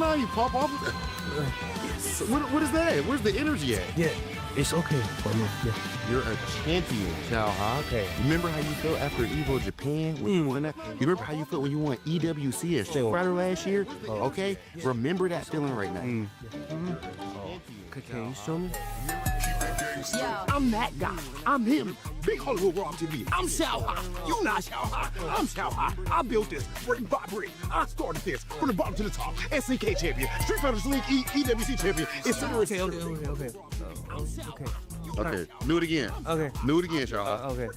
now, you pop off. What is that? Where's the energy at? Yeah, it's okay for me. Yeah. You're a champion, Shao Ha. Okay. Remember how you felt after Evo Japan when you won that? You remember how you felt when you won EWC at Street Fighter last year? Okay? Remember that feeling right now. Can you show me? I'm that guy. I'm him. Big Hollywood Raw TV. I'm Shao Ha. You not Shao Ha. I'm Shao Ha. I built this brick by brick. I started this from the bottom to the top. SNK champion, Street Fighter League EWC champion. It's Okay, do it again. Okay. Do it again, Shao Ha. Okay.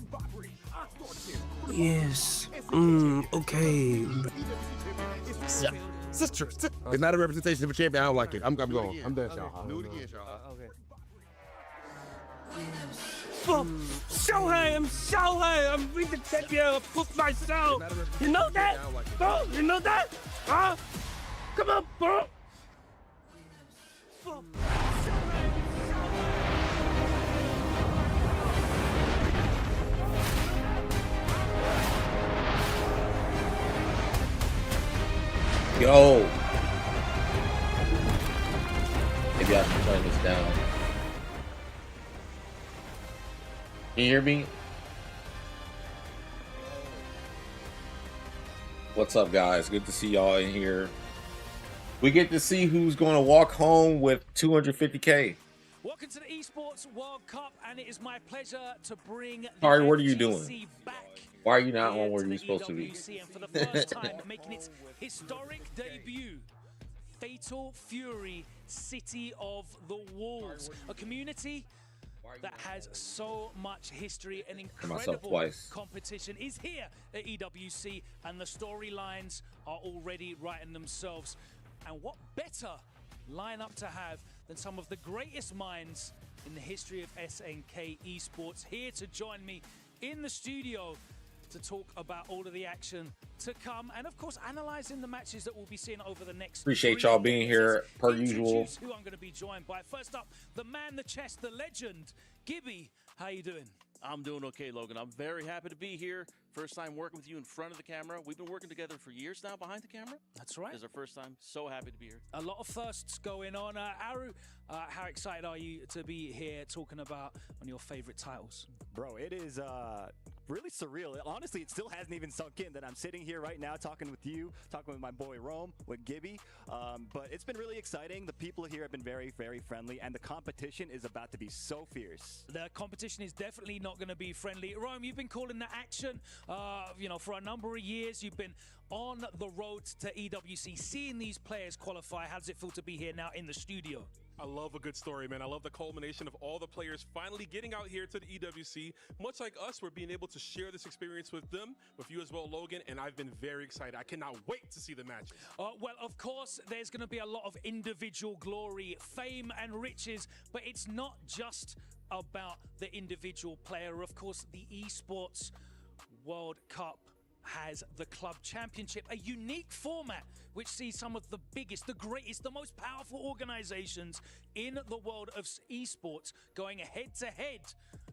Yes. Okay. Sister. It's not a representation of a champion. I don't like it. I'm going. I'm done, Shao Ha. Do it again, Shao Ha. Okay. I'm Shohei, I'm with the champion of myself. You know that? Bro, you know that? Huh? Come on, bro. Yo. Maybe I should turn this down. Can you hear me? What's up, guys? Good to see y'all in here. We get to see who's going to walk home with 250K. Welcome to the Esports World Cup, and it is my pleasure to bring Sorry, what are you doing? Why are you not on where you're supposed to be? And for the first time, making its historic debut, Fatal Fury City of the Wolves, a community that has so much history and incredible competition is here at EWC, and the storylines are already writing themselves. And what better lineup to have than some of the greatest minds in the history of SNK Esports here to join me in the studio to talk about all of the action to come, and of course analyzing the matches that we'll be seeing over the next. Appreciate y'all being here per usual. Who I'm going to be joined by. First up, the man, the chess, the legend, Gibby. How you doing? I'm doing okay, Logan. I'm very happy to be here. First time working with you in front of the camera. We've been working together for years now behind the camera. That's right. It's our first time. So happy to be here. A lot of firsts going on. Aru, how excited are you to be here talking about one of your favorite titles? Bro, it is really surreal. Honestly, it still hasn't even sunk in that I'm sitting here right now talking with you, talking with my boy Rome, with Gibby. But it's been really exciting. The people here have been very, very friendly, and the competition is about to be so fierce. The competition is definitely not going to be friendly. Rome, you've been calling the action, for a number of years. You've been on the road to EWC, seeing these players qualify. How does it feel to be here now in the studio? I love a good story, man. I love the culmination of all the players finally getting out here to the EWC. Much like us, we're being able to share this experience with them, with you as well, Logan, and I've been very excited. I cannot wait to see the match. Well, of course, there's going to be a lot of individual glory, fame, and riches, but it's not just about the individual player. Of course, the Esports World Cup has the club championship, a unique format which sees some of the biggest, the greatest, the most powerful organizations in the world of esports going head to head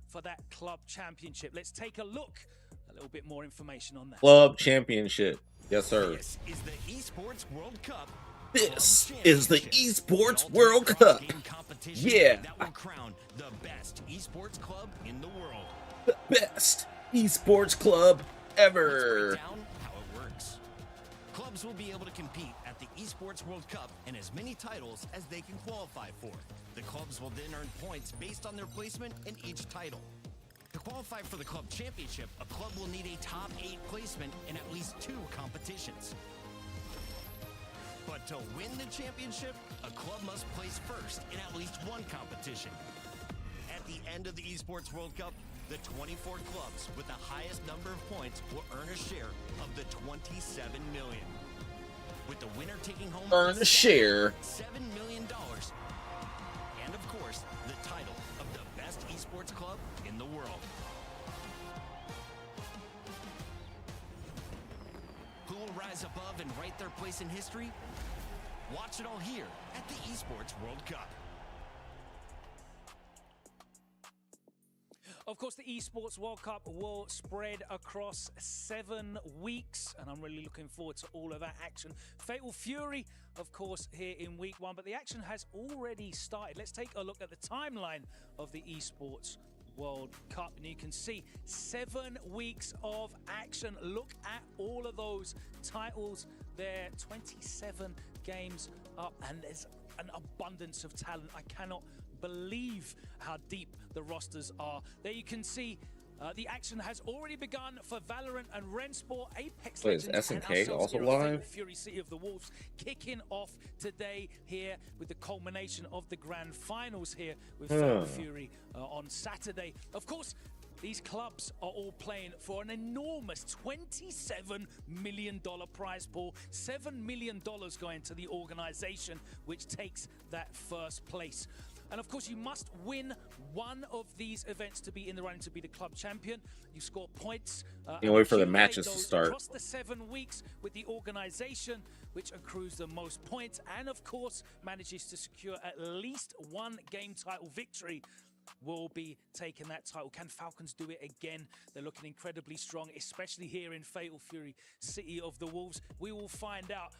for that club championship. Let's take a look, a little bit more information on that. Club championship. Yes, sir. This is the Esports World Cup. This is the Esports World Cup. Yeah. That will crown the best esports club in the world. The best esports club ever. Let's break down how it works. Clubs will be able to compete at the Esports World Cup in as many titles as they can qualify for. The clubs will then earn points based on their placement in each title. To qualify for the club championship, a club will need a top 8 placement in at least 2 competitions. But to win the championship, a club must place first in at least 1 competition. At the end of the Esports World Cup, the 24 clubs with the highest number of points will earn a share of the 27 million. With the winner taking home Earn a share. $7 million. And of course, the title of the best esports club in the world. Who will rise above and write their place in history? Watch it all here at the Esports World Cup. Of course, the Esports World Cup will spread across 7 weeks, and I'm really looking forward to all of that action. Fatal Fury, of course, here in week 1, but the action has already started. Let's take a look at the timeline of the Esports World Cup, and you can see 7 weeks of action. Look at all of those titles there, 27 games up, and there's an abundance of talent. I cannot believe how deep the rosters are. There you can see the action has already begun for Valorant and Rensport, Apex Wait, is Legends, and SNK ourselves also here at Fatal live? Fury City of the Wolves kicking off today here with the culmination of the grand finals here with Fatal Fury on Saturday. Of course, these clubs are all playing for an enormous $27 million prize pool, $7 million going to the organization, which takes that first place. And of course, you must win one of these events to be in the running to be the club champion. You score points. Can't wait for the accumulate matches to those start. across the 7 weeks with the organization, which accrues the most points, and of course, manages to secure at least one game title victory, will be taking that title. Can Falcons do it again? They're looking incredibly strong, especially here in Fatal Fury City of the Wolves. We will find out.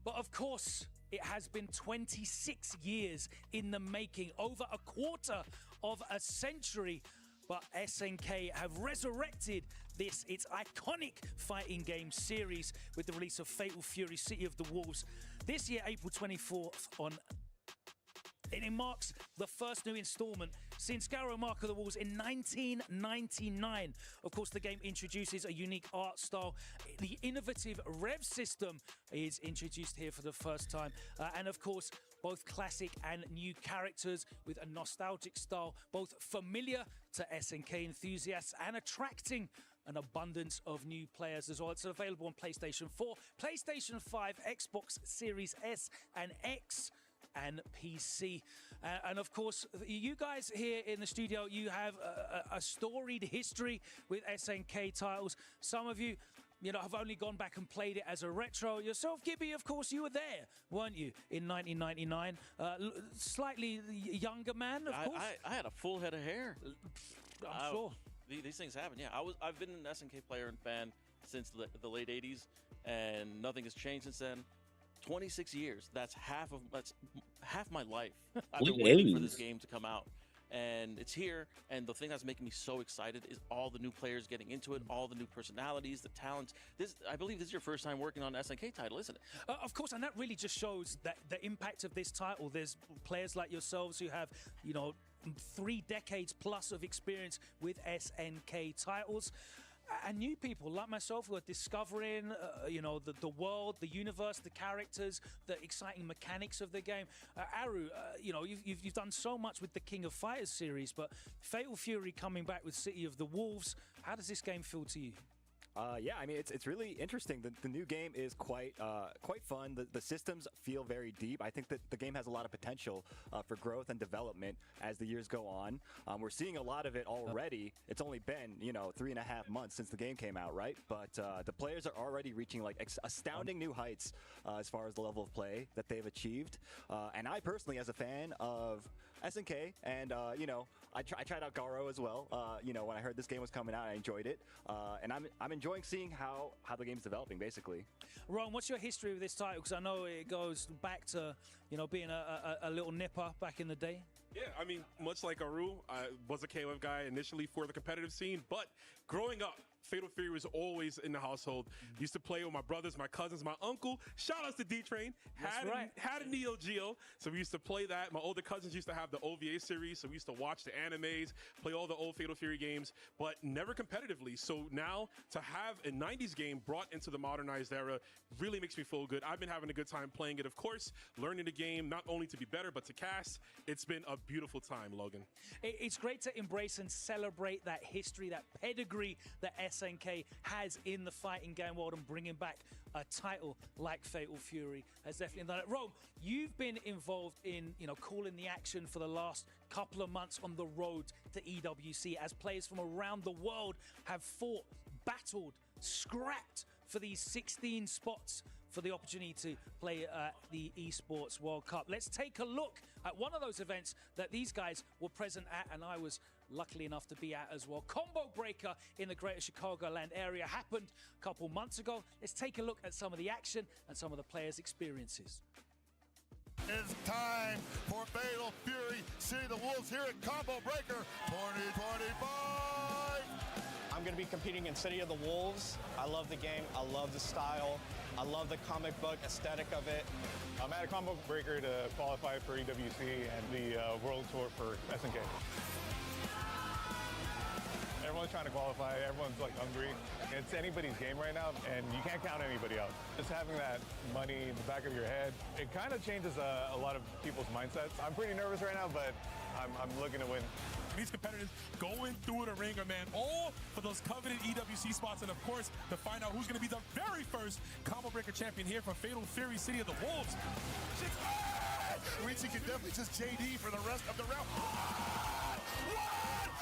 But of course, it has been 26 years in the making, over a quarter of a century. But SNK have resurrected this, its iconic fighting game series, with the release of Fatal Fury City of the Wolves this year, April 24th on. And it marks the first new installment since Garrow Mark of the Wolves in 1999. Of course, the game introduces a unique art style. The innovative rev system is introduced here for the first time. And of course, both classic and new characters with a nostalgic style, both familiar to SNK enthusiasts and attracting an abundance of new players as well. It's available on PlayStation 4, PlayStation 5, Xbox Series S and X, and PC. And of course, you guys here in the studio, you have a storied history with SNK titles. Some of you, have only gone back and played it as a retro. Yourself, Gibby, of course, you were there, weren't you, in 1999? Slightly younger man, of course. I had a full head of hair. I'm sure. These things happen, yeah. I've been an SNK player and fan since the late 80s, and nothing has changed since then. 26 years. That's half my life. I've been waiting for this game to come out, and it's here. And the thing that's making me so excited is all the new players getting into it, all the new personalities, the talents. I believe this is your first time working on an SNK title, isn't it? Of course, and that really just shows that the impact of this title. There's players like yourselves who have, 3 decades plus of experience with SNK titles. And new people like myself who are discovering, the world, the universe, the characters, the exciting mechanics of the game. Aru, you've done so much with the King of Fighters series, but Fatal Fury coming back with City of the Wolves, how does this game feel to you? Yeah, I mean, it's really interesting. The new game is quite fun. The systems feel very deep. I think that the game has a lot of potential for growth and development as the years go on. We're seeing a lot of it already. It's only been, 3.5 months since the game came out, right? But the players are already reaching astounding new heights as far as the level of play that they've achieved. And I personally, as a fan of SNK, and I tried out Garo as well. When I heard this game was coming out, I enjoyed it, and I'm enjoying seeing how the game's developing, basically. Ron, what's your history with this title? Because I know it goes back to being a little nipper back in the day. Yeah, I mean, much like Aru, I was a KOF guy initially for the competitive scene, but growing up, Fatal Fury was always in the household. Used to play with my brothers, my cousins, my uncle. Shout outs to D-Train. Had a Neo Geo, so we used to play that. My older cousins used to have the OVA series, so we used to watch the animes, play all the old Fatal Fury games, but never competitively. So now to have a 90s game brought into the modernized era really makes me feel good. I've been having a good time playing it, of course, learning the game, not only to be better, but to cast. It's been a beautiful time, Logan. It's great to embrace and celebrate that history, that pedigree that SNK has in the fighting game world, and bringing back a title like Fatal Fury has definitely done it. Rome, you've been involved in, calling the action for the last couple of months on the road to EWC, as players from around the world have fought, battled, scrapped for these 16 spots for the opportunity to play at the Esports World Cup. Let's take a look at one of those events that these guys were present at, and I was lucky enough to be at as well. Combo Breaker in the greater Chicagoland area happened a couple months ago. Let's take a look at some of the action and some of the players' experiences. It's time for Fatal Fury City of the Wolves here at Combo Breaker 2025. I'm going to be competing in City of the Wolves. I love the game. I love the style. I love the comic book aesthetic of it. I'm at a Combo Breaker to qualify for EWC and the World Tour for SNK. Everyone's trying to qualify. Everyone's like hungry. It's anybody's game right now, and you can't count anybody out. Just having that money in the back of your head, it kind of changes a lot of people's mindsets. I'm pretty nervous right now, but I'm looking to win. These competitors going through the ringer, man, all for those coveted EWC spots, and of course, to find out who's going to be the very first Combo Breaker champion here for Fatal Fury City of the Wolves. Richie can definitely just JD for the rest of the round.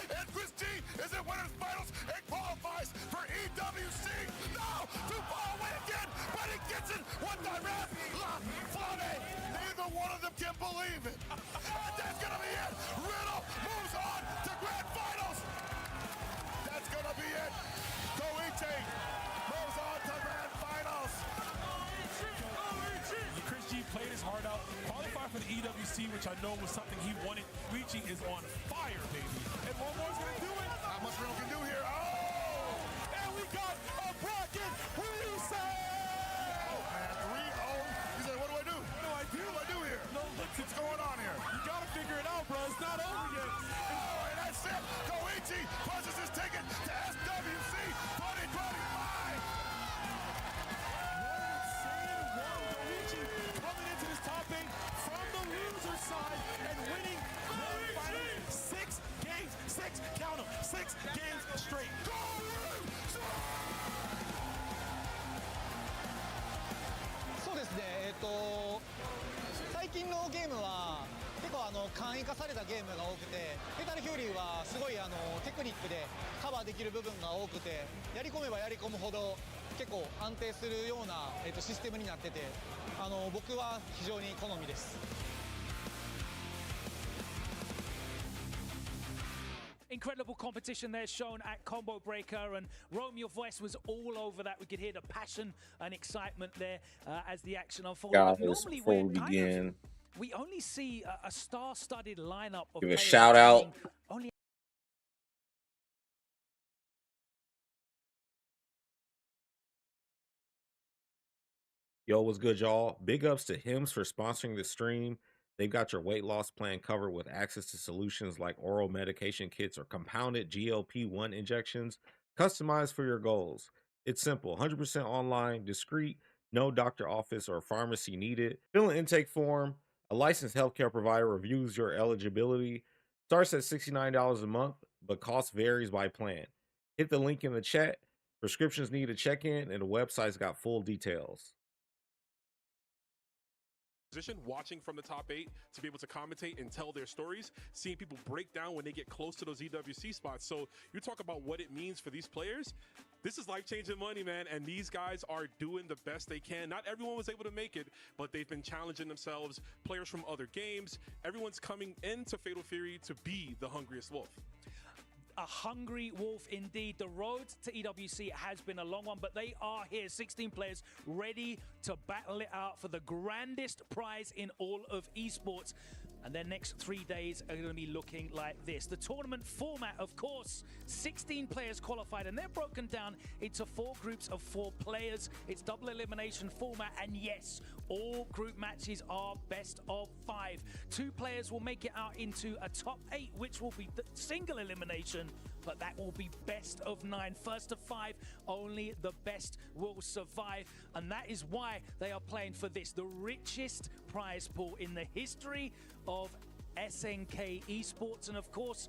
And Chris G is in winners finals and qualifies for EWC. No, too far away again, but he gets it. One time round, La Flame. Neither one of them can believe it. And that's gonna be it. Riddle moves on to grand finals. That's gonna be it. Koichi moves on to grand finals. Chris G played his heart out, qualified for the EWC, which I know was something he wanted. Richie is on fire, baby. And one more's gonna do it. Not much Riddle can do here. Oh! And we got a bracket reset! And 3-0. He said, what do I do? What do I do? What do I do here? No, look, What's going on here? you gotta figure it out, bro. It's not over yet. Oh, and that's it. Koichi punches his ticket to SWC 2025. Coming into this top 8 from the loser side and winning the final 6 games. 6, count them, 6 games straight. Go! そうですね、最近のゲームは結構簡易化されたゲームが多くて、フェタルフューリーはすごいテクニックでカバーできる部分が多くて、やり込めばやり込むほど結構安定するような、システムになってて、僕は非常に好みです。Incredible competition there shown at Combo Breaker, and Rome, your voice was all over that. We could hear the passion and excitement there as the action unfolded. Guys, before we begin, we only see a star-studded lineup of give a players shout out. Only Yo, what's good, y'all? Big ups to Hims for sponsoring the stream. They've got your weight loss plan covered with access to solutions like oral medication kits or compounded GLP-1 injections customized for your goals. It's simple, 100% online, discreet, no doctor office or pharmacy needed. Fill an intake form. A licensed healthcare provider reviews your eligibility. Starts at $69 a month, but cost varies by plan. Hit the link in the chat. Prescriptions need a check-in, and the website's got full details. Position, watching from the top 8 to be able to commentate and tell their stories, seeing people break down when they get close to those EWC spots. So you talk about what it means for these players. This is life-changing money, man, and these guys are doing the best they can. Not everyone was able to make it, but they've been challenging themselves. Players from other games, everyone's coming into Fatal Fury to be the hungriest wolf. a hungry wolf indeed. The road to EWC has been a long one, but they are here, 16 players ready to battle it out for the grandest prize in all of esports. And their next 3 days are going to be looking like this. The tournament format, of course, 16 players qualified, and they're broken down into 4 groups of 4 players. It's double elimination format, and yes, all group matches are best of 5. 2 players will make it out into a top 8, which will be the single elimination, but that will be best of 9. First of 5, only the best will survive, and that is why they are playing for this, the richest prize pool in the history of SNK Esports. And of course,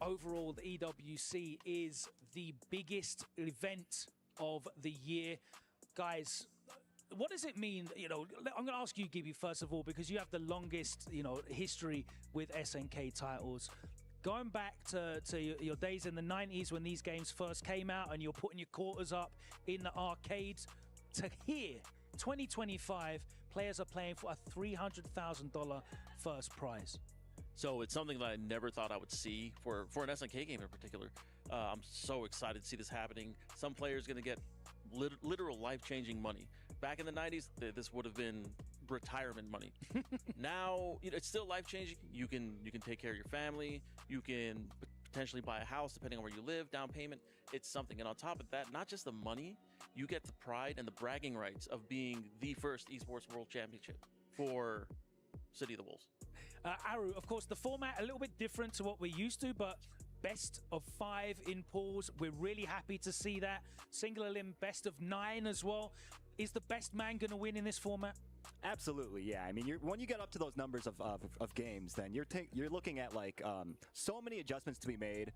overall, the EWC is the biggest event of the year. Guys, what does it mean? You know, I'm going to ask you, Gibby, first of all, because you have the longest, history with SNK titles. Going back to your days in the 90s when these games first came out and you're putting your quarters up in the arcades, to here, 2025, players are playing for a $300,000 first prize. So it's something that I never thought I would see for an SNK game in particular. I'm so excited to see this happening. Some players going to get literal life-changing money. Back in the 90s, this would have been retirement money. Now, it's still life-changing. You can take care of your family. You can potentially buy a house depending on where you live, down payment. It's something. And on top of that, not just the money, you get the pride and the bragging rights of being the first Esports World Championship for City of the Wolves. Aru, of course, the format a little bit different to what we're used to, but best of 5 in pools. We're really happy to see that. Single elim best of 9 as well. Is the best man going to win in this format? Absolutely, yeah. I mean, when you get up to those numbers of games, then you're looking at like so many adjustments to be made.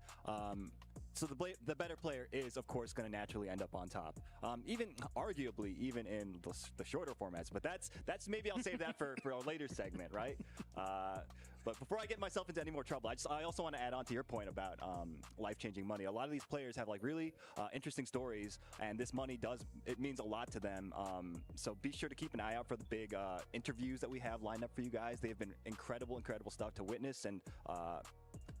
So the better player is, of course, going to naturally end up on top. Even arguably, even in the shorter formats. But that's maybe I'll save that for a later segment, right? But before I get myself into any more trouble, I also want to add on to your point about life-changing money. A lot of these players have like really interesting stories, and this money means a lot to them. So be sure to keep an eye out for the big interviews that we have lined up for you guys. They have been incredible stuff to witness, and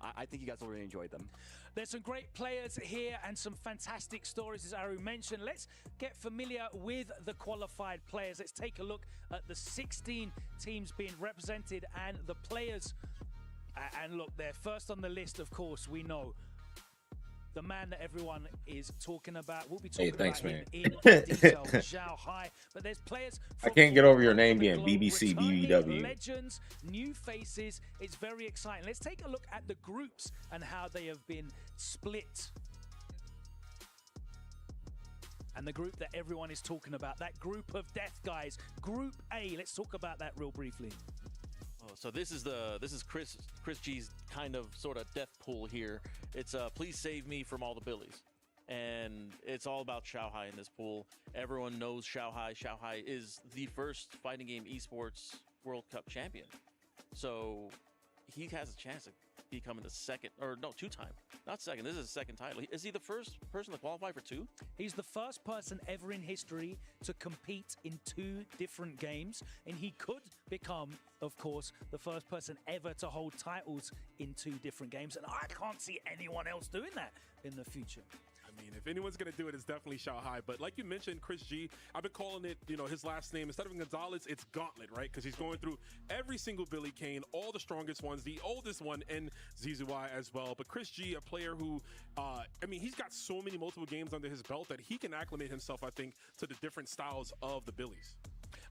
I think you guys will really enjoy them. There's some great players here and some fantastic stories, as Aru mentioned. Let's get familiar with the qualified players. Let's take a look at the 16 teams being represented and the players. And look, they're first on the list, of course, we know. The man that everyone is talking about. We'll be talking about him in detail. Xiao Hai. But there's players. I can't get over your name being BBC BBW. Legends, new faces. It's very exciting. Let's take a look at the groups and how they have been split. And the group that everyone is talking about, that group of death guys, Group A. Let's talk about that real briefly. So this is Chris G's kind of sort of death pool here. It's please save me from all the Billies. And it's all about Xiao Hai in this pool. Everyone knows Xiao Hai. Xiao Hai is the first fighting game esports World Cup champion. So he has a chance of becoming the second, or no, 2-time. Not second, this is his second title. Is he the first person to qualify for 2? He's the first person ever in history to compete in 2 different games, and he could become, of course, the first person ever to hold titles in 2 different games, and I can't see anyone else doing that in the future. I mean, if anyone's going to do it, it's definitely Xiao Hai. But like you mentioned, Chris G, I've been calling it, his last name, instead of Gonzalez, it's Gauntlet, right? Because he's going through every single Billy Kane, all the strongest ones, the oldest one, and Zizui as well. But Chris G, a player who, he's got so many multiple games under his belt that he can acclimate himself, I think, to the different styles of the Billies.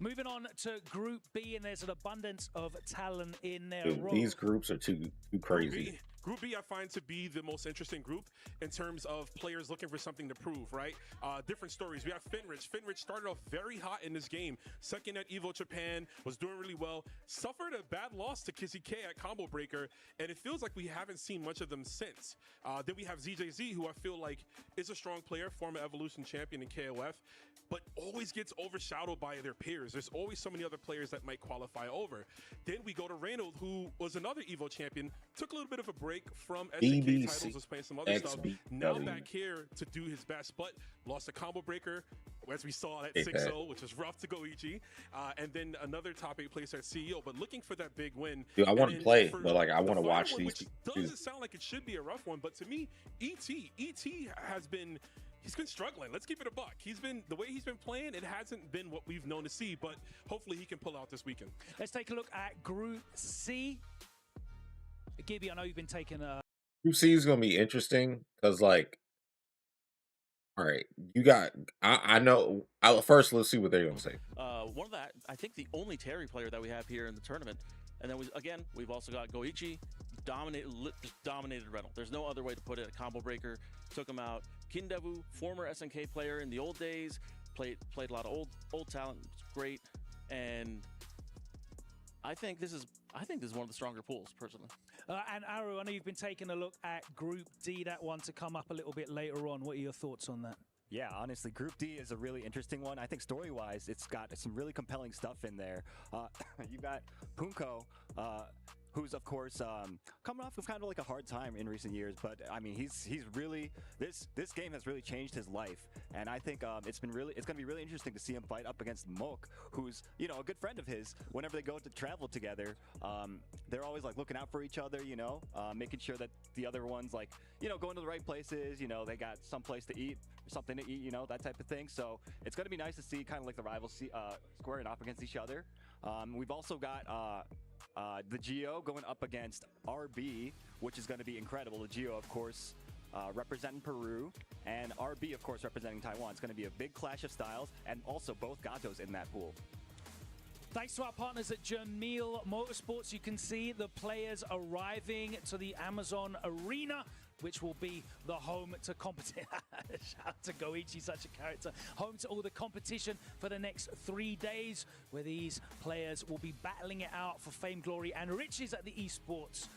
Moving on to Group B, and there's an abundance of talent in there. Dude, these groups are too crazy. Group B I find to be the most interesting group in terms of players looking for something to prove, right? Different stories. We have Finrich. Finrich started off very hot in this game. Second at Evo Japan, was doing really well. Suffered a bad loss to Kizzy K at Combo Breaker, and it feels like we haven't seen much of them since. Then we have ZJZ, who I feel like is a strong player, former Evolution champion in KOF, but always gets overshadowed by their peers. There's always so many other players that might qualify over. Then we go to Reynold, who was another Evo champion, took a little bit of a break from SNK titles, was playing some other stuff. Now back here to do his best, but lost a Combo Breaker, as we saw at 6-0, which was rough to Goichi. And then another top 8 placer at CEO, but looking for that big win. Dude, I want to play, but like I want to watch these. Which doesn't sound like it should be a rough one, but to me, ET has been... He's been struggling. Let's keep it a buck. The way he's been playing, it hasn't been what we've known to see, but hopefully he can pull out this weekend. Let's take a look at Group C. Gibby, I know you've been taking a... Group C is going to be interesting because, like, all right, you got, I know, first let's see what they're going to say. One of that, I think the only Terry player that we have here in the tournament. And then, we've also got Goichi, dominated Reynolds. There's no other way to put it. A Combo Breaker took him out. Kindevu, former SNK player in the old days, played a lot of old talent. It's great, and I think this is one of the stronger pools, personally. And Aru, I know you've been taking a look at Group D, that one to come up a little bit later on. What are your thoughts on that? Yeah, honestly, Group D is a really interesting one. I think story-wise, it's got some really compelling stuff in there. You got Punko, who's of course coming off of kind of like a hard time in recent years. But I mean, he's really this game has really changed his life, and I think it's going to be really interesting to see him fight up against Mook, who's a good friend of his. Whenever they go to travel together, they're always like looking out for each other, making sure that the other one's like going to the right places. They got some place to eat, something to eat, that type of thing. So it's going to be nice to see kind of like the rivals squaring off against each other. We've also got the Geo going up against RB, which is going to be incredible. The Geo, of course, representing Peru, and RB, of course, representing Taiwan. It's going to be a big clash of styles, and also both Gatos in that pool. Thanks to our partners at Jameel Motorsports. You can see the players arriving to the Amazon Arena, which will be the home to competition. Shout out to Goichi, such a character. Home to all the competition for the next 3 days, where these players will be battling it out for fame, glory, and riches at the Esports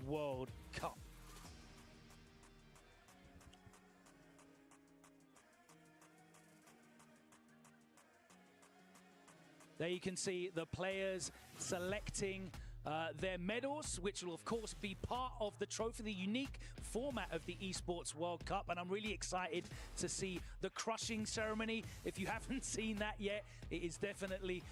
World Cup. There you can see the players selecting their medals, which will of course be part of the trophy, the unique format of the Esports World Cup. And I'm really excited to see the crushing ceremony. If you haven't seen that yet, it is definitely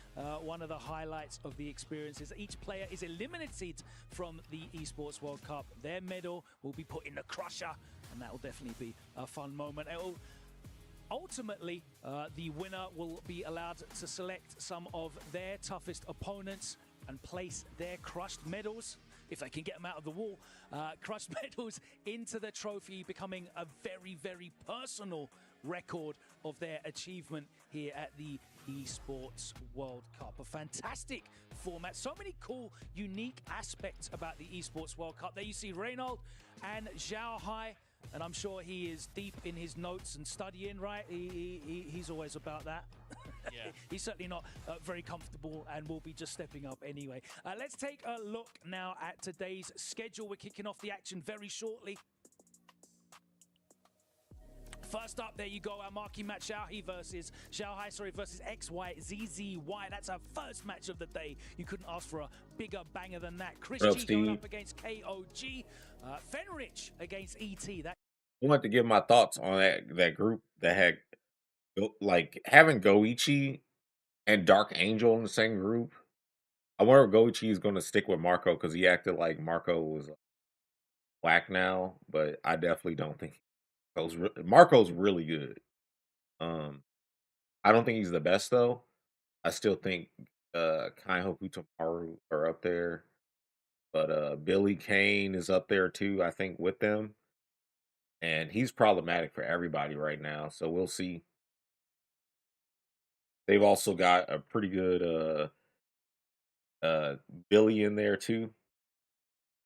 one of the highlights of the experiences. Each player is eliminated from the Esports World Cup. Their medal will be put in the crusher, and that will definitely be a fun moment. Ultimately, the winner will be allowed to select some of their toughest opponents and place their crushed medals, if they can get them out of the wall, crushed medals into the trophy, becoming a very, very personal record of their achievement here at the Esports World Cup. A fantastic format. So many cool, unique aspects about the Esports World Cup. There you see Reynald and Zhao Hai. And I'm sure he is deep in his notes and studying, right? He's always about that. Yeah. He's certainly not very comfortable and will be just stepping up anyway. Let's take a look now at today's schedule. We're kicking off the action very shortly. First up, there you go, our marquee match, Xiaohai versus XYZZY. That's our first match of the day. You couldn't ask for a bigger banger than that. Chris G going up against KOG. Fenrich against ET. I wanted to give my thoughts on that group that had, like, having Goichi and Dark Angel in the same group. I wonder if Goichi is going to stick with Marco, because he acted like Marco was whack now, but I definitely don't think Marco's really good. I don't think he's the best though. I still think Kai Hokutomaru are up there, but Billy Kane is up there too, I think, with them, and he's problematic for everybody right now. So we'll see. They've also got a pretty good Billy in there too.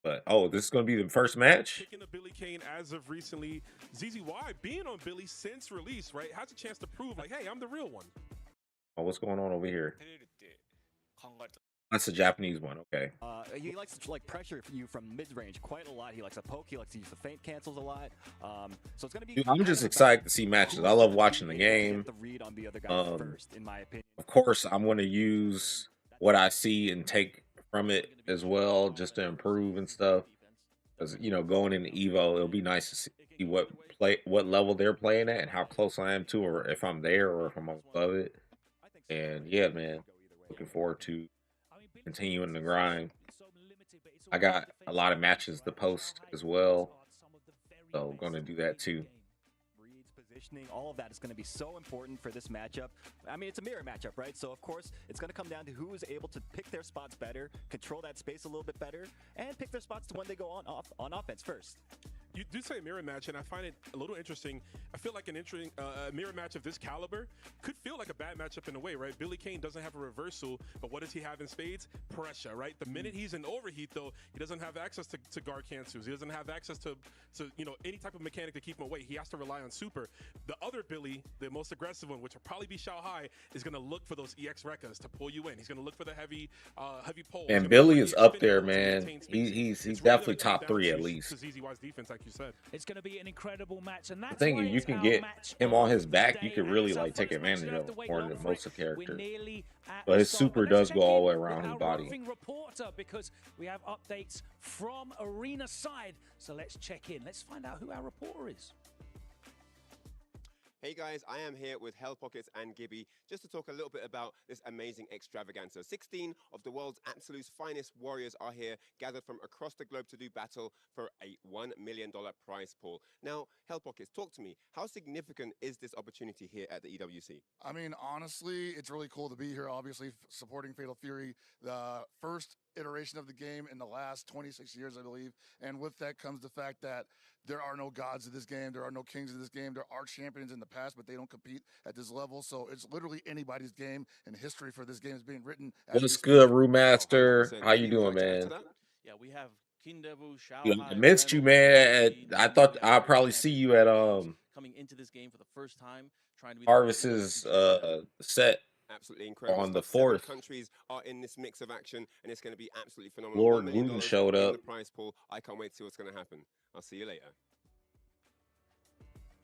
But this is going to be the first match. Picking up Billy Kane as of recently, ZZY being on Billy since release, right, has a chance to prove, like, hey, I'm the real one. Oh, what's going on over here? That's a Japanese one, okay. He likes to pressure you from mid-range quite a lot. He likes to poke. He likes to use the feint cancels a lot. So it's going to be. Dude, I'm just excited to see matches. I love watching the game. First, in my opinion. Of course, I'm going to use what I see and take from it as well, just to improve and stuff. Because going into Evo, it'll be nice to see what level they're playing at and how close I am to, or if I'm there or if I'm above it. And yeah, man, looking forward to continuing the grind. I got a lot of matches to post as well, so I'm going to do that too. Positioning, all of that is going to be so important for this matchup. I mean, it's a mirror matchup, right? So, of course, it's going to come down to who is able to pick their spots better, control that space a little bit better, and pick their spots to when they go on offense first. You do say mirror match, and I find it a little interesting. I feel like an interesting mirror match of this caliber could feel like a bad matchup in a way, right? Billy Kane doesn't have a reversal, but what does he have in spades? Pressure, right? The minute he's in overheat, though, he doesn't have access to guard cancelers. He doesn't have access to any type of mechanic to keep him away. He has to rely on super. The other Billy, the most aggressive one, which will probably be Xiaohai, is going to look for those EX Rekkas to pull you in. He's going to look for the heavy poles. And Billy is up there, man. He's definitely top 3 at least. ZZY's defense IQ. you said. It's going to be an incredible match, and that's The thing why is, you it's can our get match him of on his the back. You day, could and really it's our like take first match. You advantage don't of have to him wait more long than for most it. of the characters. We're nearly at But the his start, super but let's does go check all the way in around with his our body. roving reporter, because we have updates from arena side. So let's check in. Let's find out who our reporter is. Hey guys, I am here with Hell Pockets and Gibby just to talk a little bit about this amazing extravaganza. 16 of the world's absolute finest warriors are here, gathered from across the globe to do battle for a $1 million prize pool. Now, Hell Pockets, talk to me. How significant is this opportunity here at the EWC? I mean, honestly, it's really cool to be here, obviously, supporting Fatal Fury, the first iteration of the game in the last 26 years, I believe. And with that comes the fact that there are no gods in this game. There are no kings in this game. There are champions in the past, but they don't compete at this level. So it's literally anybody's game, and history for this game is being written. What's good, Remaster? How you doing, man? Yeah, we have Kindevu, Yo, Xiao I Hai, missed you, man. I thought I'd probably see you at coming into this game for the first time, trying to be Harvest's set Absolutely incredible on the stuff. 7 4th. countries are in this mix of action, and it's going to be absolutely phenomenal. Lord $1 million Wooten showed in up. the prize pool. I can't wait to see what's going to happen. I'll see you later.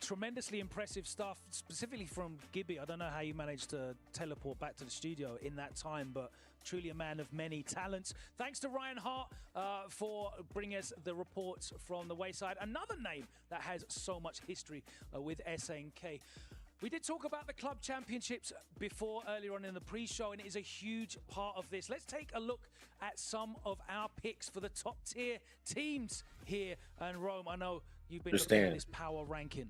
Tremendously impressive stuff, specifically from Gibby. I don't know how you managed to teleport back to the studio in that time, but truly a man of many talents. Thanks to Ryan Hart for bringing us the reports from the Wayside. Another name that has so much history with SNK. We did talk about the club championships before, earlier on in the pre-show, and it is a huge part of this. Let's take a look at some of our picks for the top tier teams here. And Rome, I know you've been looking at this power ranking.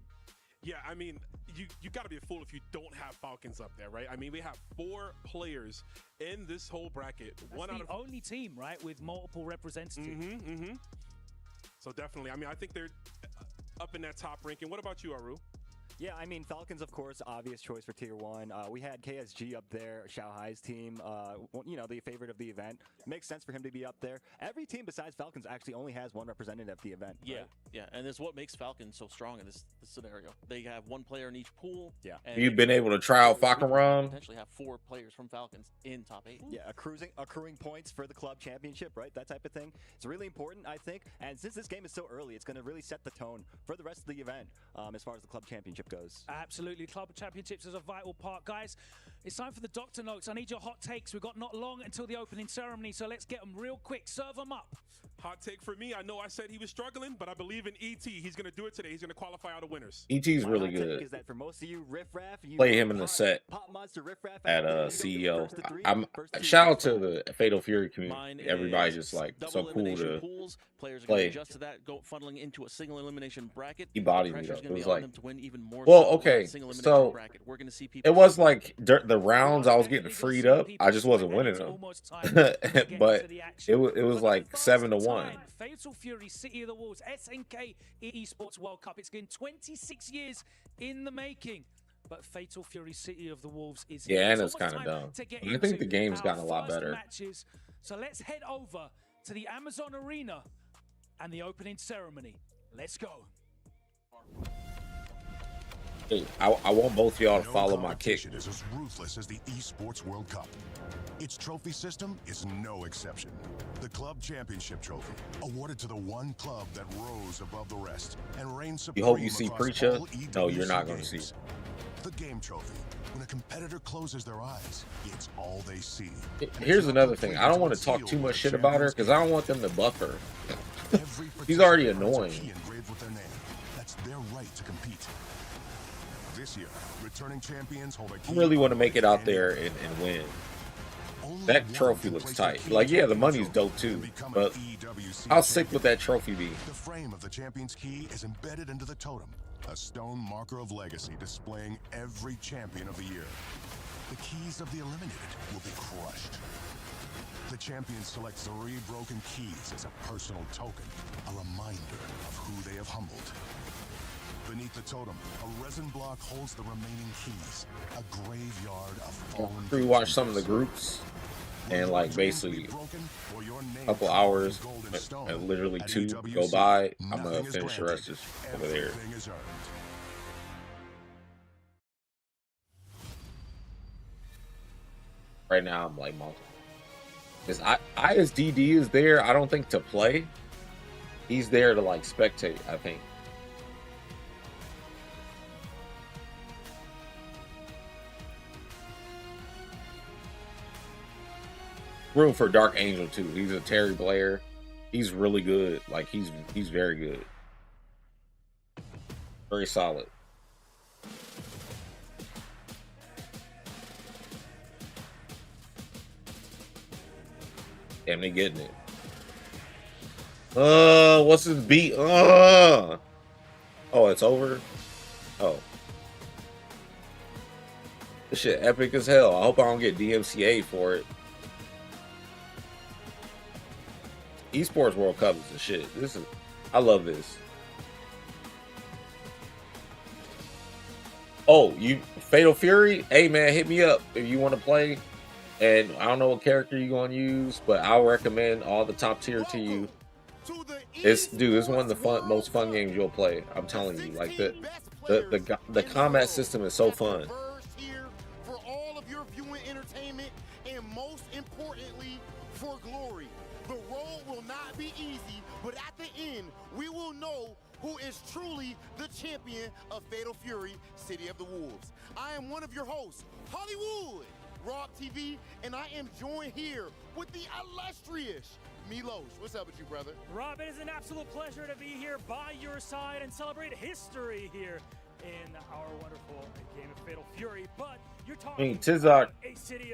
Yeah, I mean, you got to be a fool if you don't have Falcons up there, right? I mean, we have 4 players in this whole bracket. That's the only team, right, with multiple representatives. So definitely, I mean, I think they're up in that top ranking. What about you, Aru? Yeah, I mean, Falcons, of course, obvious choice for Tier 1. We had KSG up there, Xiao Hai's team, you know, the favorite of the event. Makes sense for him to be up there. Every team besides Falcons actually only has one representative at the event. Yeah, right? yeah, and it's what makes Falcons so strong in this scenario. They have 1 player in each pool. Yeah. You've been able to try out Fakaram? Potentially have 4 players from Falcons in top 8. Yeah, accruing points for the club championship, right? That type of thing. It's really important, I think. And since this game is so early, it's going to really set the tone for the rest of the event as far as the club championship goes. Absolutely. Club championships is a vital part. Guys, it's time for the doctor notes. I need your hot takes. We've got not long until the opening ceremony, so let's get them real quick. Serve them up. Hot take for me. I know I said he was struggling, but I believe in ET. He's going to do it today. He's going to qualify out of winners. ET's My really hot take good. is that for most of you, Riff Raff, you Play him in the set Pop Monster Riff Raff at CEO. I'm shout out to the Fatal Fury community. Everybody's just like so cool to pools. Players are play. going to adjust to that, go funneling into a single elimination bracket. He bodied me though. Pressure's It gonna was be on like, them to win even more well, so with okay, that single elimination so bracket. We're going to see people. it was like the rounds I was getting freed up. I just wasn't winning them, but it was like 7-1. Fatal Fury, City of the Wolves, SNK Esports World Cup. It's been 26 years in the making. But Fatal Fury City of the Wolves is here. Yeah, and It's it's kind of almost dumb. time to get I think the into game's our gotten a lot first better. Matches. So let's head over to the Amazon Arena and the opening ceremony. Let's go. Hey, I want both y'all to follow my kick. Is as ruthless as the Esports World Cup. Its trophy system is no exception. The Club Championship Trophy, awarded to the one club that rose above the rest and reigns supreme. You hope you see across Preacher? all No, you're EWC not going to see. games. The Game Trophy. When a competitor closes their eyes, it's all they see. Here's another thing. I don't want to talk too much shit about her because I don't want them to buff her. She's already annoying. Engraved with their name. That's their right to compete. This year, returning champions hold a I key really want to make it out and there and win. That trophy looks tight. Like, yeah, the money's dope too, but how sick would that trophy be? The frame of the champion's key is embedded into the totem, a stone marker of legacy displaying every champion of the year. The keys of the eliminated will be crushed. The champion selects 3 broken keys as a personal token, a reminder of who they have humbled. Beneath the totem, a resin block holds the remaining keys, a graveyard of fallen. Pre-watch some of the groups and like basically a couple hours, and literally 2 go by. I'm gonna finish the rest just over there. Right now, I'm like multiple. Because ISDD is there, I don't think to play, He's there to like spectate, I think. Room for Dark Angel too. He's a Terry Blair. He's really good. Like he's very good. Very solid. Damn, they getting it. What's his beat? Oh, it's over. Oh, this shit epic as hell. I hope I don't get DMCA for it. Esports World Cup is the shit. I love this. Oh, Fatal Fury? Hey man, hit me up if you want to play. And I don't know what character you're gonna use, but I'll recommend all the top tier to you. It's one of the most fun games you'll play. I'm telling you, like the combat system is so fun. For all of your viewing entertainment, and most importantly, for glory. The road will not be easy, but at the end, we will know who is truly the champion of Fatal Fury, City of the Wolves. I am one of your hosts, Hollywood, Rob TV, and I am joined here with the illustrious Milos. What's up with you, brother? Rob, it is an absolute pleasure to be here by your side and celebrate history here in our wonderful game of Fatal Fury. But you're talking. I mean, Tizok,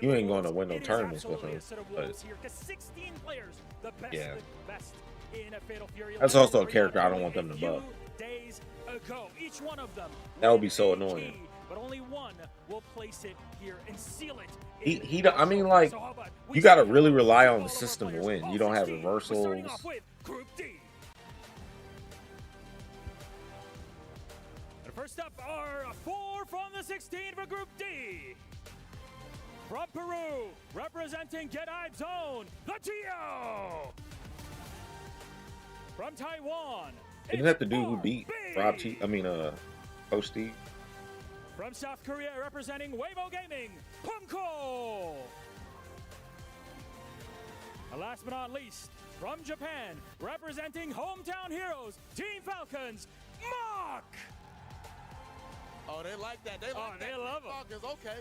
you ain't going to win no tournaments with him. But 16 players, the best, yeah, best in a Fatal Fury. That's also a character I don't want them to buff. Days ago, each one of them. That would be so annoying. But only one will place it here and seal it. I mean, like, you got to really rely on the system to win. You don't have reversals. First up are 4 from the 16 for Group D. From Peru, representing Gedide Zone, the Tio. From Taiwan, Isn't that the dude who beat Rob T? I mean, Coach Steve. From South Korea, representing Weibo Gaming, Pumko. And last but not least, from Japan, representing Hometown Heroes, Team Falcons, Mock. Oh, they like that. They like that. They love them. Falcons. Okay.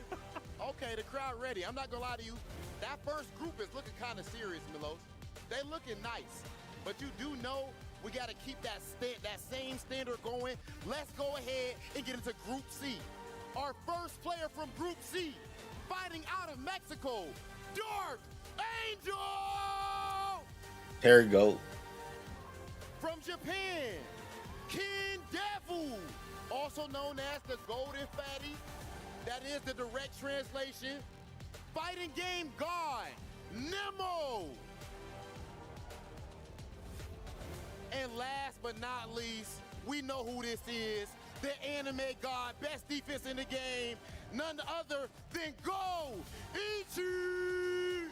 Okay, the crowd ready. I'm not going to lie to you. That first group is looking kind of serious, Milos. They looking nice. But you do know we got to keep that same standard going. Let's go ahead and get into Group C. Our first player from Group C, fighting out of Mexico, Dark Angel! Terry Goat. From Japan, Ken Defu, also known as the Golden Fatty. That is the direct translation. Fighting game god, Nemo. And last but not least, we know who this is. The anime god, best defense in the game, none other than Go Ichi.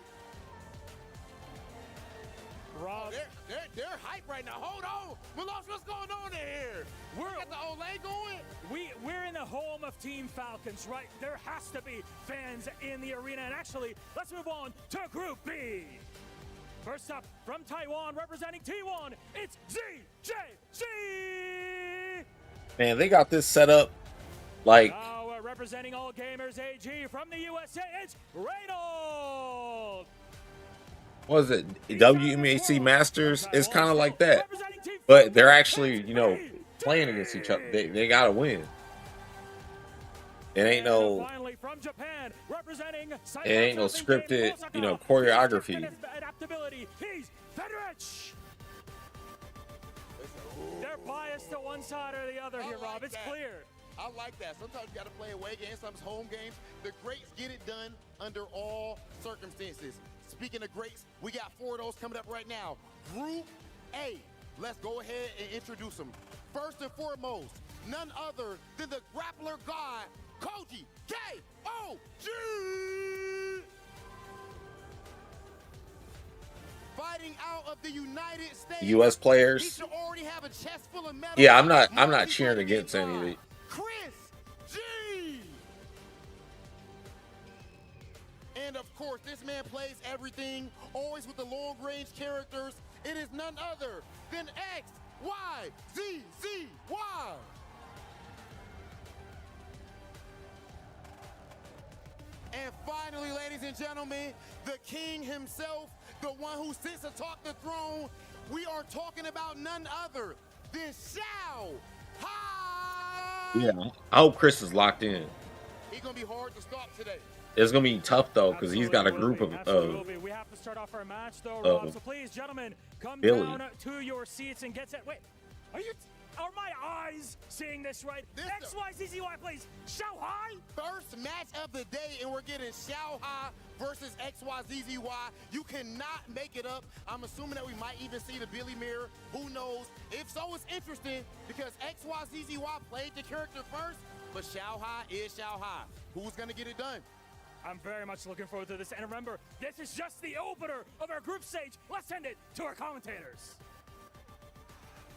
Rob, they're hype right now. Hold on, Milos, what's going on in here? We got the Olay going. We're in the home of Team Falcons, right? There has to be fans in the arena. And actually, let's move on to Group B. First up, from Taiwan, representing T1, it's ZJC. Man, they got this set up like. Now representing All Gamers AG from the USA, it's Reynold. What is it? WMAC Masters? It's kind of like that, but they're actually, playing against each other. They gotta win. It ain't no. It ain't no scripted, choreography. He's Fedrich. They're biased to one side or the other here, Rob. It's clear. I like that. Sometimes you got to play away games, sometimes home games. The greats get it done under all circumstances. Speaking of greats, we got 4 of those coming up right now. Group A. Let's go ahead and introduce them. First and foremost, none other than the grappler god, Koji K.O.G. Fighting out of the United States. U.S. players. Have a chest full of medals. Yeah, I'm not cheering against any of it. Chris G. And And of course, this man plays everything, always with the long-range characters. It is none other than XYZZY. And finally, ladies and gentlemen, the king himself, the one who sits atop the throne, we are talking about none other than Xiao Hai. Yeah, I hope Chris is locked in. He's gonna be hard to stop today. It's gonna be tough though, because he's got a group of We have to start off our match though, Oh. Rob. So please, gentlemen, come Billy. down to your seats and get set. Wait, are my eyes seeing this right? XYZZY, please. Xiao Hai. First match of the day, and we're getting Xiao Hai versus XYZZY. You cannot make it up. I'm assuming that we might even see the Billy Mirror. Who knows? If so, it's interesting because XYZZY played the character first, but Xiao Hai is Xiao Hai. Who's gonna get it done? I'm very much looking forward to this. And remember, this is just the opener of our group stage. Let's send it to our commentators.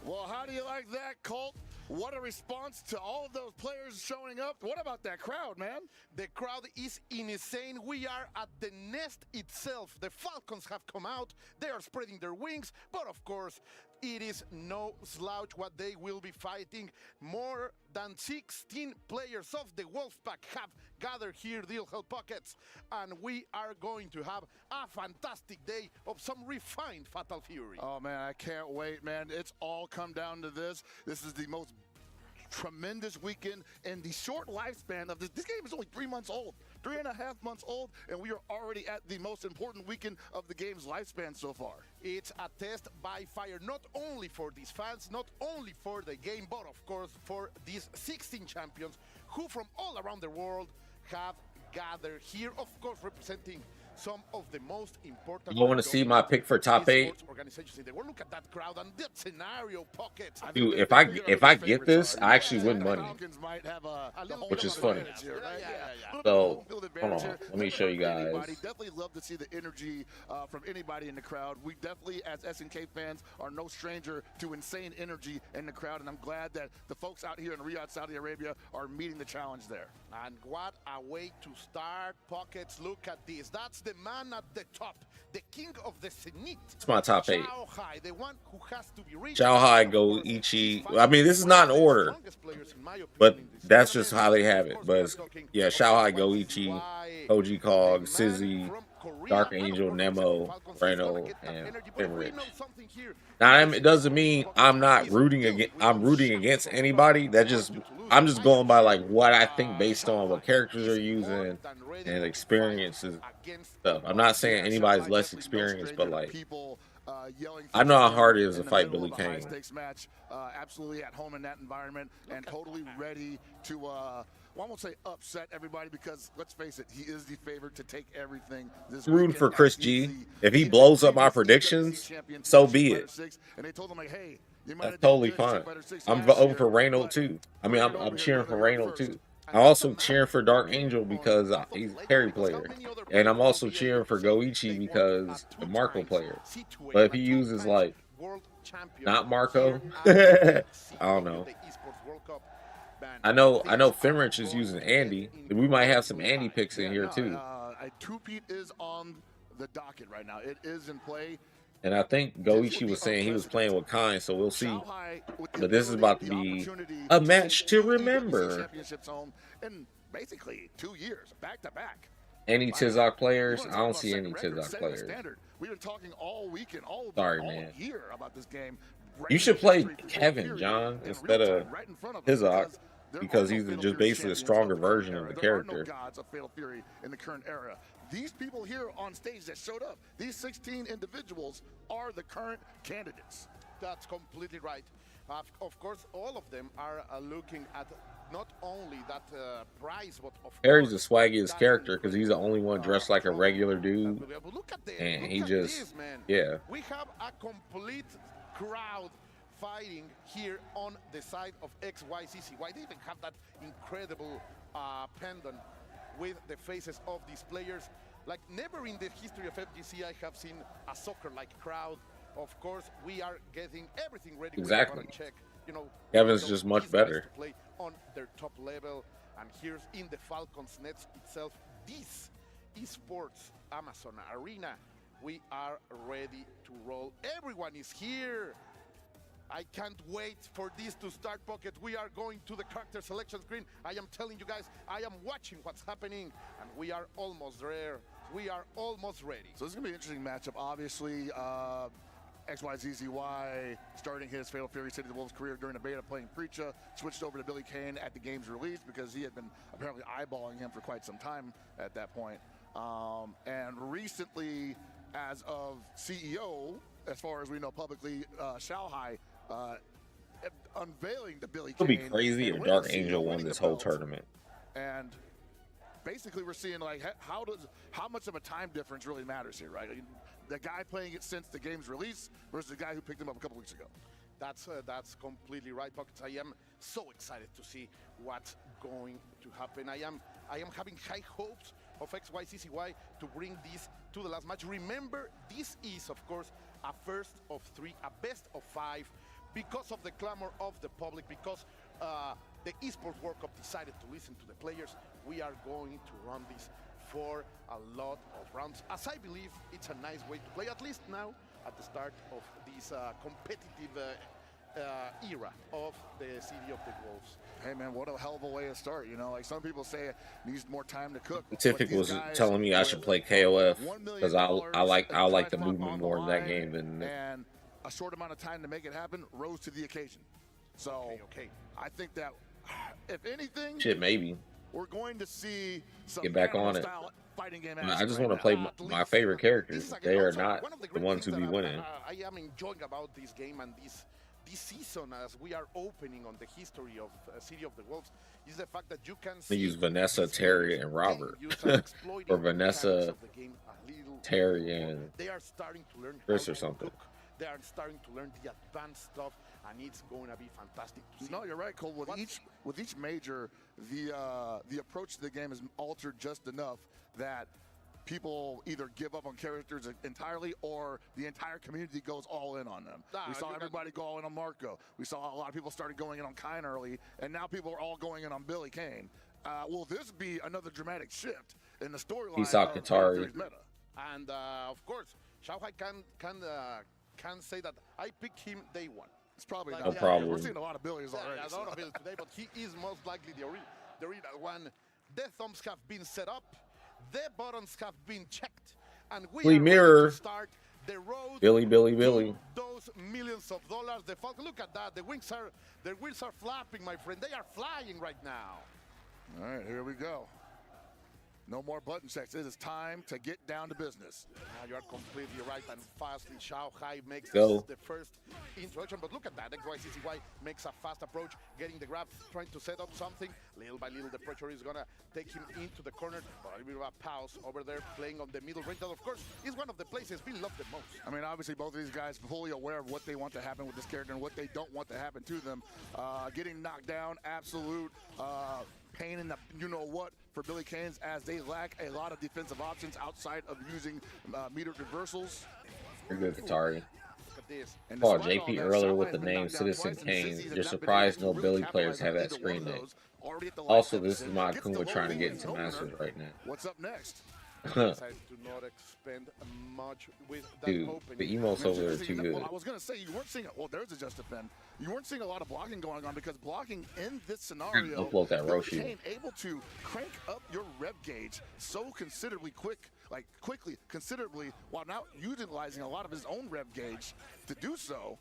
Well, how do you like that, Colt? What a response to all of those players showing up. What about that crowd, man? The crowd is insane. We are at the nest itself. The Falcons have come out. They are spreading their wings. But of course, it is no slouch what they will be fighting. More than 16 players of the Wolfpack have gathered here, Deal Hell Pockets. And we are going to have a fantastic day of some refined Fatal Fury. Oh, man, I can't wait, man. It's all come down to this. This is the most tremendous weekend and the short lifespan of this. This game is only 3 months old, 3.5 months old, and we are already at the most important weekend of the game's lifespan so far. It's a test by fire, not only for these fans, not only for the game, but of course for these 16 champions who from all around the world have gathered here, of course representing some of the most important. You want to see my pick for top 8? Organizations in the world. Look at that crowd and that scenario, Pocket. Dude, if I get this, I actually win money, which is funny. So hold on, let me show you guys. Definitely love to see the energy from anybody in the crowd. We definitely, as SNK fans, are no stranger to insane energy in the crowd, and I'm glad that the folks out here in Riyadh, Saudi Arabia, are meeting the challenge there. And what a way to start, Pockets. Look at this. That's the man at the top, the king of the Zenith. It's my top 8. Xiao Hai, the one who has to be reached. Xiao Hai, Goichi. I mean, this is not in order, but that's just how they have it. But it's, yeah, Xiao Hai, Goichi, Koji Kog, Sizzy, Dark Angel, Nemo, Reno, and Finrich. Now, it doesn't mean I'm not rooting against. I'm rooting against anybody. I'm just going by like what I think based on what characters are using and experiences stuff. I'm not saying anybody's less experienced, but like I know how hard it is to fight Billy Kane. Match, absolutely at home in that environment and totally ready to. Well, I won't say upset everybody because let's face it, he is the favorite to take everything. Rooting for Chris G. If he blows up my predictions, so be it. And they told him like, hey, that's totally fine. I'm voting for Reno too. I mean, I'm cheering for Reno too. I'm also cheering for Dark Angel because he's a carry player. And I'm also cheering for Goichi because the Marco player. But if he uses like not Marco, I don't know. I know Finrich is using Andy. We might have some Andy picks in here too. Two-peat is on the docket right now. It is in play. And I think Goichi was saying he was playing with Kine, so we'll see. But this is about to be a match to remember. In basically 2 years, back to back. Any Tizok players? I don't see any Tizok players. We've been talking all weekend, all year about this game. You should play Kevin, John, instead of Tizok, because he's just basically a stronger version of the character. Gods of Fatal Fury in the current era. These people here on stage that showed up, these 16 individuals are the current candidates. That's completely right. Of course, all of them are looking at not only that prize, but of Harry's the swaggiest character because he's the only one dressed like a regular dude, and he just, yeah. We have a complete crowd fighting here on the side of XYZZY. They even have that incredible pendant with the faces of these players. Like never in the history of FGC I have seen a soccer-like crowd. Of course, we are getting everything ready. Exactly. Check, you know, Kevin's just much better. To play on their top level, and here's in the Falcons nets itself. This Esports Amazon Arena. We are ready to roll. Everyone is here. I can't wait for this to start, Pocket. We are going to the character selection screen. I am telling you guys, I am watching what's happening, and we are almost there. We are almost ready. So this is going to be an interesting matchup. Obviously, XYZZY starting his Fatal Fury City of the Wolves career during the beta playing Preacha, switched over to Billy Kane at the game's release because he had been apparently eyeballing him for quite some time at that point. And recently, as of CEO, as far as we know publicly, Xiaohai unveiling the Billy Kane. It'll be crazy if Dark Angel won this whole tournament. And basically we're seeing like how much of a time difference really matters here, right? The guy playing it since the game's release versus the guy who picked him up a couple weeks ago. That's completely right, Pockets. I am so excited to see what's going to happen. I am having high hopes of XYZZY to bring this to the last match. Remember, this is of course a first of 3, a best of 5, because of the clamor of the public, because the Esports World Cup decided to listen to the players. We are going to run this for a lot of rounds, as I believe it's a nice way to play, at least now at the start of this competitive era of the City of the Wolves. Hey man, what a hell of a way to start, you know? Like some people say it needs more time to cook. Tiffy was telling me I should play KOF because I like the movement more in that game than and a short amount of time to make it happen rose to the occasion. So okay. I think that if anything, shit, maybe we're going to see some get back on it. Fighting game I just want to play my favorite characters. They are not the ones who be winning. I am enjoying about this game and this season, as we are opening on the history of City of the Wolves, is the fact that you can They use Vanessa, Terry, and Robert, or Vanessa, Terry, and they are starting to learn Chris or something. They are starting to learn the advanced stuff, and it's going to be fantastic to see. No, you're right, Cole. With each major, the approach to the game is altered just enough that people either give up on characters entirely or the entire community goes all in on them. We saw everybody go all in on Marco. We saw a lot of people started going in on Kine early, and now people are all going in on Billy Kane. Will this be another dramatic shift in the storyline? He saw Qatari. And of course, Xiaohai can say that I picked him day one. It's probably no problem. We're seeing a lot of Billies already. A lot of Billies today, but he is most likely the original one. The thumbs have been set up. The buttons have been checked, and we are ready to start the road. Billy. To those millions of dollars. The Falcon, look at that. The wheels are flapping, my friend. They are flying right now. All right, here we go. No more button checks. It is time to get down to business. You are completely right, and fastly Xiaohai makes the first introduction. But look at that, XYZZY makes a fast approach, getting the grab, trying to set up something. Little by little, the pressure is gonna take him into the corner. But a little bit of a pause over there, playing on the middle range. That, of course, is one of the places we love the most. I mean, obviously, both of these guys fully aware of what they want to happen with this character and what they don't want to happen to them. Getting knocked down, absolute pain in the you-know-what for Billy Kane's, as they lack a lot of defensive options outside of using metered reversals. You're good, Qatari. Called JP earlier with the name Citizen Kane. You're surprised no Billy players have that screen name. Also, this is my Akuma trying to get into Masters right now. What's up next? Decided to not expend much with that Dude, opening. the emotes over there are too good. Well, I was going to say, you weren't seeing it. Well, there's a just defend. You weren't seeing a lot of blocking going on because blocking in this scenario, Upload that Roshi. Kane able to crank up your rev gauge so considerably quickly, considerably, while now utilizing a lot of his own rev gauge to do so.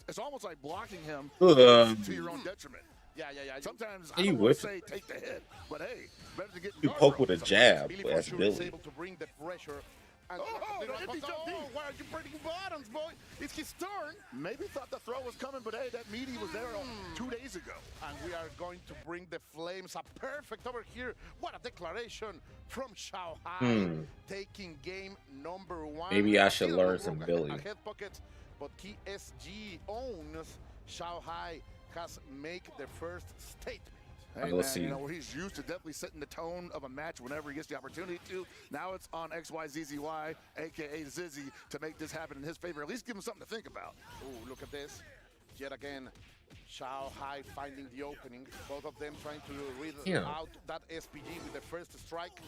It's almost like blocking him to your own detriment. Yeah. Sometimes He I don't want whipped to say take the hit, but hey, better to get You poke with a jab. Billy That's for sure is Billy. able to bring the pressure. And why are you breaking buttons, boy? It's his turn. Maybe thought the throw was coming, but hey, that meaty was there 2 days ago. And we are going to bring the flames. A perfect over here. What a declaration from Xiaohai. Taking game number 1. Maybe I should learn some Billy. Head pockets, but KSG owns Xiaohai has make the first statement. Hey, let's man, see. you know, he's used to definitely setting the tone of a match whenever he gets the opportunity to. Now it's on XYZZY, a.k.a. Zizzy, to make this happen in his favor. At least give him something to think about. Oh, look at this. Yet again, Xiaohai finding the opening. Both of them trying to read out that SPG with the first strike.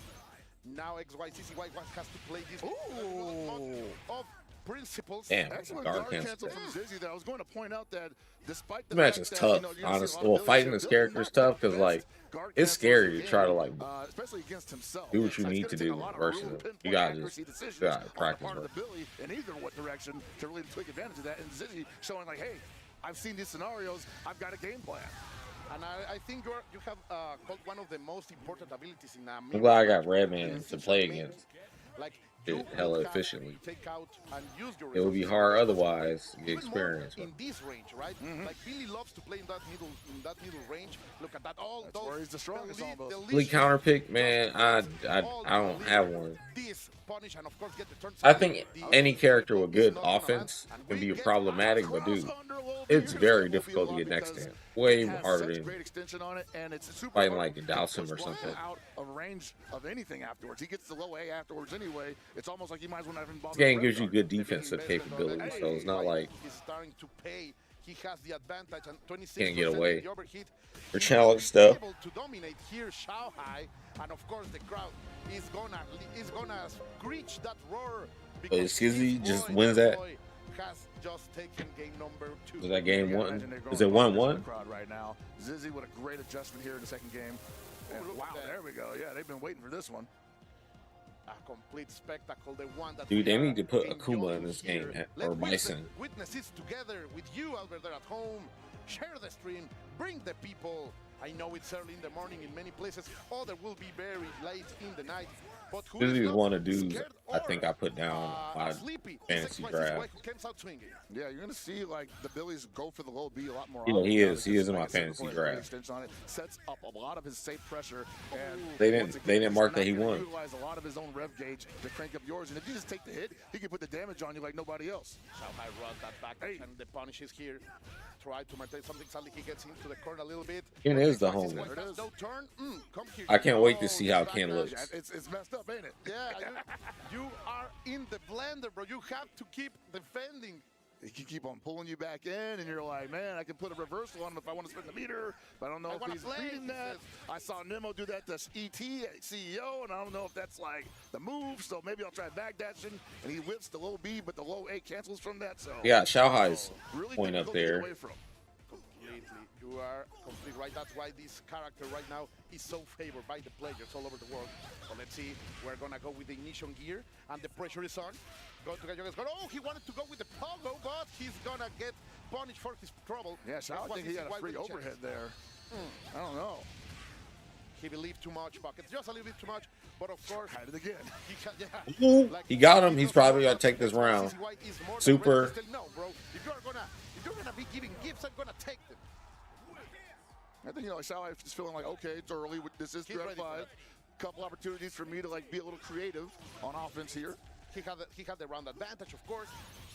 Now XYCCY has to play this of principles. Damn, Excellent guard guard cancel. cancel from Zizzy. That I was going to point out that despite the This match fact is that, tough, you know, you're gonna see a honestly. lot of Well, Billy fighting shit, this Billy's character is not tough the because, like, best guard it's cancel scary in to the try to, game, like, especially against himself. do what you So it's need gonna to take a do lot of versus real him. pinpoint You gotta accuracy just decisions gotta on the practice part of with the Billy in either what direction to really take advantage of that. And Zizzy showing like, hey, I've seen these scenarios. I've got a game plan. And I think you have called one of the most important abilities in a I'm glad I got Redman to play against. Like It hella efficiently. take out and use your It would be resources. hard otherwise. You get Even more experience with in this range, right? Like Billy loves to play in that middle range. Look at that, all That's those where he's the strongest almost. Really counter pick, man. I don't have one. this punish and of course get the turn. I think any character with good offense can be problematic, but dude, it's very difficult to get next to him. Way harder than great extension on it, and it's super fighting hard like a douse to him or push something. out of range of anything afterwards. He gets the low A afterwards anyway. It's almost like he might as well not even bother. This game gives you good defensive capabilities, so it's not like he's starting to pay. He has the advantage and 26% can't get away. the overheat. for challenge stuff. Able to dominate here Shanghai, and of course the crowd is gonna screech that roar. But Skizzy just wins that. Has just taken game number 2. Was that game Yeah, one? imagine they're Is going it nuts in 1-1? the crowd right now. Zizzy with a great adjustment here in the second game. And wow, there we go. Yeah, they've been waiting for this one. A complete spectacle, the one that Dude, they we need to are put Akuma in enjoying this here. game, Let's or Bison. witness it together with you out there at home. Share the stream, bring the people. I know it's early in the morning in many places. Oh, there will be very late in the night. But who This is is not one of the dudes scared I think I put down my sleepy? fantasy It's draft. who comes out swinging. Yeah, you're gonna see like the Billies go for the low B a lot more. Yeah, often he now is. He because, is in like my I said fantasy before, the draft. extension on it sets up a lot of his safe pressure. And They once didn't again, he's mark that not he gonna won. Utilize a lot of his own rev gauge to crank up yours, and if you just take the hit, he can put the damage on you like nobody else. Shanghai run that back and the punish is here. Try to maintain something. Suddenly he gets into the corner a little bit. Ken is the There homie. it is. No turn. Come here. I can't wait to see how back Ken dash. looks. It's messed up, ain't it? Yeah, you are in the blender, bro. You have to keep defending. He can keep on pulling you back in, and you're like, man, I can put a reversal on him if I want to spin the meter, but I don't know if he's reading that. I saw Nemo do that to ET, CEO, and I don't know if that's like the move, so maybe I'll try backdashing, and he whips the low B, but the low A cancels from that, so. Yeah, Shanghai's really point up difficult to get there. away from. Completely. You are completely right. That's why this character right now is so favored by the players all over the world. So let's see. We're going to go with the ignition gear, and the pressure is on. Go to Gallegos. Oh, he wanted to go with the pogo, but he's going to get punished for his trouble. Yeah, so I think he had a free overhead there. I don't know. He believed too much, Buckets. Just a little bit too much, but of course. Had it again. Ooh, he got him. He's probably going to take this round. Super. No, bro. If you're gonna be giving gifts, I'm gonna take them. I think, you know, Sally is just feeling like, okay, it's early. This is draft 5. Couple opportunities for me to like be a little creative on offense here. He had the round advantage, of course.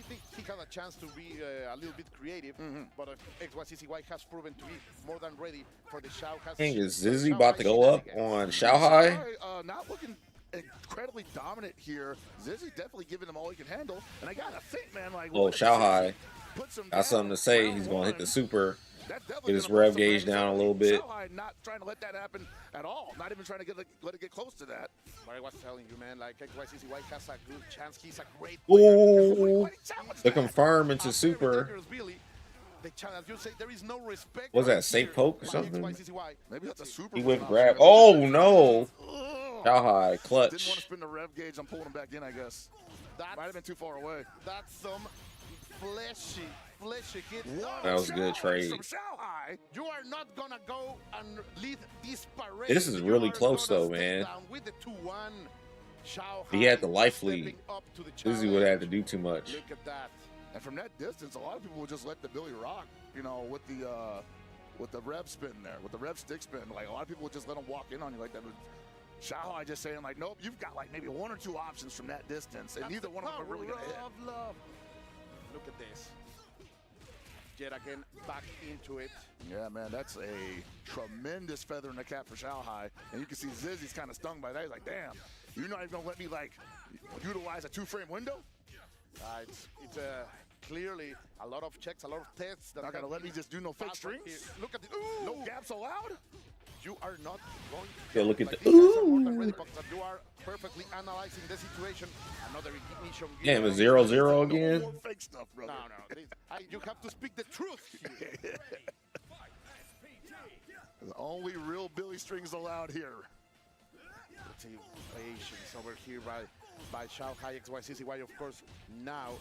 He had a chance to be a little bit creative, but XYCCY has proven to be more than ready for the Shao. Dang, is Zizzy about to go up on Shanghai? Not looking incredibly dominant here. Zizzy definitely giving him all he can handle, and I gotta think, man, like, Oh, Shanghai got something to say. He's going to hit the super. Get his rev gauge down a little bit. Not trying to let that happen at all. Not even trying to let it get close to that. But I was telling you, man, like XYCCY has a good chance. He's a great Ooh, the confirm into super. The challenge, you say there is no respect. Was that safe poke or something? Maybe that's a super. He went grab. Oh no! Shanghai clutch. Didn't want to spin the rev gauge. I'm pulling him back in, I guess. Might have been too far away. That's some fleshy hit. That was a good trade. You are not gonna go and lead this parade. This is really close though, man. With the 2-1. He had the life lead. Zizzy would have had to do too much. Look at that. And from that distance, a lot of people would just let the Billy rock, you know, with the rev spin there, with the rev stick spin. Like, a lot of people would just let him walk in on you like that. Shanghai just saying, like, nope, you've got like maybe 1 or 2 options from that distance, and neither one of them are really going to hit. Love. Look at this. Yet again, back into it. Yeah, man, that's a tremendous feather in the cap for Shanghai. And you can see Zizzy's kind of stung by that. He's like, damn, you're not even going to let me, like, utilize a 2-frame window? It's clearly a lot of checks, a lot of tests. That Not going to let me just do no fake strings? Look at it. No gaps allowed? You are not going Yeah, look at like, the ooh. you are perfectly analyzing the situation. Another ignition. Damn, it's 0-0 again. No more fake stuff, brother. No. You have to speak the truth here. The only real Billy Strings allowed here. Let's see, patience over here by Shanghai XYCCY, of course, now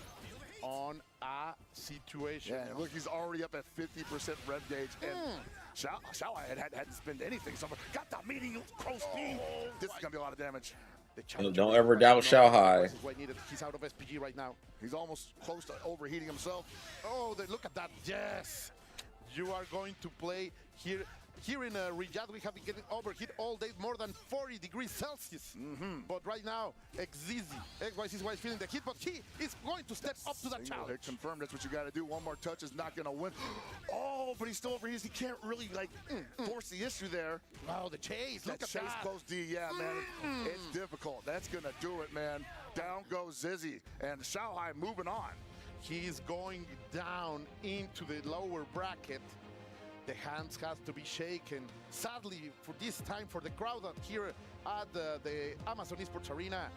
on a situation. Yeah, look, he's already up at 50% rev gauge, and Shanghai hadn't spent anything. So got the medium close speed. This is gonna be a lot of damage. Don't ever doubt Shanghai. He's out of SPG right now. He's almost close to overheating himself. Oh, look at that. Yes. You are going to play here. Here in Riyadh, we have been getting overheat all day, more than 40 degrees Celsius. But right now, XYCCY is feeling the heat, but he is going to step up to that challenge. It confirmed that's what you got to do. One more touch is not going to win. Oh, but he's still overheated. He can't really, force the issue there. Wow, the chase. Look at chase that. close D, yeah, man. It's difficult. That's going to do it, man. Down goes Zizzy, and Shanghai moving on. He's going down into the lower bracket. The hands has to be shaken. Sadly, for this time, for the crowd here at the Amazon Esports Arena,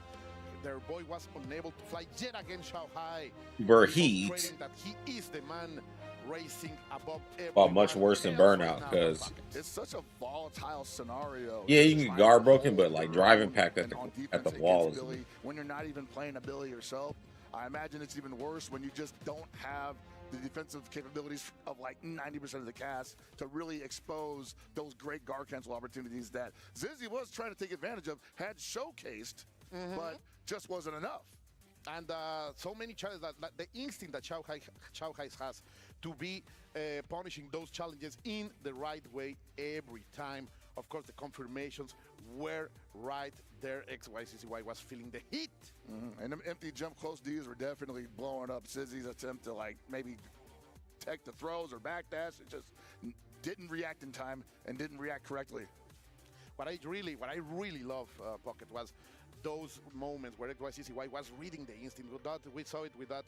their boy was unable to fly yet again. Shanghai Burheat. that he is the man racing above Well, much worse than Burnout, because it's such a volatile scenario. yeah, you can get guard broken, but like drive impact at the wall is. When you're not even playing a Billy yourself, I imagine it's even worse when you just don't have the defensive capabilities of like 90% of the cast to really expose those great guard cancel opportunities that Zizzy was trying to take advantage of, had showcased, but just wasn't enough. And so many challenges, that the instinct that Shanghai has to be punishing those challenges in the right way every time. Of course, the confirmations were right there. XYCCY was feeling the heat. And them empty jump close Ds were definitely blowing up Zizzy's attempt to maybe tech the throws or backdash. It just didn't react in time and didn't react correctly. What I really love, Pocket, was those moments where XYCCY was reading the instinct. We saw it with that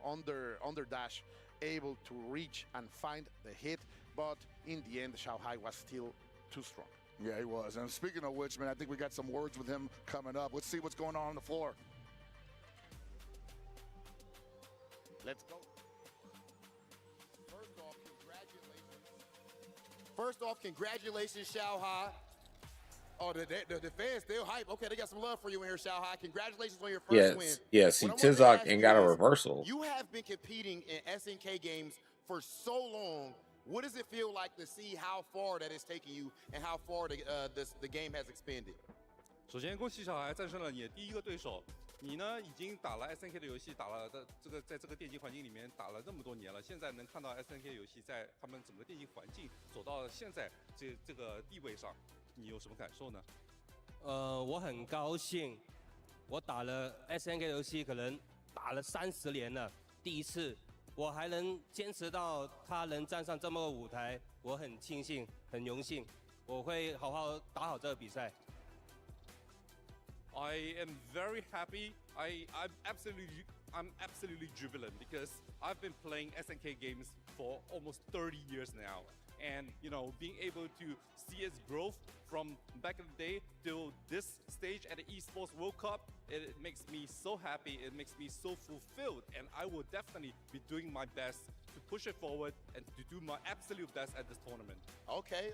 under dash, able to reach and find the hit. But in the end, Shanghai was still too strong. Yeah, he was. And speaking of which, man, I think we got some words with him coming up. Let's see what's going on the floor. Let's go. First off, congratulations, Shanghai. Oh, the fans still hype. Okay, they got some love for you in here, Shanghai. Congratulations on your first win. Yeah, see, Tizok ain't got a reversal. You have been competing in SNK games for so long. What does it feel like to see how far that is taking you and how far the game has expanded? 首先，恭喜小孩战胜了你的第一个对手。你呢，已经打了 SNK 的游戏，打了在这个电竞环境里面打了这么多年了。现在能看到 SNK 游戏在他们整个电竞环境走到现在这个地位上，你有什么感受呢？我很高兴，我打了 SNK 游戏，可能打了30年了，第一次。 我还能坚持到他能站上这么个舞台，我很庆幸，很荣幸，我会好好打好这个比赛。I am very happy. I'm absolutely jubilant because I've been playing SNK games for almost 30 years now, and being able to see its growth from back in the day till this stage at the Esports World Cup, it makes me so happy. It makes me so fulfilled, and I will definitely be doing my best to push it forward and to do my absolute best at this tournament. Okay,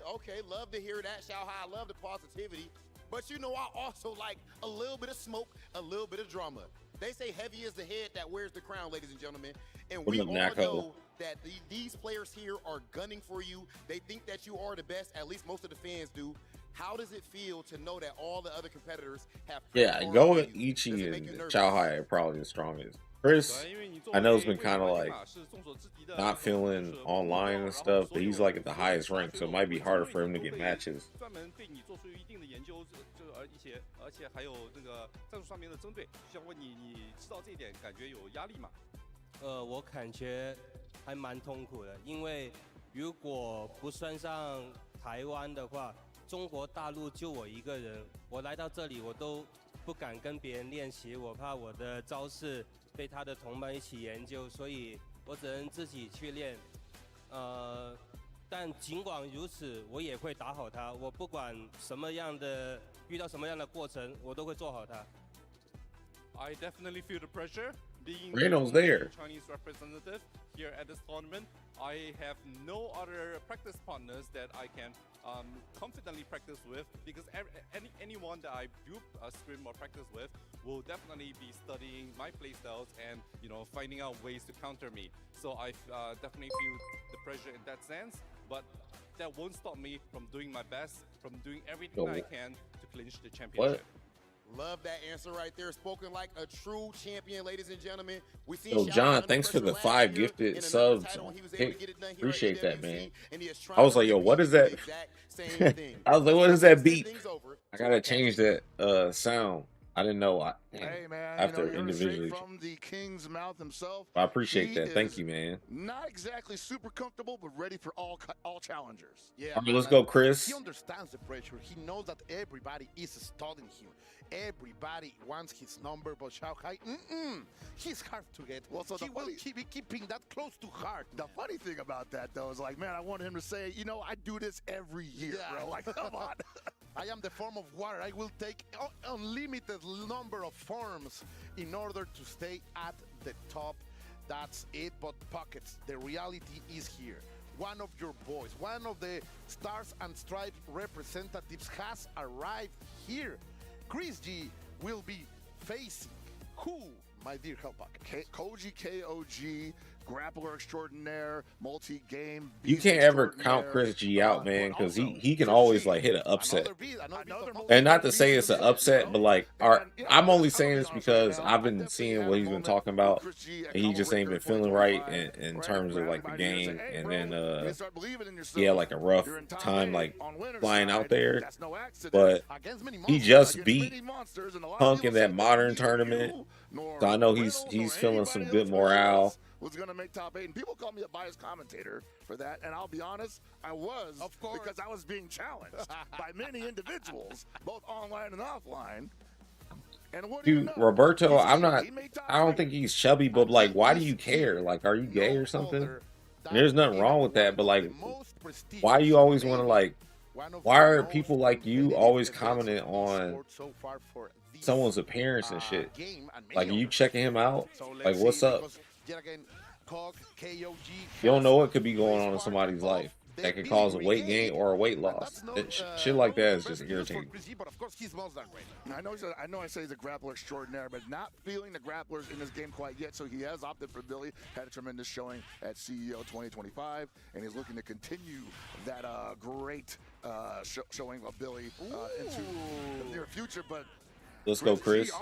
love to hear that, Shanghai. I love the positivity. But I also like a little bit of smoke, a little bit of drama. They say heavy is the head that wears the crown, ladies and gentlemen. And we all know that these players here are gunning for you. They think that you are the best, at least most of the fans do. How does it feel to know that all the other competitors have... Yeah, Go, Ichi, and Shanghai are probably the strongest. Chris, I know, has been kind of like not feeling online and stuff, but he's like at the highest rank, so it might be harder for him to get matches. 而且还有那个战术上面的针对，想问你，你知道这一点，感觉有压力吗？我感觉还蛮痛苦的，因为如果不算上台湾的话，中国大陆就我一个人，我来到这里我都不敢跟别人练习，我怕我的招式被他的同伴一起研究，所以我只能自己去练。但尽管如此，我也会打好它。我不管什么样的遇到什么样的过程，我都会做好它。I definitely feel the pressure. Being Reno's the there. Chinese representative here at this tournament, I have no other practice partners that I can confidently practice with, because anyone that I do scrim or practice with will definitely be studying my playstyles and finding out ways to counter me. So I definitely feel the pressure in that sense, but that won't stop me from doing my best, from doing everything I can to clinch the championship. Love that answer right there. Spoken like a true champion, ladies and gentlemen. We see Yo, John, thanks for the 5 gifted subs. Hey, appreciate that, man. I was like, yo, what is that? I was like, what is that beat? I gotta change that sound. I didn't know. Hey man, after individually from the king's mouth himself. I appreciate that. Thank you, man. Not exactly super comfortable, but ready for all challengers. Yeah, all right, let's go, Chris. He understands the pressure. He knows that everybody is studying him. Everybody wants his number, but Xiaohai, he's hard to get. Well, so he will be keeping that close to heart. The funny thing about that, though, is like, man, I wanted him to say, I do this every year, bro. Like, come on. I am the form of water. I will take unlimited number of forms in order to stay at the top. That's it. But Pockets, the reality is here. One of your boys, one of the Stars and Stripes representatives has arrived here. Chris G will be facing who, my dear Hellpocket? Koji KOG, grappler extraordinaire, multi-game. You can't ever count Chris G out, man, because he can always like hit an upset. And not to say it's an upset, but like, I'm only saying this because I've been seeing what he's been talking about, and he just ain't been feeling right in terms of like the game. And then he had like a rough time like flying out there, but he just beat Punk in that modern tournament, so I know he's feeling some good morale. Was going to make top 8, and people call me a biased commentator for that, and I'll be honest, I was, of course, because I was being challenged by many individuals, both online and offline. And what Dude, Roberto, I don't think he's chubby, but like, why do you care? Like, are you gay or something? And there's nothing wrong with that, but like, why do you always want to like, why are people like you always commenting on someone's appearance and shit? Like, are you checking him out? Like, what's up? You don't know what could be going on in somebody's life that could cause a weight gain or a weight loss. Shit like that is just irritating. I know I say he's a grappler extraordinaire, but not feeling the grapplers in this game quite yet, so he has opted for Billy. Had a tremendous showing at CEO 2025, and he's looking to continue that great showing of Billy into the near future. But let's go, Chris.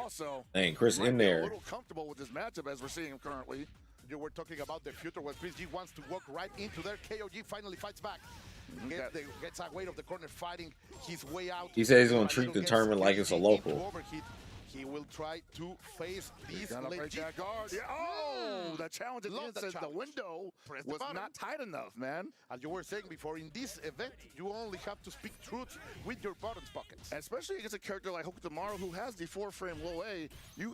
Dang, Chris in there. A little comfortable with this matchup as we're seeing him currently. You were talking about the future where Chris G wants to walk right into there. KOG finally fights back. Gets away of the corner, fighting his way out. He said he's going to treat the tournament like it's a local. He will try to face these legit guards. Yeah. Oh, the challenge at the end says the window was not tight enough, man. As you were saying before, in this event, you only have to speak truth with your buttons Pockets. Especially against a character like Hokutomaru, who has the 4-frame low A,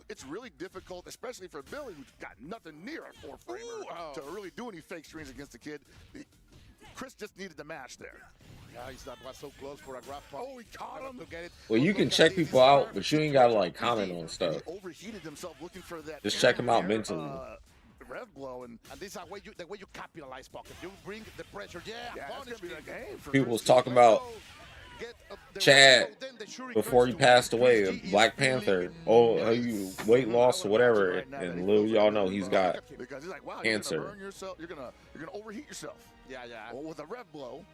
it's really difficult, especially for Billy, who's got nothing near a 4-framer, to really do any fake screens against the kid. Chris just needed the match there. Guys, that was so close for a grab pump. Oh, he caught him. To get it. Well, you can check people out, but you ain't got to like comment on stuff. He overheated himself looking for that. Just check him out mentally. Rev blow, and this is the way you capitalize Pocket. You bring the pressure. Yeah, that's gonna be the game. People was talking about Chad before he passed away, Black Panther. Oh, you weight loss or whatever, and little y'all know he's got cancer. You're gonna overheat yourself. Yeah. Well, with a rev blow,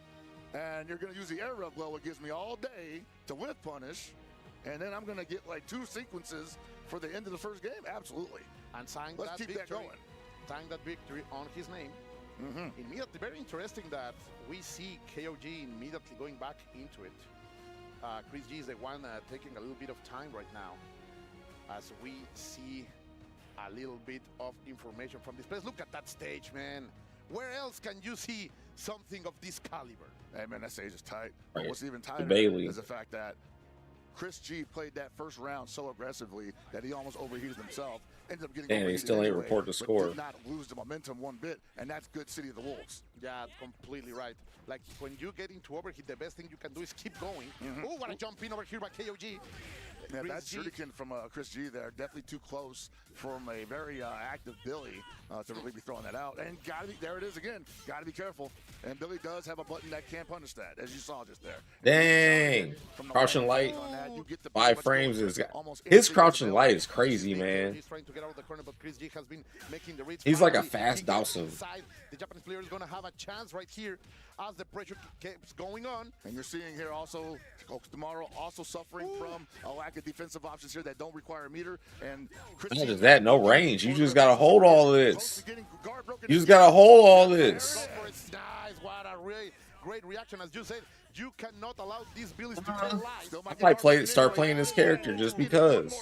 and you're gonna use the air rev blow. It gives me all day to whip punish, and then I'm gonna get like 2 sequences for the end of the first game. Absolutely. And let's keep that going. Tying that victory on his name. Immediately, very interesting that we see KOG immediately going back into it. Chris G is the one taking a little bit of time right now as we see a little bit of information from this place. Look at that stage, man. Where else can you see something of this caliber? Hey, man, that stage is tight. Right. What's even tighter Bailey is the fact that Chris G played that first round so aggressively that he almost overheated himself. Ended up getting Damn, he overheated still ain't anyway, report the but score. did not lose the momentum one bit, and that's good City of the Wolves. Yeah, completely right. Like when you get into overheat, the best thing you can do is keep going. Oh, what a jump in over here by KOG. Yeah, Chris that G. shuriken from Chris G there, definitely too close from a very active Billy to really be throwing that out. And there it is again. Gotta be careful. And Billy does have a button that can punish that, as you saw just there. Dang. Crouching light. 5 frames is his crouching light is crazy, man. He's trying to get out of the corner, but Chris G has been making the reads. He's like a Finally, fast he gets Dawson. inside. The Japanese player is going to have a chance right here as the pressure keeps going on. And you're seeing here also tomorrow also suffering from a lack of defensive options here that don't require a meter. And Chris Not just that, no range. You just gotta hold all this. You just gotta hold all this. Nice, what a really great reaction. As you said, you cannot allow these Billies to collide. I might start playing this character just because.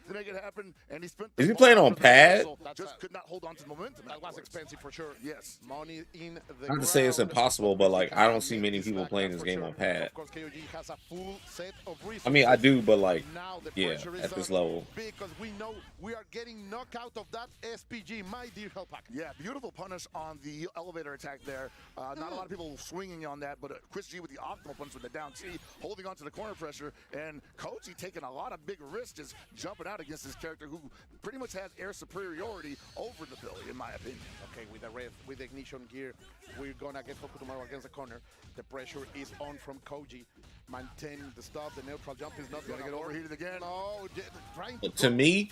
To make it happen, and he spent Is he playing on pad? Just could not hold on to the momentum. That was expensive for sure. Yes. Money in the Not to say it's impossible, but like I don't see many people playing this game on pad. Of course, KOG has a full set of resources. I mean, I do, but like, Now the yeah, pressure is at this on level. because we know we are getting knocked out of that SPG, my dear Hellpack. Yeah, beautiful punish on the elevator attack there. Not a lot of people swinging on that, but Chris G with the optimal punch with the down T, holding on to the corner pressure, and Koji taking a lot of big risks, just jumping out against this character who pretty much has air superiority over the Billy, in my opinion. Okay, with the red, with the ignition gear, we're gonna get Hoku tomorrow against the corner. The pressure is on from Koji. Maintaining the stop, the neutral jump is not gonna get overheated again. No, trying to But to me,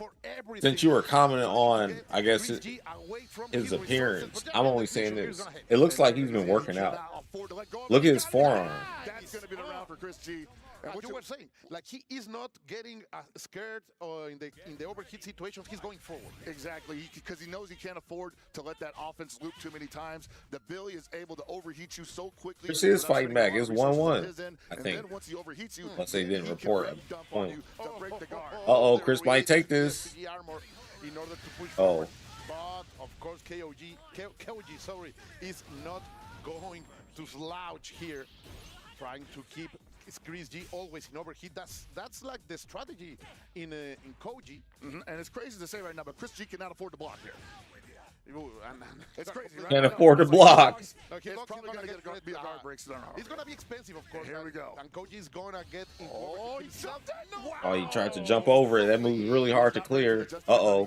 since you were commenting on, I guess, his appearance, I'm only saying this. It looks like he's been working out. Look at his forearm. That's going to be the round for Chris G. And what you were saying, like he is not getting scared in the overheat situations. He's going forward. Exactly, because he knows he can't afford to let that offense loop too many times. The Billy is able to overheat you so quickly. Chris is fighting back. It's 1-1, I think. Then once he overheats you, Unless they didn't report a point. Uh-oh, Chris might take this. In order to push Oh. forward. But of course, KOG, sorry, is not going to slouch here, trying to keep Chris G always in overheat. That's like the strategy in Koji. And it's crazy to say right now, but Chris G cannot afford to block here. It's crazy, right? Can't afford to block. It's probably going to be a guard break. It's going to be expensive, of course. Here we go. And Koji is going to get in Oh, he tried to jump over it. That move was really hard to clear. Uh-oh.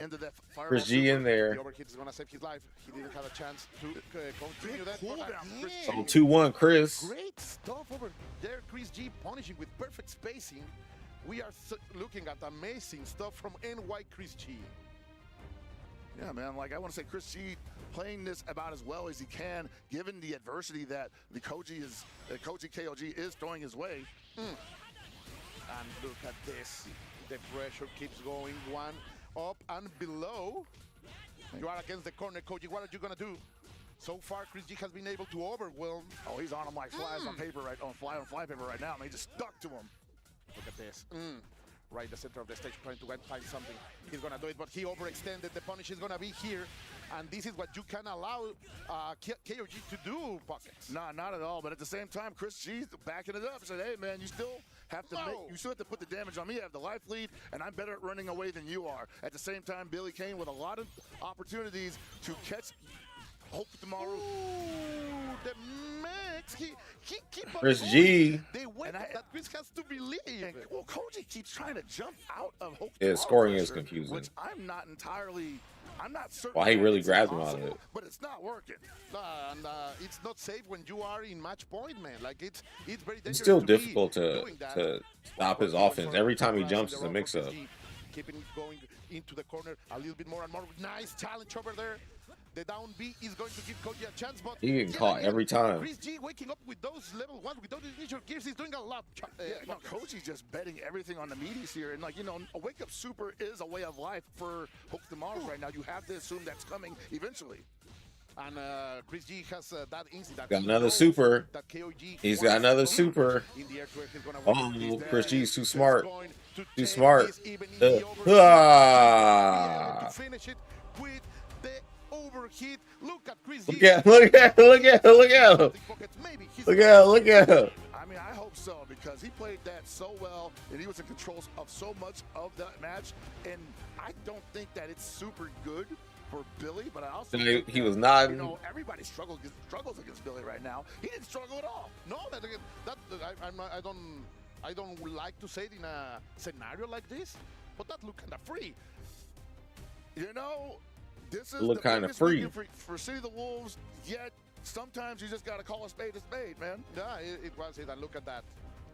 Chris G in there. The overheat is going to save his life. He didn't have a chance to continue that. So 2-1, Chris. Great stuff over there. Chris G punishing with perfect spacing. We are looking at amazing stuff from NY Chris G. Yeah, man, like I want to say Chris G playing this about as well as he can, given the adversity that the Koji KOG is throwing his way. And look at this. The pressure keeps going, one up and below. You are against the corner, Koji. What are you going to do? So far, Chris G has been able to overwhelm. Oh, he's on him like flies on paper on fly paper right now. And he just stuck to him. Look at this. Right in the center of the stage, trying to find something. He's going to do it, but he overextended. The punish is going to be here. And this is what you can allow KOG to do, Pockets. Nah, not at all. But at the same time, Chris G's backing it up. Said, hey, man, you still have to put the damage on me. I have the life lead, and I'm better at running away than you are. At the same time, Billy Kane with a lot of opportunities to catch Hope tomorrow. Ooh, the mix. He keep Chris G. They went that Chris has to believe. And, well, Koji keeps trying to jump out of Hope. Yeah, scoring is confusing. Which I'm not certain. Well, he really grabbed him out of it. But it's not working. And it's not safe when you are in match point, man. Like it's very dangerous. It's still difficult to stop his offense. Every time he jumps, it's a mix-up. Keeping it going into the corner a little bit more and more. Nice challenge over there. The down B is going to give Koji a chance, but he getting caught every time. Chris G waking up with those level 1, with those initial gears, he's doing a lot. Koji's just betting everything on the meaties here. And, a wake-up super is a way of life for Hope tomorrow right now. You have to assume that's coming eventually. And Chris G has that incident. Got another super. He's got another super. Oh, Chris G's too smart. Too smart. To finish it with the overheat. Look at Chris G. Look at him. I mean, I hope so, because because he played that so well and he was in control of so much of that match. And I don't think that it's super good for Billy, but I also think he that, was not. You know, everybody struggles against Billy right now. He didn't struggle at all. No, but again, I don't like to say it in a scenario like this, but that looked kind of free. You know, this is Look the kind of biggest free weekend for City of the Wolves. Yet sometimes you just got to call a spade, man. Yeah, it was it. And look at that,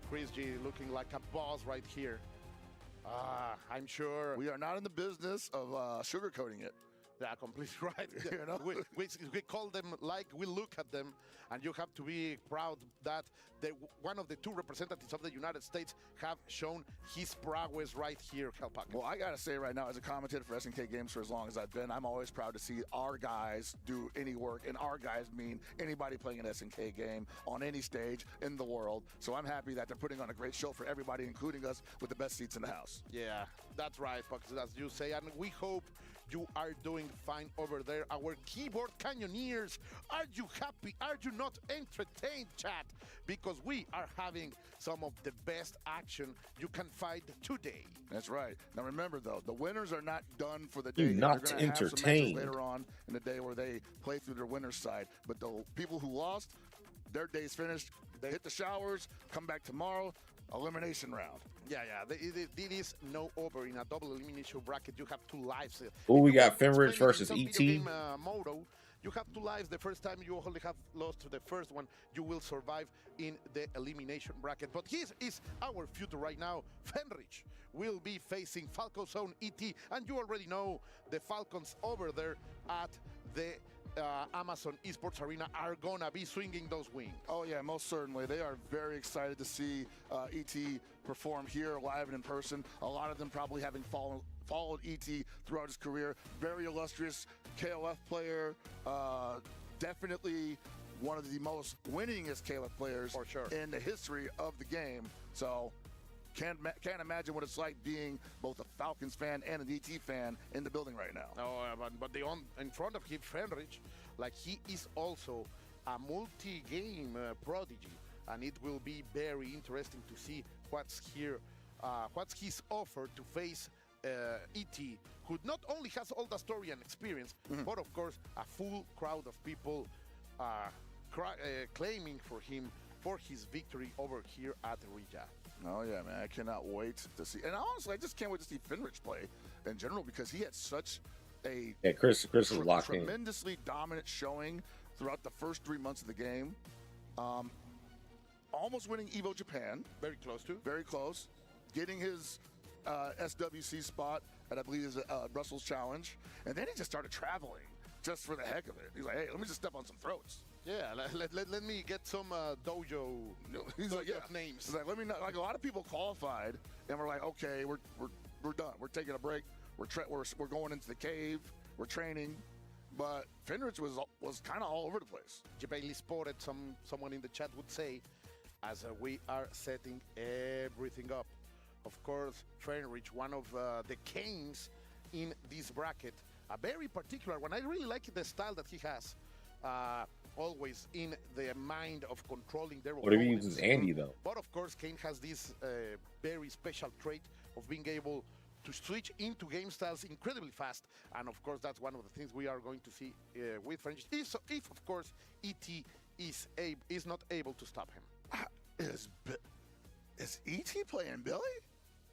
Chris G looking like a boss right here. I'm sure we are not in the business of sugarcoating it. Yeah, completely right. You know? we call them like we look at them, and you have to be proud that one of the two representatives of the United States have shown his prowess right here, Hellpocket. Well, I got to say right now, as a commentator for SNK Games for as long as I've been, I'm always proud to see our guys do any work, and our guys mean anybody playing an SNK game on any stage in the world. So I'm happy that they're putting on a great show for everybody, including us, with the best seats in the house. Yeah, that's right, Pucks, as you say, and we hope you are doing fine over there. Our keyboard canyoneers, are you happy? Are you not entertained, chat? Because we are having some of the best action you can find today. That's right. Now remember, though, the winners are not done for the day. Not They're gonna have some matches entertained. later on in the day where they play through their winner's side. But the people who lost, their day's finished. They hit the showers, come back tomorrow, elimination round. Yeah. It is no over in a double elimination bracket. You have 2 lives. Oh, we got Explain Fenrich it versus in some ET. video game, motto. You have 2 lives. The first time you only have lost to the first one, you will survive in the elimination bracket. But here is our future right now. Fenrich will be facing Falco Zone ET, and you already know the Falcons over there at the Amazon Esports Arena are gonna be swinging those wings. Oh yeah, most certainly. They are very excited to see ET perform here live and in person. A lot of them probably having followed ET throughout his career. Very illustrious KOF player. Definitely one of the most winningest KOF players for sure in the history of the game. So can't imagine what it's like being both a Falcons fan and an ET fan in the building right now. No, but in front of him, Fenrich, like he is also a multi-game prodigy, and it will be very interesting to see what's his offer to face ET, who not only has all the story and experience, but of course a full crowd of people claiming for him for his victory over here at Rija. Oh yeah, man! I cannot wait to see. And honestly, I just can't wait to see Fenrich play in general because he had such a Chris is locked in. Tremendously dominant showing throughout the first 3 months of the game. Almost winning Evo Japan. Very close to. Very close. Getting his SWC spot at, I believe, is Brussels Challenge. And then he just started traveling just for the heck of it. He's like, hey, let me just step on some throats. Yeah, let me get some dojo. He's like, yeah, names. He's like, let me know. Like a lot of people qualified, and we're like, okay, we're done. We're taking a break. We're going into the cave. We're training. But Fenrich was kind of all over the place. Jabali spotted someone in the chat would say, as we are setting everything up. Of course, Fenrich, one of the kings in this bracket, a very particular one. I really like the style that he has. Always in the mind of controlling their What if he uses Andy, though? But of course, Kane has this very special trait of being able to switch into game styles incredibly fast. And of course, that's one of the things we are going to see with French. If of course, ET is not able to stop him. Is ET playing Billy?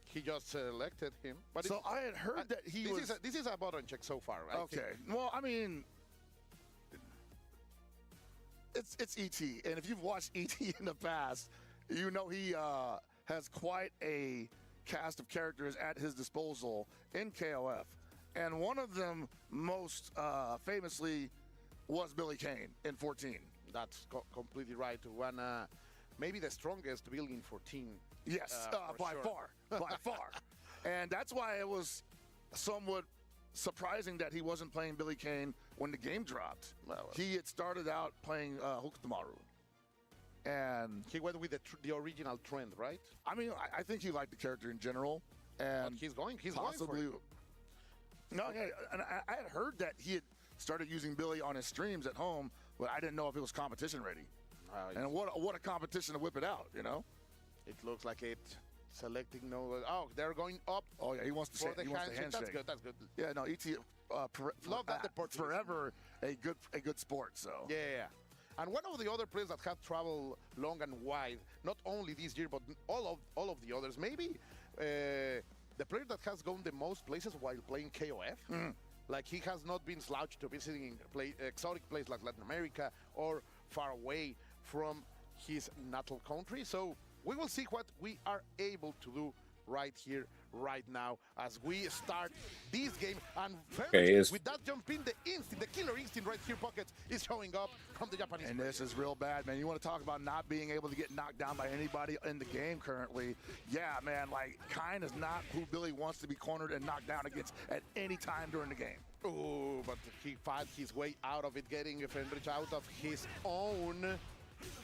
He just selected him. But so I had heard that he was... This is a button check so far, right? Okay. Well, I mean... It's ET, and if you've watched ET in the past, you know he has quite a cast of characters at his disposal in KOF, and one of them most famously was Billy Kane in 14. That's completely right. One, maybe the strongest Billy in 14. Yes, by far. And that's why it was somewhat surprising that he wasn't playing Billy Kane when the game dropped. Well, he had started out playing Hokutomaru. And he went with the original trend, right? I mean, I think he liked the character in general. And but he's going possibly, for it. No, yeah, and I had heard that he had started using Billy on his streams at home, but I didn't know if it was competition ready. And what a competition to whip it out, you know? It looks like it. Selecting no. Oh, they're going up. Oh yeah, he wants to for the he wants the handshake. handshake. That's good. That's good. Yeah, no, ET. Love that the Portuguese. Forever a good sport. So Yeah. And one of the other players that have traveled long and wide, not only this year, but all of the others, maybe the player that has gone the most places while playing KOF. Like he has not been slouched to visiting exotic places like Latin America or far away from his natal country. So we will see what we are able to do right here, right now, as we start this game. And with that jump in, the killer instinct right here, Pockets, is showing up from the Japanese. And this is real bad, man. You want to talk about not being able to get knocked down by anybody in the game currently. Yeah, man, like, Kine is not who Billy wants to be cornered and knocked down against at any time during the game. Oh, but he fought his way out of it, getting Fenrich out of his own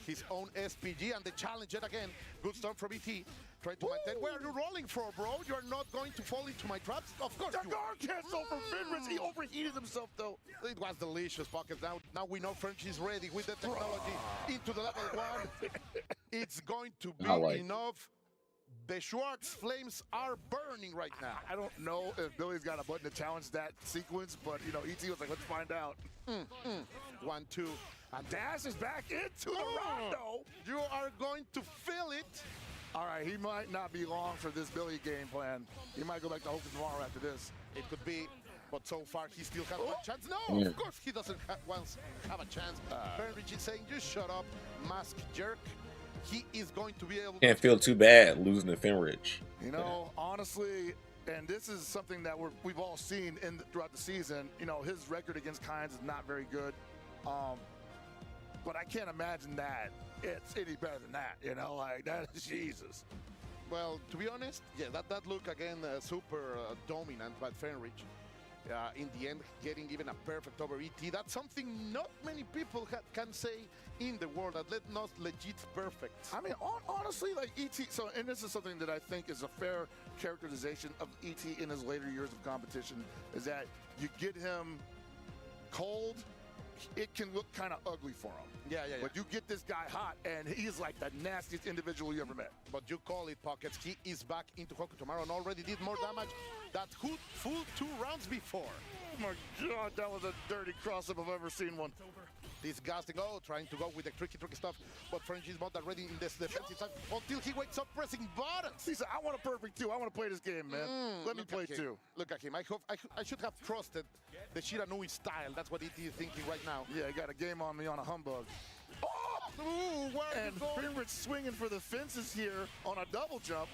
SPG, and the challenge yet again. Good stuff from ET. Try to maintain. Where are you rolling for, bro? You're not going to fall into my traps? Of course you are. Cancel for Fenrich. He overheated himself, though. It was delicious, Pockets. Now we know French is ready with the technology into the level 1. It's going to be enough. The Schwartz flames are burning right now. I don't know if Billy's got a button to challenge that sequence, but, you know, ET was like, let's find out. 1, 2. And Dash is back into the rondo. You are going to feel it. All right, he might not be long for this Billy game plan. He might go back to Hope tomorrow after this. It could be, but so far he still has one chance. No, of course he doesn't have a chance. Fenrich is saying, just shut up, mask jerk. He is going to be able Can't feel too bad losing to Fenrich. You know, honestly, and this is something that we've all seen throughout the season. You know, his record against Kynes is not very good. But I can't imagine that it's any better than that, you know, like that is Jesus. Well, to be honest, yeah, that look again super dominant by Fenrich. In the end, getting even a perfect over ET. That's something not many people can say in the world, that let not legit perfect. I mean, honestly, like ET, so, and this is something that I think is a fair characterization of ET in his later years of competition, is that you get him cold, it can look kind of ugly for him. Yeah. But you get this guy hot, and he's like the nastiest individual you ever met. But you call it, Pockets. He is back into Hoku tomorrow and already did more damage than full 2 rounds before. Oh my God, that was a dirty cross-up if I've ever seen one. Disgusting. Oh, trying to go with the tricky stuff. But French is not already in this defensive side until he wakes up pressing buttons. He said, I want a perfect 2. I want to play this game, man. Let me play 2. Look at him. I should have trusted the Shiranui style. That's what he is thinking right now. Yeah, he got a game on me on a humbug. Ooh, and Fenrich swinging for the fences here on a double jump.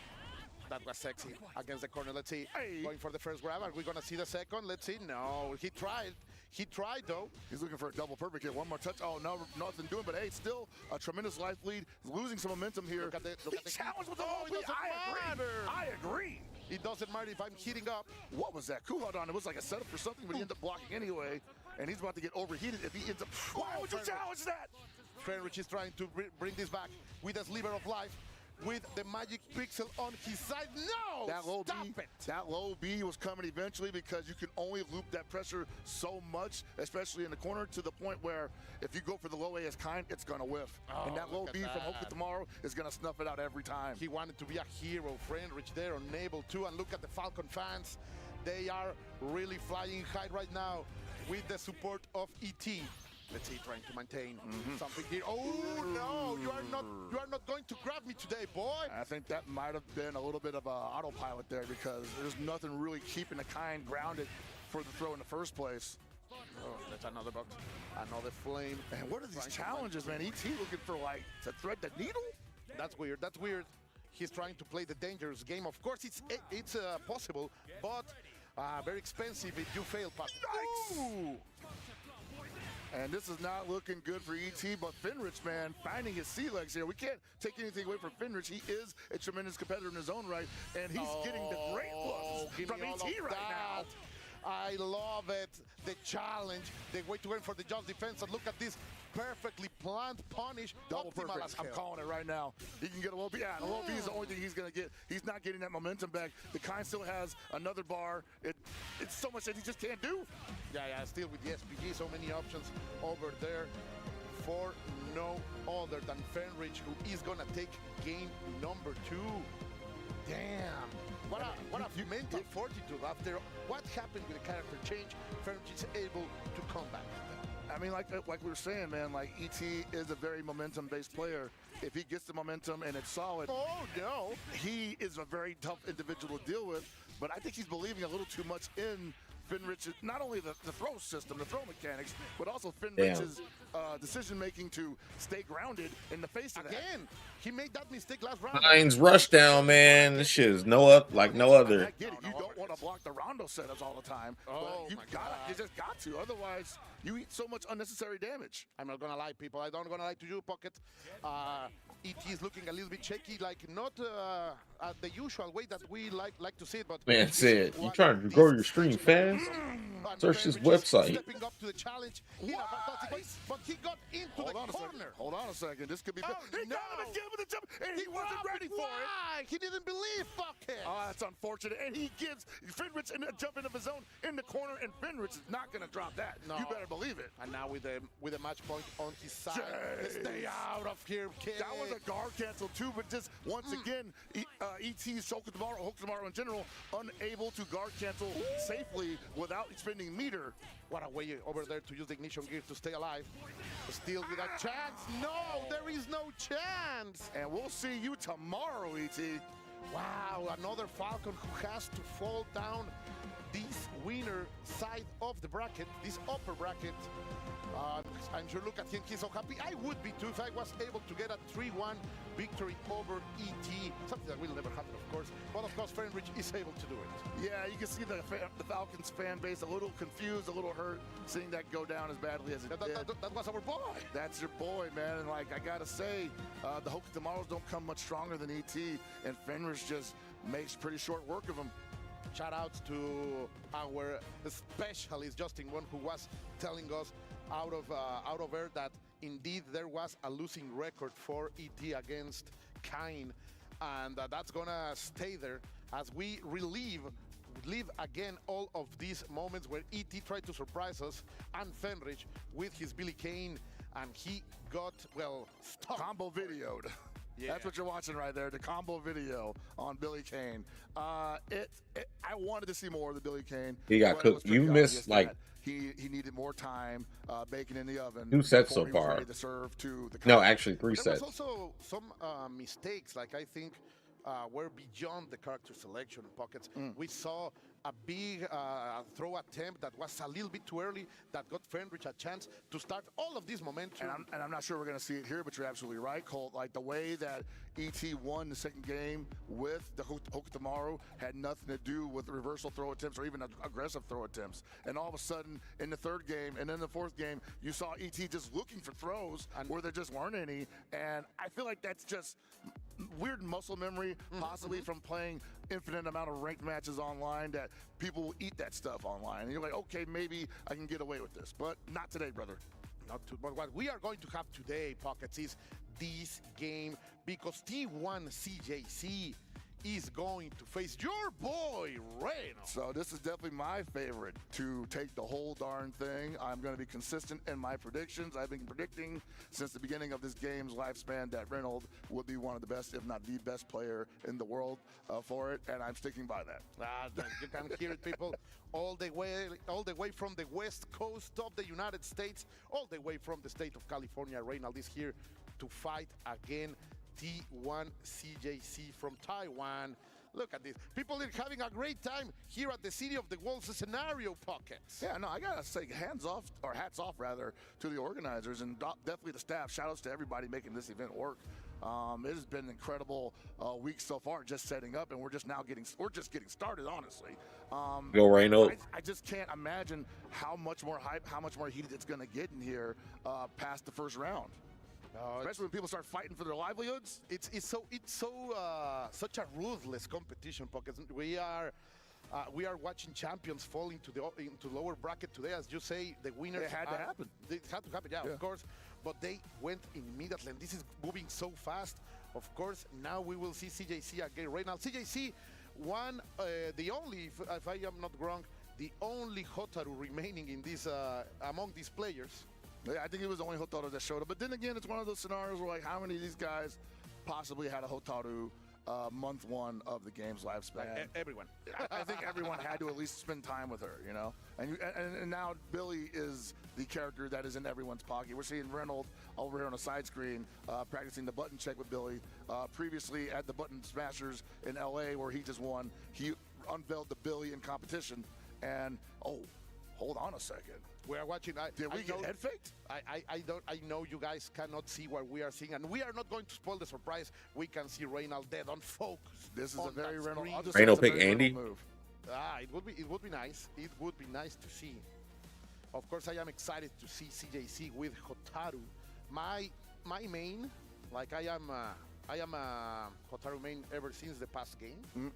That was sexy against the corner. Let's see. Going for the first grab. Are we going to see the second? Let's see. No, he tried. He tried, though. He's looking for a double perfect here. One more touch. Oh, no, nothing doing. But, hey, still a tremendous life lead. Losing some momentum here. Look at the challenge with the I agree. It doesn't matter if I'm heating up. What was that? Hold on. It was like a setup for something, but he ended up blocking anyway. And he's about to get overheated if he ends up. Why would you challenge that? Fenrich is trying to bring this back with a sliver of life. With the magic pixel on his side. No! That low B was coming eventually because you can only loop that pressure so much, especially in the corner, to the point where if you go for the low A as Kine, it's going to whiff. And that low B from Hoku tomorrow is going to snuff it out every time. He wanted to be a hero, Fenrich there, unable to. And look at the Falcon fans. They are really flying high right now with the support of ET. Let's see, trying to maintain something here. Oh no, you are not going to grab me today, boy. I think that might have been a little bit of a autopilot there because there's nothing really keeping the Kine grounded for the throw in the first place. Oh, that's another box. Another flame. And what are these challenges, man? ET looking for like to thread the needle? That's weird. That's weird. He's trying to play the dangerous game. Of course, it's possible, but very expensive if you fail, Pat. Ooh. And this is not looking good for ET, but Fenrich, man, finding his sea legs here. We can't take anything away from Fenrich. He is a tremendous competitor in his own right, and he's getting the great looks from ET right now. I love it. The challenge, the way to go for the just defense, and look at this perfectly planned punish. Double perfect. I'm calling it right now. He can get a low B. Yeah, the low B is the only thing he's going to get. He's not getting that momentum back. The Kine still has another bar. It's so much that he just can't do. Yeah, still with the SPG, so many options over there for no other than Fenrich, who is gonna take game number 2. Damn. What a mental fortitude after what happened with the character change. Fenrich is able to come back. I mean, like we were saying, man, like ET is a very momentum-based player. If he gets the momentum and it's solid, oh no, he is a very tough individual to deal with. But I think he's believing a little too much in Fenrich's, not only the throw system, the throw mechanics, but also Fenrich's decision-making to stay grounded in the face of that. Again, he made that mistake last round. Hines rush down, man. This shit is no other. I get it. You don't want to block the rondo setups all the time. Oh, but you just got to. Otherwise, you eat so much unnecessary damage. I'm not gonna lie, people. I'm not gonna lie to you, Pocket. ET is looking a little bit shaky, like not the usual way that we like to see it. But Man said, you trying to grow your stream fast? Search this website. Stepping up to the challenge. But he got into the corner. Hold on a second. This could be. Oh, he got him again with the jump, and he wasn't ready for it. He didn't believe, Pocket. Oh, that's unfortunate. And he gives Fenrich a jump into the zone in the corner, and Fenrich is not going to drop that. No. You better believe it. And now with the match point on his side. Stay out of here, kid. That was a guard cancel too, but just once again, ET's Hokutomaru in general, unable to guard cancel safely without spending meter. What a way over there to use the ignition gear to stay alive. Still with a chance. No, there is no chance. And we'll see you tomorrow, ET. Wow, another Falcon who has to fall down this winner side of the bracket, this upper bracket. I'm sure look at him, he's so happy. I would be too if I was able to get a 3-1 victory over ET. Something that will never happen, of course. But of course, Fenrich is able to do it. Yeah, you can see the Falcons fan base a little confused, a little hurt, seeing that go down as badly as it did. That was our boy. That's your boy, man. And like I gotta say, the Hokutomarus don't come much stronger than ET, and Fenrich just makes pretty short work of him. Shout out to our specialist Justin Won, who was telling us out of air that indeed there was a losing record for ET against Kain, and that's gonna stay there as we relive again all of these moments where ET tried to surprise us and Fenrich with his Billy Kane, and he got, well, stuck. Combo videoed. Yeah. That's what you're watching right there, the combo video on Billy Kane. I wanted to see more of the Billy Kane. He got cooked. You missed like he needed more time baking in the oven. 2 sets so far. To serve to the no, actually 3 there sets. There was also some mistakes, like I think were beyond the character selection Pockets. We saw a big throw attempt that was a little bit too early that got Fenrich a chance to start all of this momentum. And I'm not sure we're going to see it here, but you're absolutely right, Colt. Like the way that ET won the second game with the Hokutomaru had nothing to do with reversal throw attempts or even aggressive throw attempts. And all of a sudden, in the third game and then the fourth game, you saw ET just looking for throws where there just weren't any. And I feel like that's just weird muscle memory, possibly from playing infinite amount of ranked matches online, that people will eat that stuff online. And you're like, okay, maybe I can get away with this, but not today, brother. But what we are going to have today, Pockets, is this game, because T1 CJC is going to face your boy, Reno. So this is definitely my favorite to take the whole darn thing. I'm going to be consistent in my predictions. I've been predicting since the beginning of this game's lifespan that Reynolds would be one of the best, if not the best player in the world for it, and I'm sticking by that. You can hear it, people. All the way from the west coast of the United States, all the way from the state of California, Reynolds is here to fight again T1 CJC from Taiwan. Look at this. People are having a great time here at the City of the Wolves scenario, Pockets. Yeah, no, I gotta say hats off rather, to the organizers and definitely the staff. Shout outs to everybody making this event work. It has been an incredible week so far, just setting up, and we're just getting started, honestly. Go Reno. I just can't imagine how much more hype, how much more heated it's gonna get in here past the first round. Especially when people start fighting for their livelihoods. It's such a ruthless competition, Pockets. We are watching champions fall into lower bracket today, as you say. The winners it had to happen. It had to happen, yeah, of course. But they went immediately, and this is moving so fast. Of course, now we will see CJC again right now. CJC won the only, if I am not wrong, the only Hotaru remaining in this among these players. I think it was the only Hotaru that showed up. But then again, it's one of those scenarios where, like, how many of these guys possibly had a Hotaru month one of the game's lifespan? Everyone. I think everyone had to at least spend time with her, you know? And now Billy is the character that is in everyone's pocket. We're seeing Reynolds over here on a side screen practicing the button check with Billy. Previously at the Button Smashers in LA where he just won, he unveiled the Billy in competition. And, oh, hold on a second. We are watching. Did we get head faked? I know you guys cannot see what we are seeing, and we are not going to spoil the surprise. We can see Reynald dead on focus. This is a very Reynald. Reynald pick Andy. Move. It would be nice. It would be nice to see. Of course, I am excited to see CJC with Hotaru. My main, like I am a Hotaru main ever since the past game.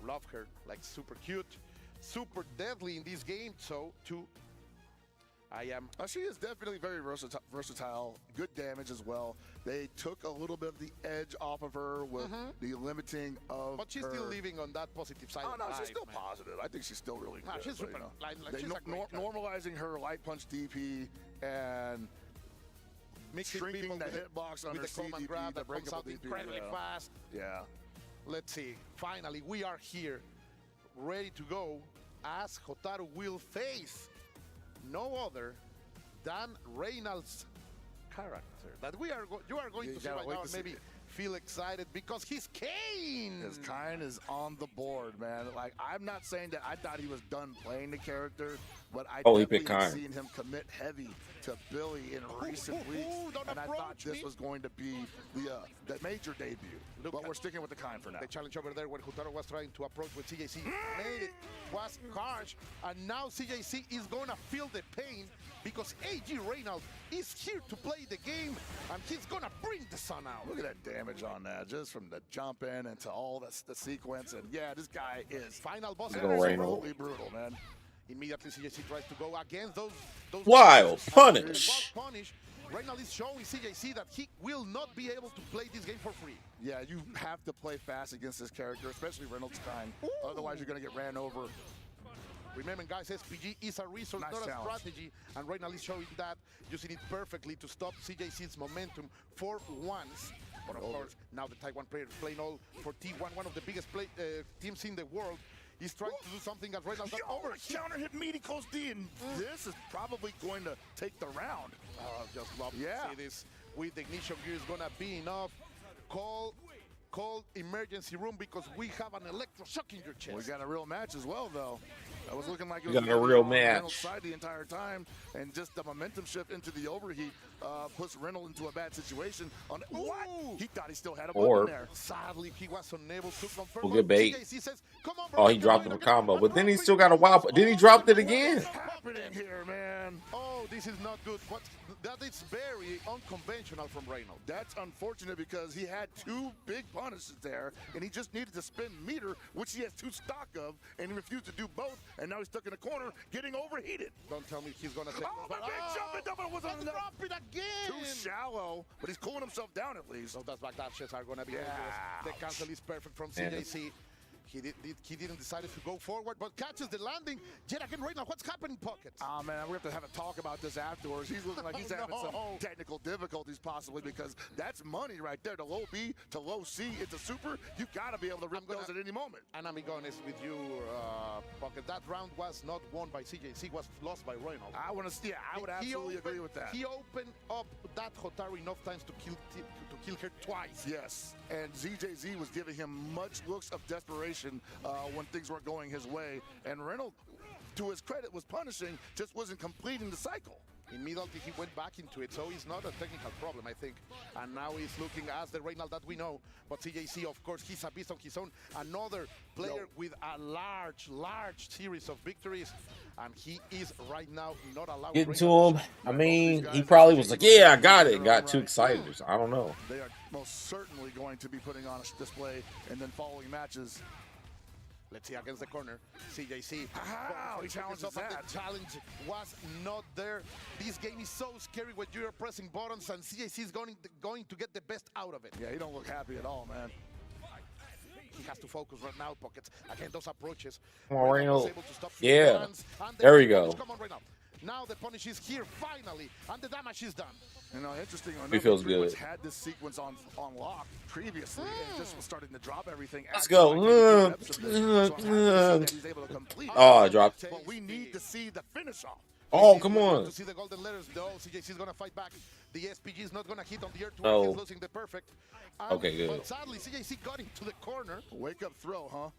Love her, like super cute, super deadly in this game. So too. I am. She is definitely very versatile. Good damage as well. They took a little bit of the edge off of her with the limiting of. But she's still living on that positive side. Oh no, she's still man. positive. I think she's still really good. She's super. Normalizing her light punch DP and shrinking the hitbox on her CDP, grab the that comes out breakable DP. incredibly fast. Yeah. Let's see. Finally, we are here, ready to go, as Hotaru will face no other than Reynald's character that you are going to see right now. Maybe feel excited because he's Kane. His Kane is on the board, man. Like, I'm not saying that I thought he was done playing the character, but I definitely have seen him commit heavy to Billy in recent weeks, and I thought this was going to be the major debut. But we're sticking with the Kane for now. The challenge over there when Hotaru was trying to approach with CJC made it was harsh, and now CJC is going to feel the pain because AG Reynald is here to play the game, and he's going to bring the sun out. Look at that damage on that, just from the jump in into all the sequence. And yeah, this guy is final boss. Absolutely brutal, man. Immediately CJC tries to go against those wild punish. Reynald is showing CJC that he will not be able to play this game for free. Yeah, you have to play fast against this character, especially Reynolds' kind. Otherwise, you're going to get ran over. Remember, guys, SPG is a resource, not a strategy, and Reynald is showing that, using it perfectly to stop CJC's momentum for once. But of course, now the Taiwan player is playing all for T1, one of the biggest teams in the world. He's trying to do something that Reynald got over. Counter hit meaty close D, and this is probably going to take the round. Just love to see this. With the ignition gear is going to be enough. Call emergency room because we have an electroshock in your chest. We got a real match as well, though. That was looking like it was a real match. Side the entire time, and just the momentum shift into the overheat puts Reynolds into a bad situation. What? He thought he still had a button there. Sadly, he was unable to confirm. Well, good bait. Oh, he dropped him a combo, but then he still got a wild. Then he dropped it again. What's happening here, man? Oh, this is not good. That is very unconventional from Reynolds. That's unfortunate because he had two big punishes there, and he just needed to spin meter, which he has two stock of, and he refused to do both, and now he's stuck in a corner, getting overheated. Don't tell me he's gonna take. Oh, the big jumping double wasn't enough. Drop it again. Too shallow, but he's cooling himself down at least. So those backdashes are gonna be dangerous. The cancel is perfect from CJC. He didn't decide to go forward, but catches the landing. Yet again, right now, what's happening, Pockets? Oh, man, we have to have a talk about this afterwards. He's looking like he's having some technical difficulties possibly because that's money right there. The low B to low C into super. You got to be able to rip those at any moment. And I'm being honest with you, Pocket. That round was not won by CJC. It was lost by Reynolds. I want to see. I would absolutely agree with that. He opened up that Hotaru enough times to kill her twice. Yes, and ZJZ was giving him much looks of desperation when things weren't going his way. And Reynolds, to his credit, was punishing, just wasn't completing the cycle. Immediately he went back into it, so it's not a technical problem, I think. And now he's looking as the Reynald that we know. But CJC, of course, he's a beast on his own. Another player with a large series of victories. And he is right now not allowed. Getting to him. I mean, he probably was like, yeah, I got it. Got too excited. I don't know. They are most certainly going to be putting on a display and then following matches. Let's see against the corner. CJC. He challenges that. The challenge was not there. This game is so scary when you're pressing buttons, and CJC is going to get the best out of it. Yeah, he don't look happy at all, man. He has to focus right now, Pockets. Again, those approaches. Come on, Reynolds. Yeah. There we go. Come on, right now. Now the punish is here finally, and the damage is done. You know, interesting. He feels pretty much good. had this sequence on lock previously, and just was starting to drop everything. Let's after, go. like, 82 reps of this. So I'm happy to see that he's able to complete Oh, I it. dropped. But we need to see the finish off. Oh, come on. To see the golden letters, though, CJC is gonna fight back. The SPG is not gonna hit on the air. Oh. He's losing the perfect. Okay, good. But sadly, CJC got into the corner. Wake up throw, huh?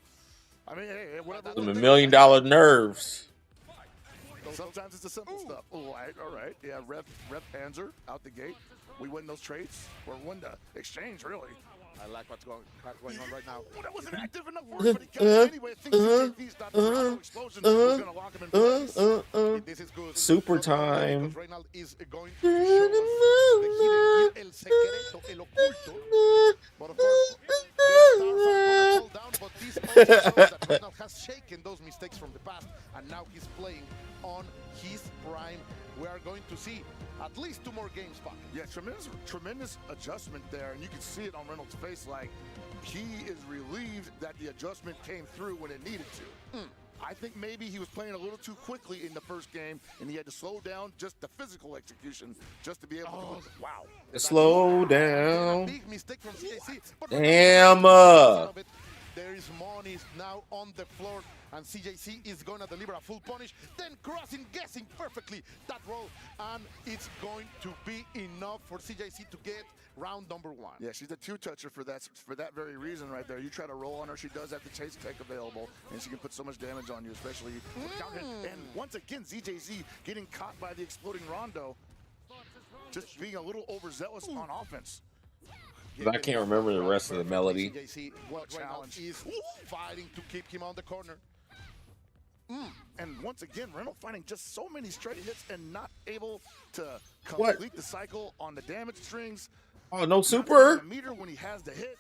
I mean, hey, whatever. Some $1 million nerves. Sometimes it's the simple stuff. All right. Yeah, Ref Panzer out the gate. We win those trades, or win the exchange, really. I like what's going on right now. That wasn't active enough for him, but he got it anyway. I think he's not the explosion was going to lock him in place. This is good. Super time. Reynald is going to show us the hidden el secreto, el oculto. But of course, the stars are going to fall down, but this also shows that Reynald has shaken those mistakes from the past, and now he's playing on his prime. We are going to see at least 2 more games, Puck. Yeah, tremendous adjustment there, and you can see it on Reynolds' face. Like, he is relieved that the adjustment came through when it needed to. I think maybe he was playing a little too quickly in the first game, and he had to slow down just the physical execution just to be able to. Wow. Slow down. Big mistake from CJC. Damn. There is money now on the floor, and CJC is going to deliver a full punish, then crossing, guessing perfectly that roll, and it's going to be enough for CJC to get round number 1. Yeah, she's a two-toucher for that very reason right there. You try to roll on her, she does have the chase tech available, and she can put so much damage on you, especially with counter hit. And once again, ZJZ getting caught by the exploding Rondo, just being a little overzealous on offense. I can't remember the rest of the melody. CJC, what challenge is fighting to keep him on the corner. And once again, Reynolds finding just so many straight hits and not able to complete the cycle on the damage strings. Oh, no super. The meter when he has the hit,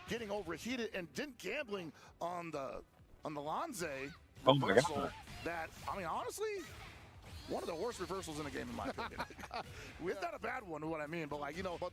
getting overheated, and then gambling on the Lanze. Oh my God. That, I mean, honestly, one of the worst reversals in the game, in my opinion. It's not a bad one, what I mean, but like, you know. But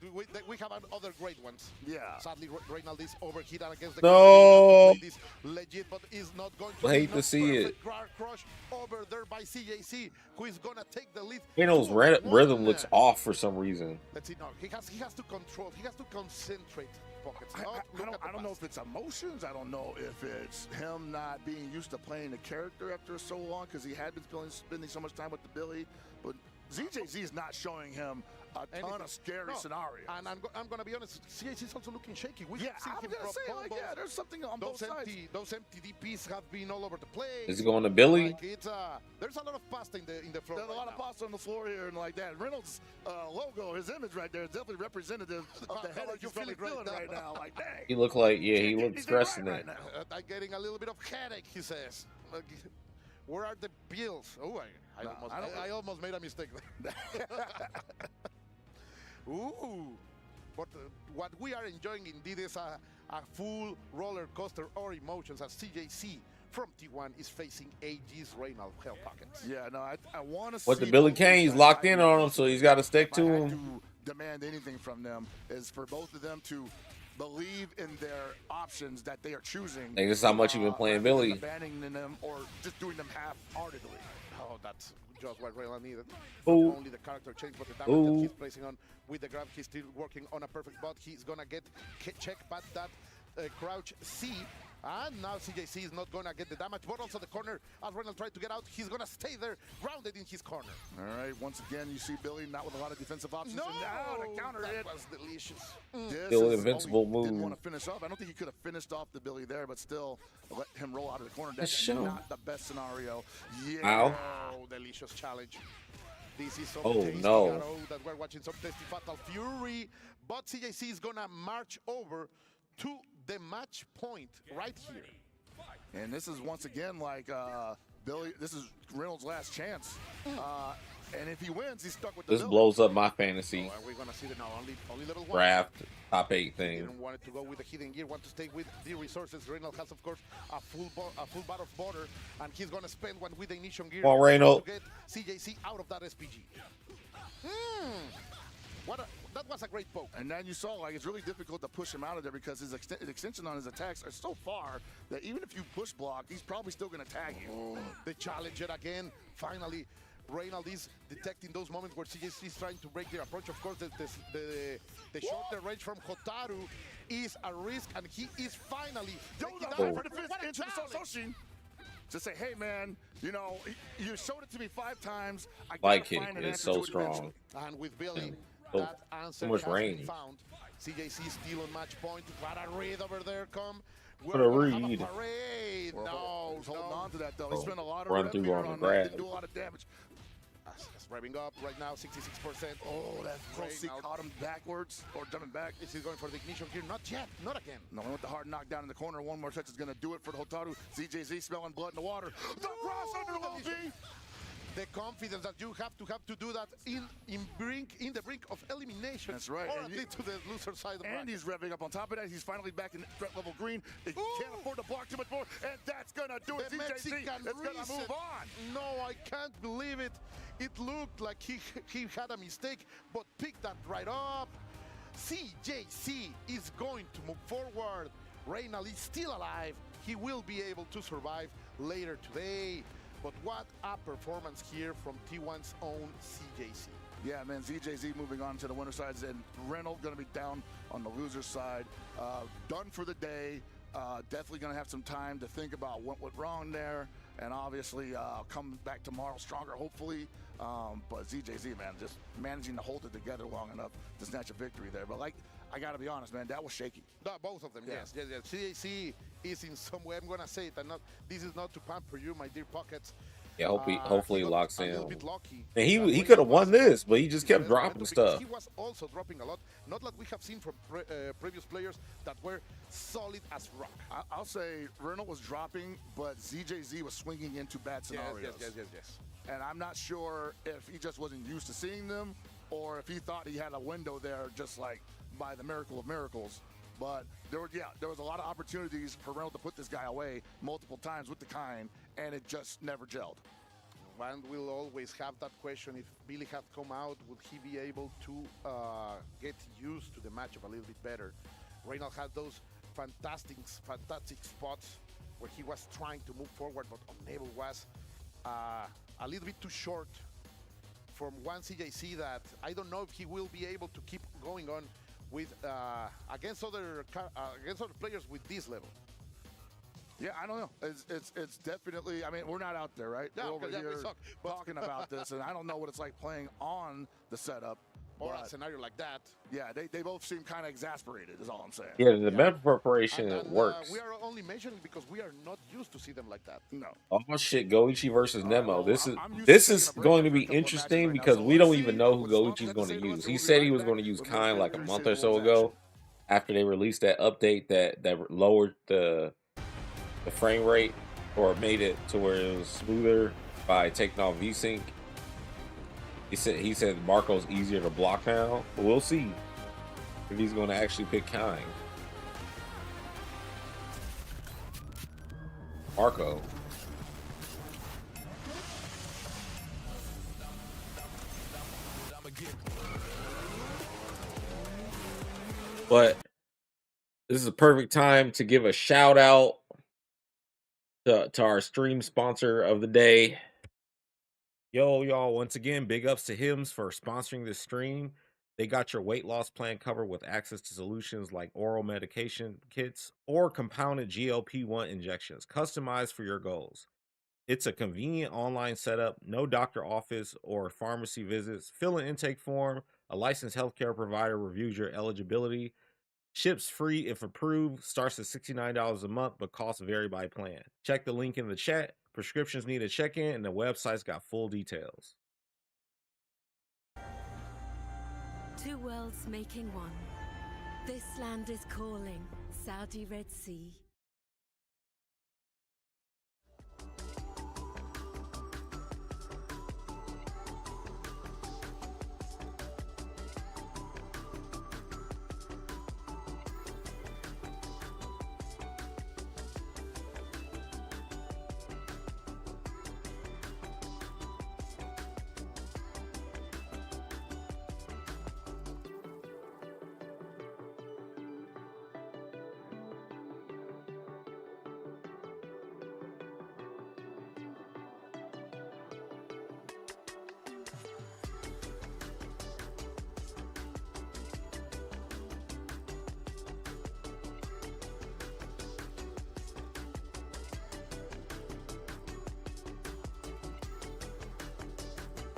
we have other great ones. Yeah. Sadly, Reynald is overheated against the No. This legit, but is not going I to hate to see it. Crush over there by CJC, who is going to take the lead. Reynolds' rhythm looks off for some reason. Let's see, no, he has to control, he has to concentrate. Pockets. I don't know if it's emotions. I don't know if it's him not being used to playing the character after so long, because he had been spending so much time with the Billy. But ZJZ is not showing him a ton of scary scenarios. And I'm going to be honest, CJC is also looking shaky. We have seen I'm him gonna drop say, like, combos. yeah, there's something on both sides. Those empty DPs have been all over the place. Is he going to Billy? Like there's a lot of pasta in the floor. There's a lot of pasta on the floor here and like that. Reynolds' logo, his image right there, is definitely representative of the headache he's probably feeling right now. Like, dang. He looked like, yeah, he looked stressed in it. I'm getting a little bit of headache, he says. Like, where are the bills? Oh, I almost made a mistake there. Ooh. But what we are enjoying indeed is a full roller coaster or emotions as CJC from T1 is facing AG's Reynald Hell Pockets. Yeah, no, I want to see. What the Billy Kane's locked in on him, so he's got to stick to him. To demand anything from them is for both of them to believe in their options that they are choosing. Like, this is how much you've been playing Billy. Abandoning them or just doing them half-heartedly. Oh, that's just what Reynald needed. Ooh. Not only the character change, but the damage that he's placing on with the grab. He's still working on a perfect bot. He's gonna get check back that crouch C. And now CJC is not going to get the damage, but also the corner. As Reynald tried to get out, he's going to stay there, grounded in his corner. All right, once again, you see Billy not with a lot of defensive options. No, and now the counter hit was delicious. Still invincible move. Didn't want to finish off. I don't think he could have finished off the Billy there, but still let him roll out of the corner. That's not the best scenario. Yeah. Ow. Oh, delicious challenge. This is some Oh, tasty no. Garo that we're watching some tasty Fatal Fury, but CJC is going to march over to the match point right here. And this is once again like Billy. This is Reynolds' last chance. And if he wins, he's stuck with the This Billy. blows up my fantasy Are we gonna see the only level 1? draft top 8 He thing. didn't want it to go with the hidden gear. Want to stay with the resources. Reynolds has, of course, a full bar of border, and he's gonna spend one with the ignition gear. Come on, Reynolds. To get CJC out of that SPG. That was a great poke. And then you saw, like, it's really difficult to push him out of there because his extension on his attacks are so far that even if you push block, he's probably still going to tag you. The challenger again. Finally, Reynald is detecting those moments where CJC is trying to break their approach. Of course, the shorter range from Hotaru is a risk, and he is finally for the fist into the Soshin. Just say, hey man, you know, you showed it to me 5 times. I Light gotta find kick an is answer so to it strong. eventually. And with Billy, So that answer much has been range. found. CJC still on match point. What a read over there, come. What a We're gonna have read. Parade. No, He's holding no. on to that though. He spent a lot of Run rep through here on the that. grab. Didn't do a lot of damage. That's revving up right now, 66%. Oh, that close seat Reynald. caught him backwards or jumping back. Is he going for the ignition here? Not yet, not again. No, with the hard knockdown in the corner. One more touch is going to do it for the Hotaru. ZJZ smelling blood in the water. The cross under LB. The confidence that you have to do that in the brink of elimination. That's right. Or And at least to the loser side of the and bracket. he's revving up on top of that. He's finally back in threat level green. He can't afford to block too much more. And that's going to do it. The ZJZ Mexican is going to reset. move on. No, I can't believe it. It looked like he had a mistake, but picked that right up. CJC is going to move forward. Reynald is still alive. He will be able to survive later today. But what a performance here from T1's own CJC. Yeah, man, ZJZ moving on to the winner side, and Reynolds going to be down on the loser side. Done for the day. Definitely going to have some time to think about what went wrong there, and obviously come back tomorrow stronger, hopefully. But ZJZ, man, just managing to hold it together long enough to snatch a victory there. But like, I got to be honest, man, that was shaky. Both of them, Yeah. yes. CJC is in some way, I'm going to say it, and this is not to pamper you, my dear Pockets. Yeah, hopefully he locks a little in. bit lucky. And he could have won this, but he just kept dropping stuff. He was also dropping a lot, not like we have seen from previous players that were solid as rock. I'll say Reynolds was dropping, but ZJZ was swinging into bad scenarios. Yes. And I'm not sure if he just wasn't used to seeing them or if he thought he had a window there just like by the miracle of miracles. But there was a lot of opportunities for Reynolds to put this guy away multiple times with the kind, and it just never gelled. And we'll always have that question, if Billy had come out, would he be able to get used to the matchup a little bit better? Reynolds had those fantastic spots where he was trying to move forward, but unable, was a little bit too short from one CJC that I don't know if he will be able to keep going on with against other players with this level. Yeah, I don't know. It's definitely. I mean, we're not out there, right? Yeah, we're over yeah, here we suck, but- talking about this, and I don't know what it's like playing on the setup. Or but a scenario like that. Yeah, they both seem kind of exasperated, is all I'm saying. Yeah, the mental preparation And, works. we are only mentioning because we are not used to see them like that. No. Oh shit, Goichi versus Nemo. This I'm used this to is taking a break going to every be couple of interesting matches right now, because so we let's don't see even know who what Slump Goichi's had going to to say to us, use. and He we'll be said right he was back going to use with Kind more like a Fairy month City or so Wolves ago action. after they released that update that lowered the frame rate or made it to where it was smoother by taking off VSync. He said Marco's easier to block now, but we'll see if he's going to actually pick Kind. Marco. But this is a perfect time to give a shout out to our stream sponsor of the day. Yo, y'all, once again, big ups to Hims for sponsoring this stream. They got your weight loss plan covered with access to solutions like oral medication kits or compounded GLP-1 injections, customized for your goals. It's a convenient online setup, no doctor office or pharmacy visits. Fill an intake form, a licensed healthcare provider reviews your eligibility. Ships free if approved, starts at $69 a month, but costs vary by plan. Check the link in the chat. Prescriptions need a check-in, and the website's got full details. Two worlds making one. This land is calling, Saudi Red Sea.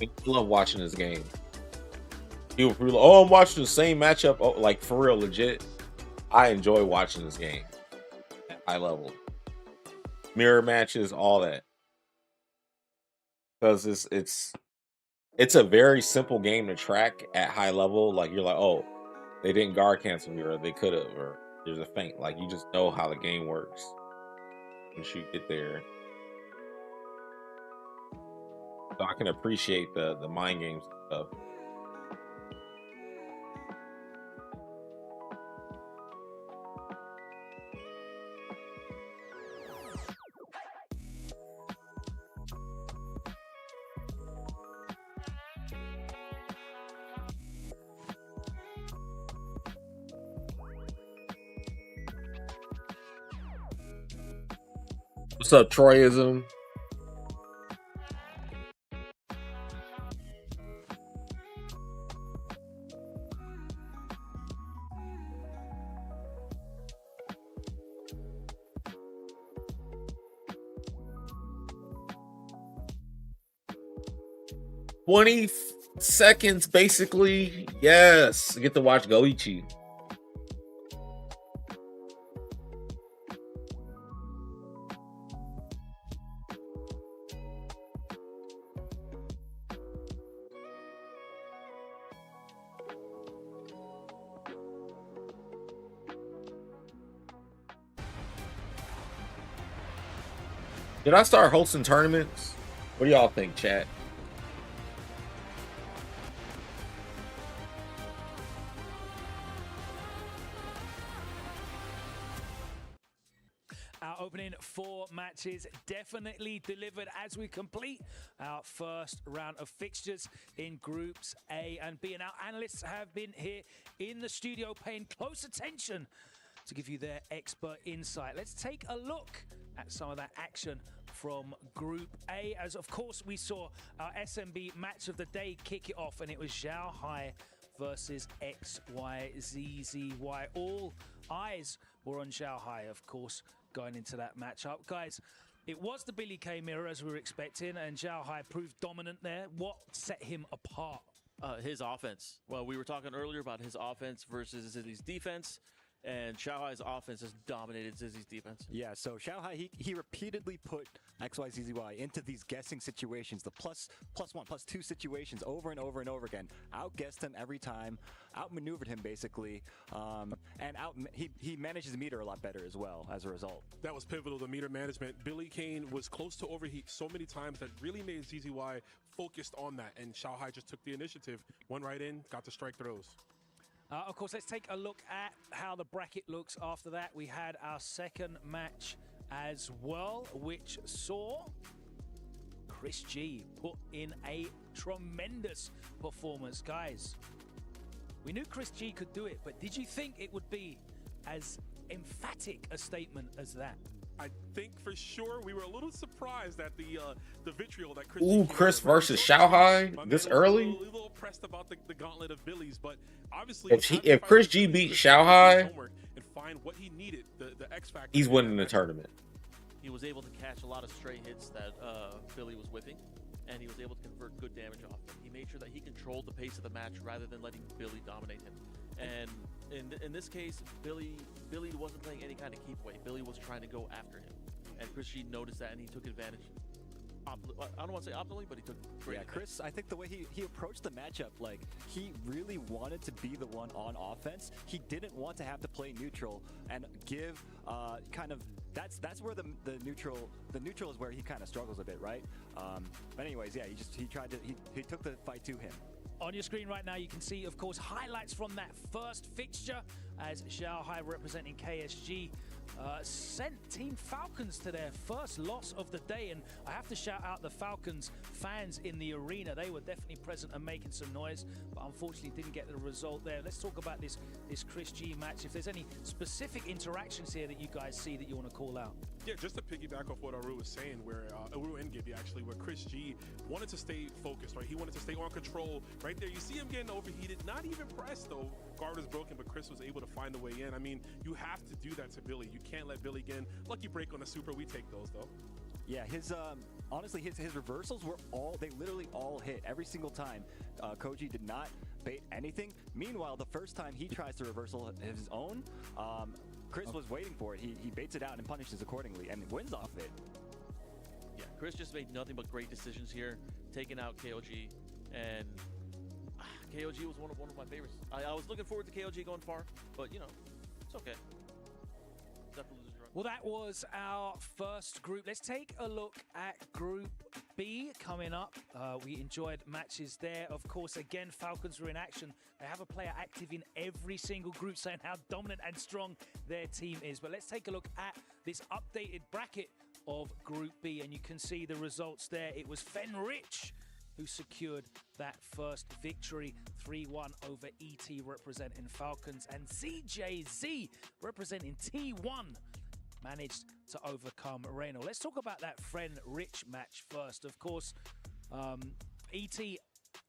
I love watching this game. People like, oh, I'm watching the same matchup. Oh, like for real, legit. I enjoy watching this game. High level. Mirror matches, all that. Because it's a very simple game to track at high level. Like you're like, oh, they didn't guard cancel me, or they could have, or there's a feint. Like you just know how the game works once you get there. So I can appreciate the mind games stuff. What's up, Troyism? "20 seconds, basically. Yes, I get to watch Goichi. Did I start hosting tournaments? What do y'all think, chat? Our opening 4 matches definitely delivered as we complete our first round of fixtures in Groups A and B. And our analysts have been here in the studio paying close attention to give you their expert insight. Let's take a look at some of that action from Group A, as of course we saw our SMB match of the day kick it off, and it was Zhao Hai versus XYZZY. All eyes were on Zhao Hai, of course, going into that matchup. Guys, it was the Billy Kay mirror as we were expecting, and Zhao Hai proved dominant there. What set him apart? His offense. Well, we were talking earlier about his offense versus Zizzy's defense, and Zhao Hai's offense has dominated Zizzy's defense. Yeah, so Zhao Hai, he repeatedly put XYZZY into these guessing situations, the plus one, plus two situations over and over and over again. Outguessed him every time, outmaneuvered him basically, and he manages the meter a lot better as well as a result. That was pivotal, the meter management. Billy Kane was close to overheat so many times that really made ZZY focused on that, and Zhao Hai just took the initiative, went right in, got the strike throws. Of course, let's take a look at how the bracket looks after that. We had our second match as well, which saw Chris G put in a tremendous performance. Guys, we knew Chris G could do it, but did you think it would be as emphatic a statement as that? I think for sure we were a little surprised at the vitriol that Chris. Ooh, Chris versus Zhao Hai this early. A little pressed about the gauntlet of Billy's, but obviously if Chris G beat Zhao Hai, and find what he needed, the X factor, he's winning the tournament. He was able to catch a lot of stray hits that Billy was whipping, and he was able to convert good damage off them. He made sure that he controlled the pace of the match rather than letting Billy dominate him. And in this case, Billy wasn't playing any kind of keep weight. Billy was trying to go after him, and Chris G noticed that, and he took advantage. I don't want to say optimally, but he took great advantage. Chris, I think the way he approached the matchup, like, he really wanted to be the one on offense. He didn't want to have to play neutral and give kind of that's where the neutral is where he kind of struggles a bit, right? But anyways, yeah, he took the fight to him. On your screen right now, you can see, of course, highlights from that first fixture as Zhao Hai, representing KSG, sent Team Falcons to their first loss of the day. And I have to shout out the Falcons fans in the arena. They were definitely present and making some noise, but unfortunately didn't get the result there. Let's talk about this Chris G match. If there's any specific interactions here that you guys see that you want to call out. Yeah, just to piggyback off what Aru was saying, where Aru and Gibby actually, where Chris G wanted to stay focused, right? He wanted to stay on control. Right there, you see him getting overheated, not even pressed though. Guard was broken, but Chris was able to find a way in. I mean, you have to do that to Billy. You can't let Billy get in. Lucky break on the super, we take those though. Yeah, his honestly, his reversals were they literally all hit every single time. Koji did not bait anything. Meanwhile, the first time he tries to reversal his own, Chris was waiting for it. He baits it out and punishes accordingly and wins off it. Yeah, Chris just made nothing but great decisions here, taking out KOG, and KOG was one of my favorites. I was looking forward to KOG going far, but you know, it's okay. Well, that was our first group. Let's take a look at Group B coming up. We enjoyed matches there. Of course, again, Falcons were in action. They have a player active in every single group saying how dominant and strong their team is. But let's take a look at this updated bracket of Group B, and you can see the results there. It was Fenrich who secured that first victory, 3-1 over ET representing Falcons, and CJZ representing T1 managed to overcome Reno. Let's talk about that Fenrich match first. Of course, ET,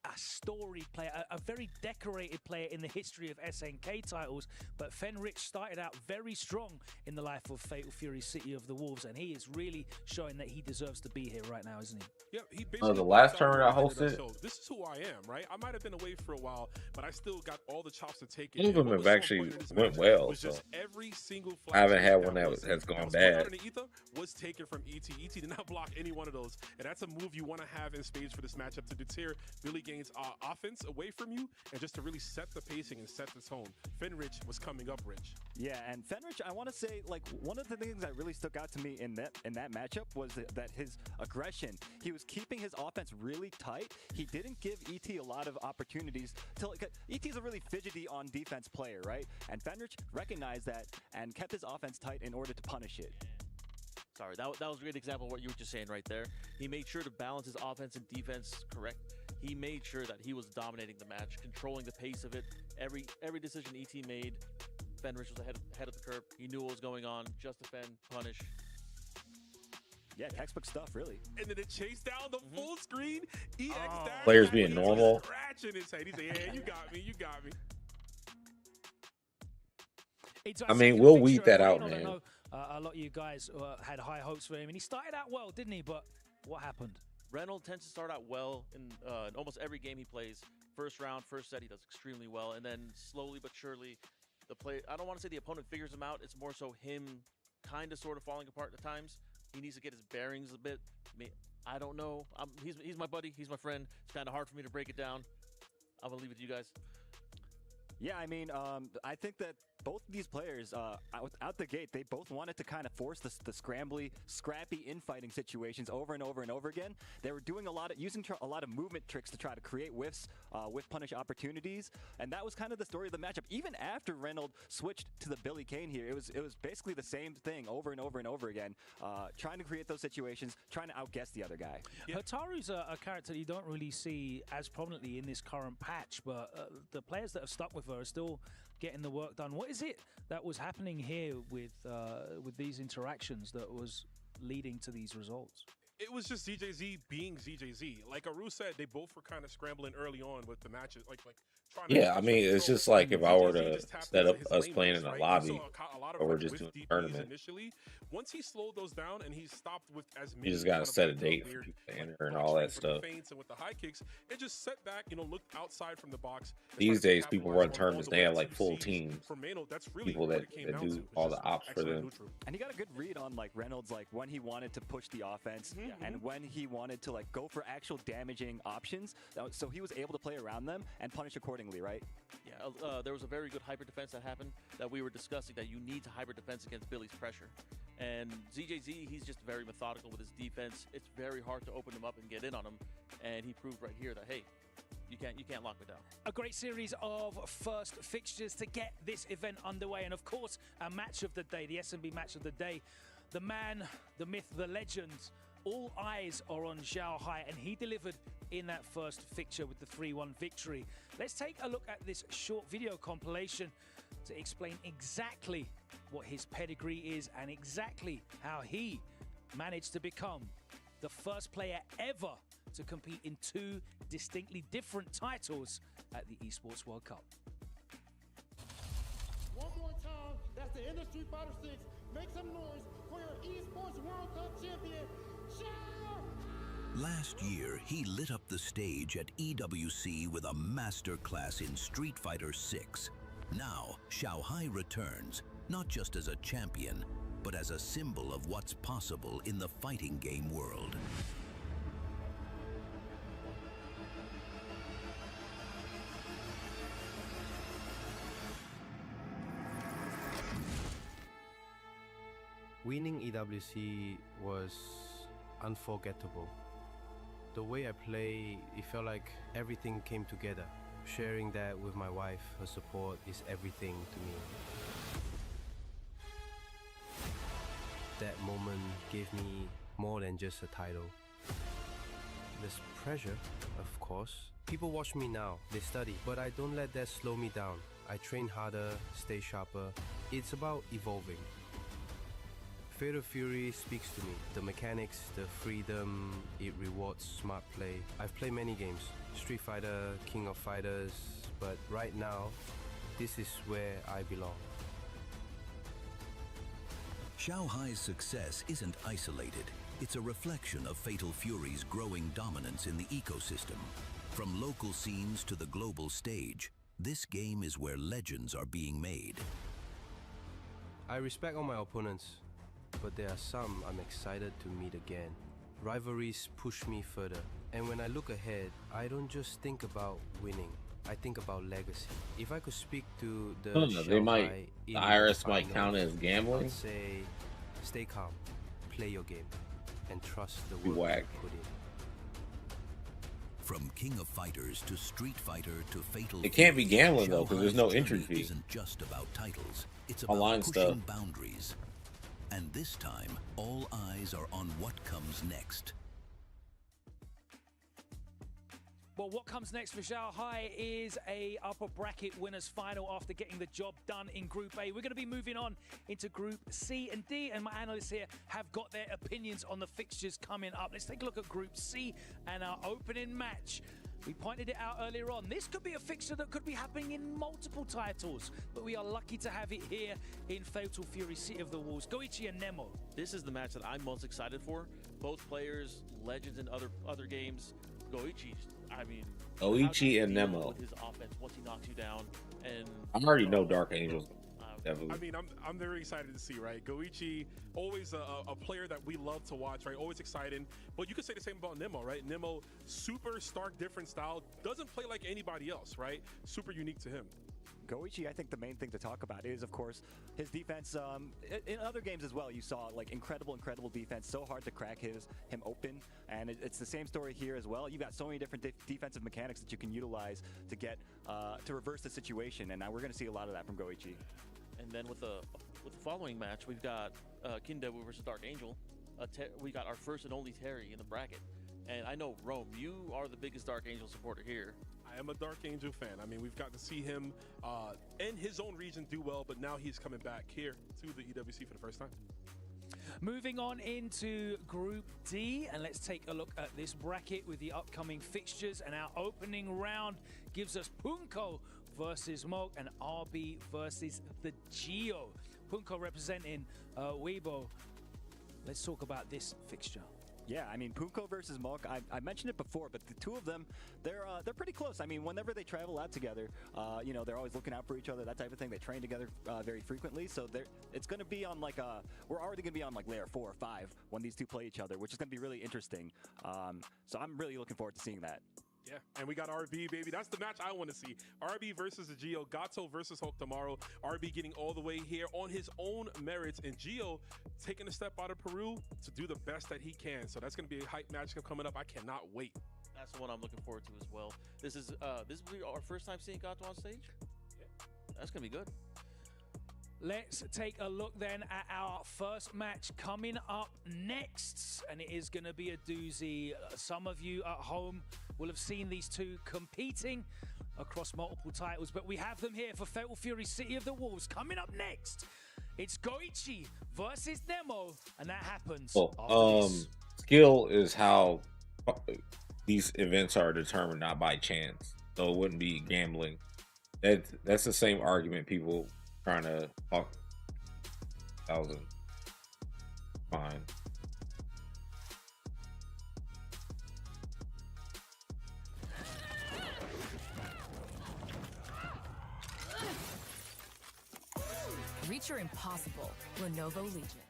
a storied player, a very decorated player in the history of SNK titles, but Fenrich started out very strong in the life of Fatal Fury City of the Wolves, and he is really showing that he deserves to be here right now, isn't he? Yeah, he basically the last tournament I hosted. So this is who I am, right? I might have been away for a while, but I still got all the chops to take it. Some of them have actually went well. So every single I haven't had one that has gone bad. Was taken from ET. ET did not block any one of those, and that's a move you want to have in spades for this matchup to deter Billy Gaines' offense away from you, and just to really set the pacing and set the tone. Fenrich was coming up, Rich. Yeah, and Fenrich, I want to say, like, one of the things that really stuck out to me in that matchup was that his aggression. He was keeping his offense really tight. He didn't give ET a lot of opportunities to, like, ET's a really fidgety on defense player, right? And Fenrich recognized that and kept his offense tight in order to punish it. Sorry, that was a great example of what you were just saying right there. He made sure to balance his offense and defense correct. He made sure that he was dominating the match, controlling the pace of it. Every decision ET made, Fenrich was ahead of the curve. He knew what was going on. Just defend, punish. Yeah, textbook stuff, really. And then it chased down the full screen. EX Players being normal. Scratching his head. He said, "Yeah, you got me. You got me." I mean, we'll weed that out, man. know, a lot of you guys had high hopes for him, and he started out well, didn't he? But what happened? Reynolds tends to start out well in almost every game he plays. First round, first set, he does extremely well, and then slowly but surely, I don't want to say the opponent figures him out. It's more so him kind of sort of falling apart at times. He needs to get his bearings a bit. I don't know. He's my buddy. He's my friend. It's kind of hard for me to break it down. I'm going to leave it to you guys. Yeah, I mean, I think that both of these players, out the gate, they both wanted to kind of force the scrappy infighting situations over and over and over again. They were doing using a lot of movement tricks to try to create whiffs, whiff punish opportunities, and that was kind of the story of the matchup. Even after Reynolds switched to the Billy Kane here, it was basically the same thing over and over and over again, trying to create those situations, trying to outguess the other guy. Yeah. Hotaru's a character you don't really see as prominently in this current patch, but the players that have stuck with her are still getting the work done. What is it that was happening here with these interactions that was leading to these results? It was just ZJZ being ZJZ. Like Aru said, they both were kind of scrambling early on with the matches, like trying to. Yeah, I mean, it's just like if I were to set up us playing in a lobby, or we're just doing a tournament. Initially, once he slowed those down and he stopped with as many. You just gotta set a date for people to enter and all that stuff. Feints and with the high kicks, it just set back, looked outside from the box. These days, people run tournaments. They have like full teams. That's really people that do all the ops for them. And he got a good read on like Reynolds, like when he wanted to push the offense and when he wanted to like go for actual damaging options. So he was able to play around them and punish accordingly, right? Yeah, there was a very good hyper defense that happened that we were discussing, that you need to hyper defense against Billy's pressure. And ZJZ, he's just very methodical with his defense. It's very hard to open him up and get in on him. And he proved right here that, hey, you can't lock me down. A great series of first fixtures to get this event underway. And of course, a match of the day, the SMB match of the day. The man, the myth, the legend. All eyes are on Xiao Hai, and he delivered in that first fixture with the 3-1 victory. Let's take a look at this short video compilation to explain exactly what his pedigree is and exactly how he managed to become the first player ever to compete in 2 distinctly different titles at the Esports World Cup. One more time, that's the Street Fighter 6. Make some noise for your Esports World Cup champion, Xiao! Last year, he lit up the stage at EWC with a masterclass in Street Fighter 6. Now, Xiaohai returns, not just as a champion, but as a symbol of what's possible in the fighting game world. Winning EWC was unforgettable. The way I play, it felt like everything came together. Sharing that with my wife, her support is everything to me. That moment gave me more than just a title. There's pressure, of course. People watch me now, they study, but I don't let that slow me down. I train harder, stay sharper. It's about evolving. Fatal Fury speaks to me. The mechanics, the freedom, it rewards smart play. I've played many games, Street Fighter, King of Fighters, but right now, this is where I belong. Xiaohai's success isn't isolated. It's a reflection of Fatal Fury's growing dominance in the ecosystem. From local scenes to the global stage, this game is where legends are being made. I respect all my opponents, but there are some I'm excited to meet again. Rivalries push me further, and when I look ahead, I don't just think about winning. I think about legacy. If I could speak to the the IRS might count as gambling. I'd say, stay calm, play your game, and trust the Be work whack. you put in. From King of Fighters to Street Fighter to Fatal It can't be Fury, gambling though, because there's no Xiaohai's entry journey fee. Isn't just about titles. It's about Online pushing stuff. boundaries. And this time, all eyes are on what comes next. Well, what comes next for Xiaohai is a upper bracket winners final after getting the job done in Group A. We're going to be moving on into Group C and D, and my analysts here have got their opinions on the fixtures coming up. Let's take a look at Group C and our opening match. We pointed it out earlier on. This could be a fixture that could be happening in multiple titles, but we are lucky to have it here in Fatal Fury City of the Wolves. Goichi and Nemo. This is the match that I'm most excited for. Both players, legends in other games. Goichi, I mean, Goichi how do you and deal Nemo. with his offense once he knocks you down, and I already know Dark Angels. I mean, I'm very excited to see, right? Goichi, always a player that we love to watch, right? Always exciting. But you could say the same about Nemo, right? Nemo, super stark, different style, doesn't play like anybody else, right? Super unique to him. Goichi, I think the main thing to talk about is, of course, his defense. In other games as well, you saw like incredible defense. So hard to crack him open, and it's the same story here as well. You got so many different defensive mechanics that you can utilize to get to reverse the situation, and now we're going to see a lot of that from Goichi. And then with the following match, we've got Kindebu versus Dark Angel. We got our first and only Terry in the bracket. And I know, Rome, you are the biggest Dark Angel supporter here. I am a Dark Angel fan. I mean, we've got to see him in his own region do well, but now he's coming back here to the EWC for the first time. Moving on into Group D, and let's take a look at this bracket with the upcoming fixtures. And our opening round gives us Punko versus Moog and RB versus the Geo. Punko representing Weibo. Let's talk about this fixture. Yeah, I mean, Punko versus Moog, I mentioned it before, but the two of them, they're pretty close. I mean, whenever they travel out together, you know, they're always looking out for each other, that type of thing. They train together very frequently, so it's going to be on like we're already going to be on like layer 4 or 5 when these two play each other, which is going to be really interesting. So I'm really looking forward to seeing that. Yeah, and we got RB, baby. That's the match I want to see. RB versus the Geo. Gato versus Hulk tomorrow. RB getting all the way here on his own merits, and Geo taking a step out of Peru to do the best that he can. So that's going to be a hype match coming up. I cannot wait. That's the one I'm looking forward to as well. This will be our first time seeing Gato on stage. Yeah. That's going to be good. Let's take a look then at our first match coming up next, and it is going to be a doozy. Some of you at home will have seen these two competing across multiple titles, but we have them here for Fatal Fury City of the Wolves. Coming up next, it's Goichi versus Nemo, and that happens after this. Skill is how these events are determined, not by chance. So it wouldn't be gambling. That's the same argument people trying to talk 1,000. Fine. Reach your impossible. Lenovo Legion.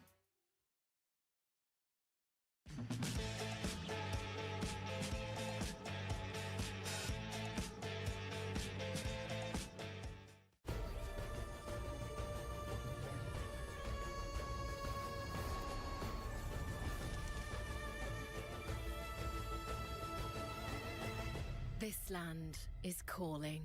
This land is calling.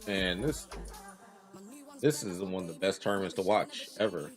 And this is one of the best tournaments to watch ever.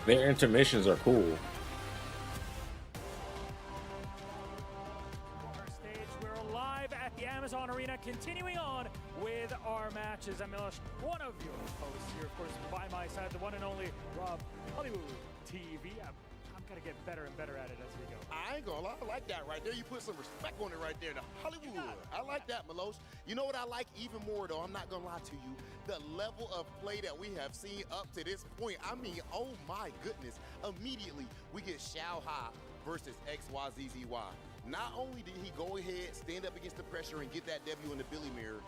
Their intermissions are cool. We're live at the Amazon Arena, continuing on with our matches. I'm Milosh, one of your hosts here, of course, by my side, the one and only Rob Hollywood TV. I'm gonna get better and better at it as we go. I ain't gonna lie, I like that right there. You put some respect on it right there. The Hollywood. I like that, Milosh. You know what I like even more, though? I'm not gonna lie to you. The level of play that we have seen up to this point. I mean, oh my goodness. Immediately, we get Xiao Ha versus XYZZY. Not only did he go ahead, stand up against the pressure, and get that W in the Billy Mirror,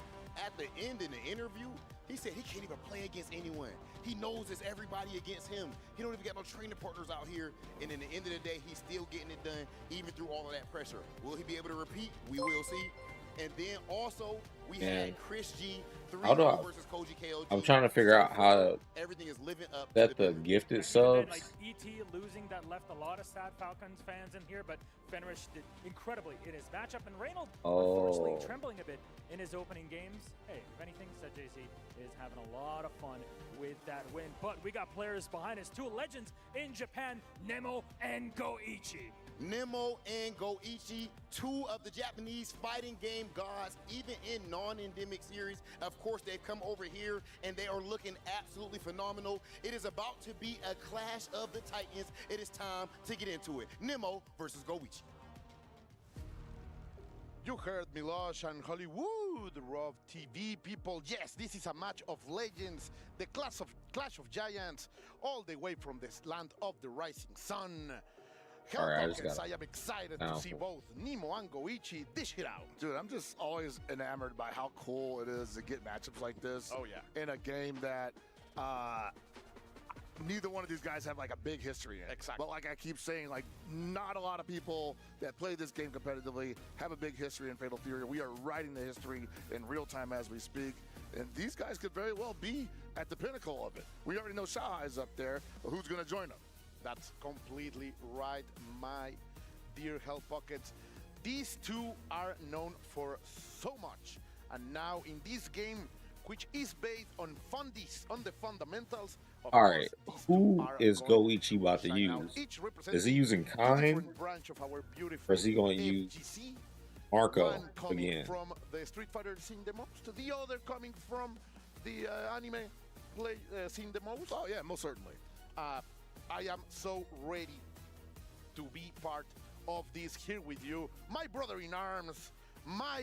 at the end in the interview, he said he can't even play against anyone. He knows it's everybody against him. He don't even got no training partners out here. And in the end of the day, he's still getting it done, even through all of that pressure. Will he be able to repeat? We will see. And then also, we had Chris G, 3-0 versus Koji KOD. I'm trying to figure out how to everything is living up set the gifted subs. Like ET losing that left a lot of sad Falcons fans in here, but Fenrish did incredibly in his matchup, and Reynolds unfortunately trembling a bit in his opening games. Hey, if anything, said JC is having a lot of fun with that win. But we got players behind us, two legends in Japan, Nemo and Goichi. Nemo and Goichi, two of the Japanese fighting game gods, even in non-endemic series. Of course, they've come over here and they are looking absolutely phenomenal. It is about to be a clash of the titans. It is time to get into it. Nemo versus Goichi. You heard Milosh and Hollywood, Rob TV people. Yes, this is a match of legends, the Clash of Giants, all the way from this land of the rising sun. All right, I am excited to see both Nemo and Goichi dish it out. Dude, I'm just always enamored by how cool it is to get matchups like this. Oh, yeah. In a game that neither one of these guys have like a big history in it. Exactly. But like I keep saying, like not a lot of people that play this game competitively have a big history in Fatal Fury. We are writing the history in real time as we speak. And these guys could very well be at the pinnacle of it. We already know Shanghai is up there, but who's going to join them? That's completely right, my dear Hell Pockets. These two are known for so much. And now in this game, which is based on the fundamentals. All right, who is Goichi about to use? Is he using Kine? Or is he going to use Marco again? From the Street Fighter scene the most, the other coming from the anime play scene the most. Oh yeah, most certainly. I am so ready to be part of this here with you. My brother in arms, my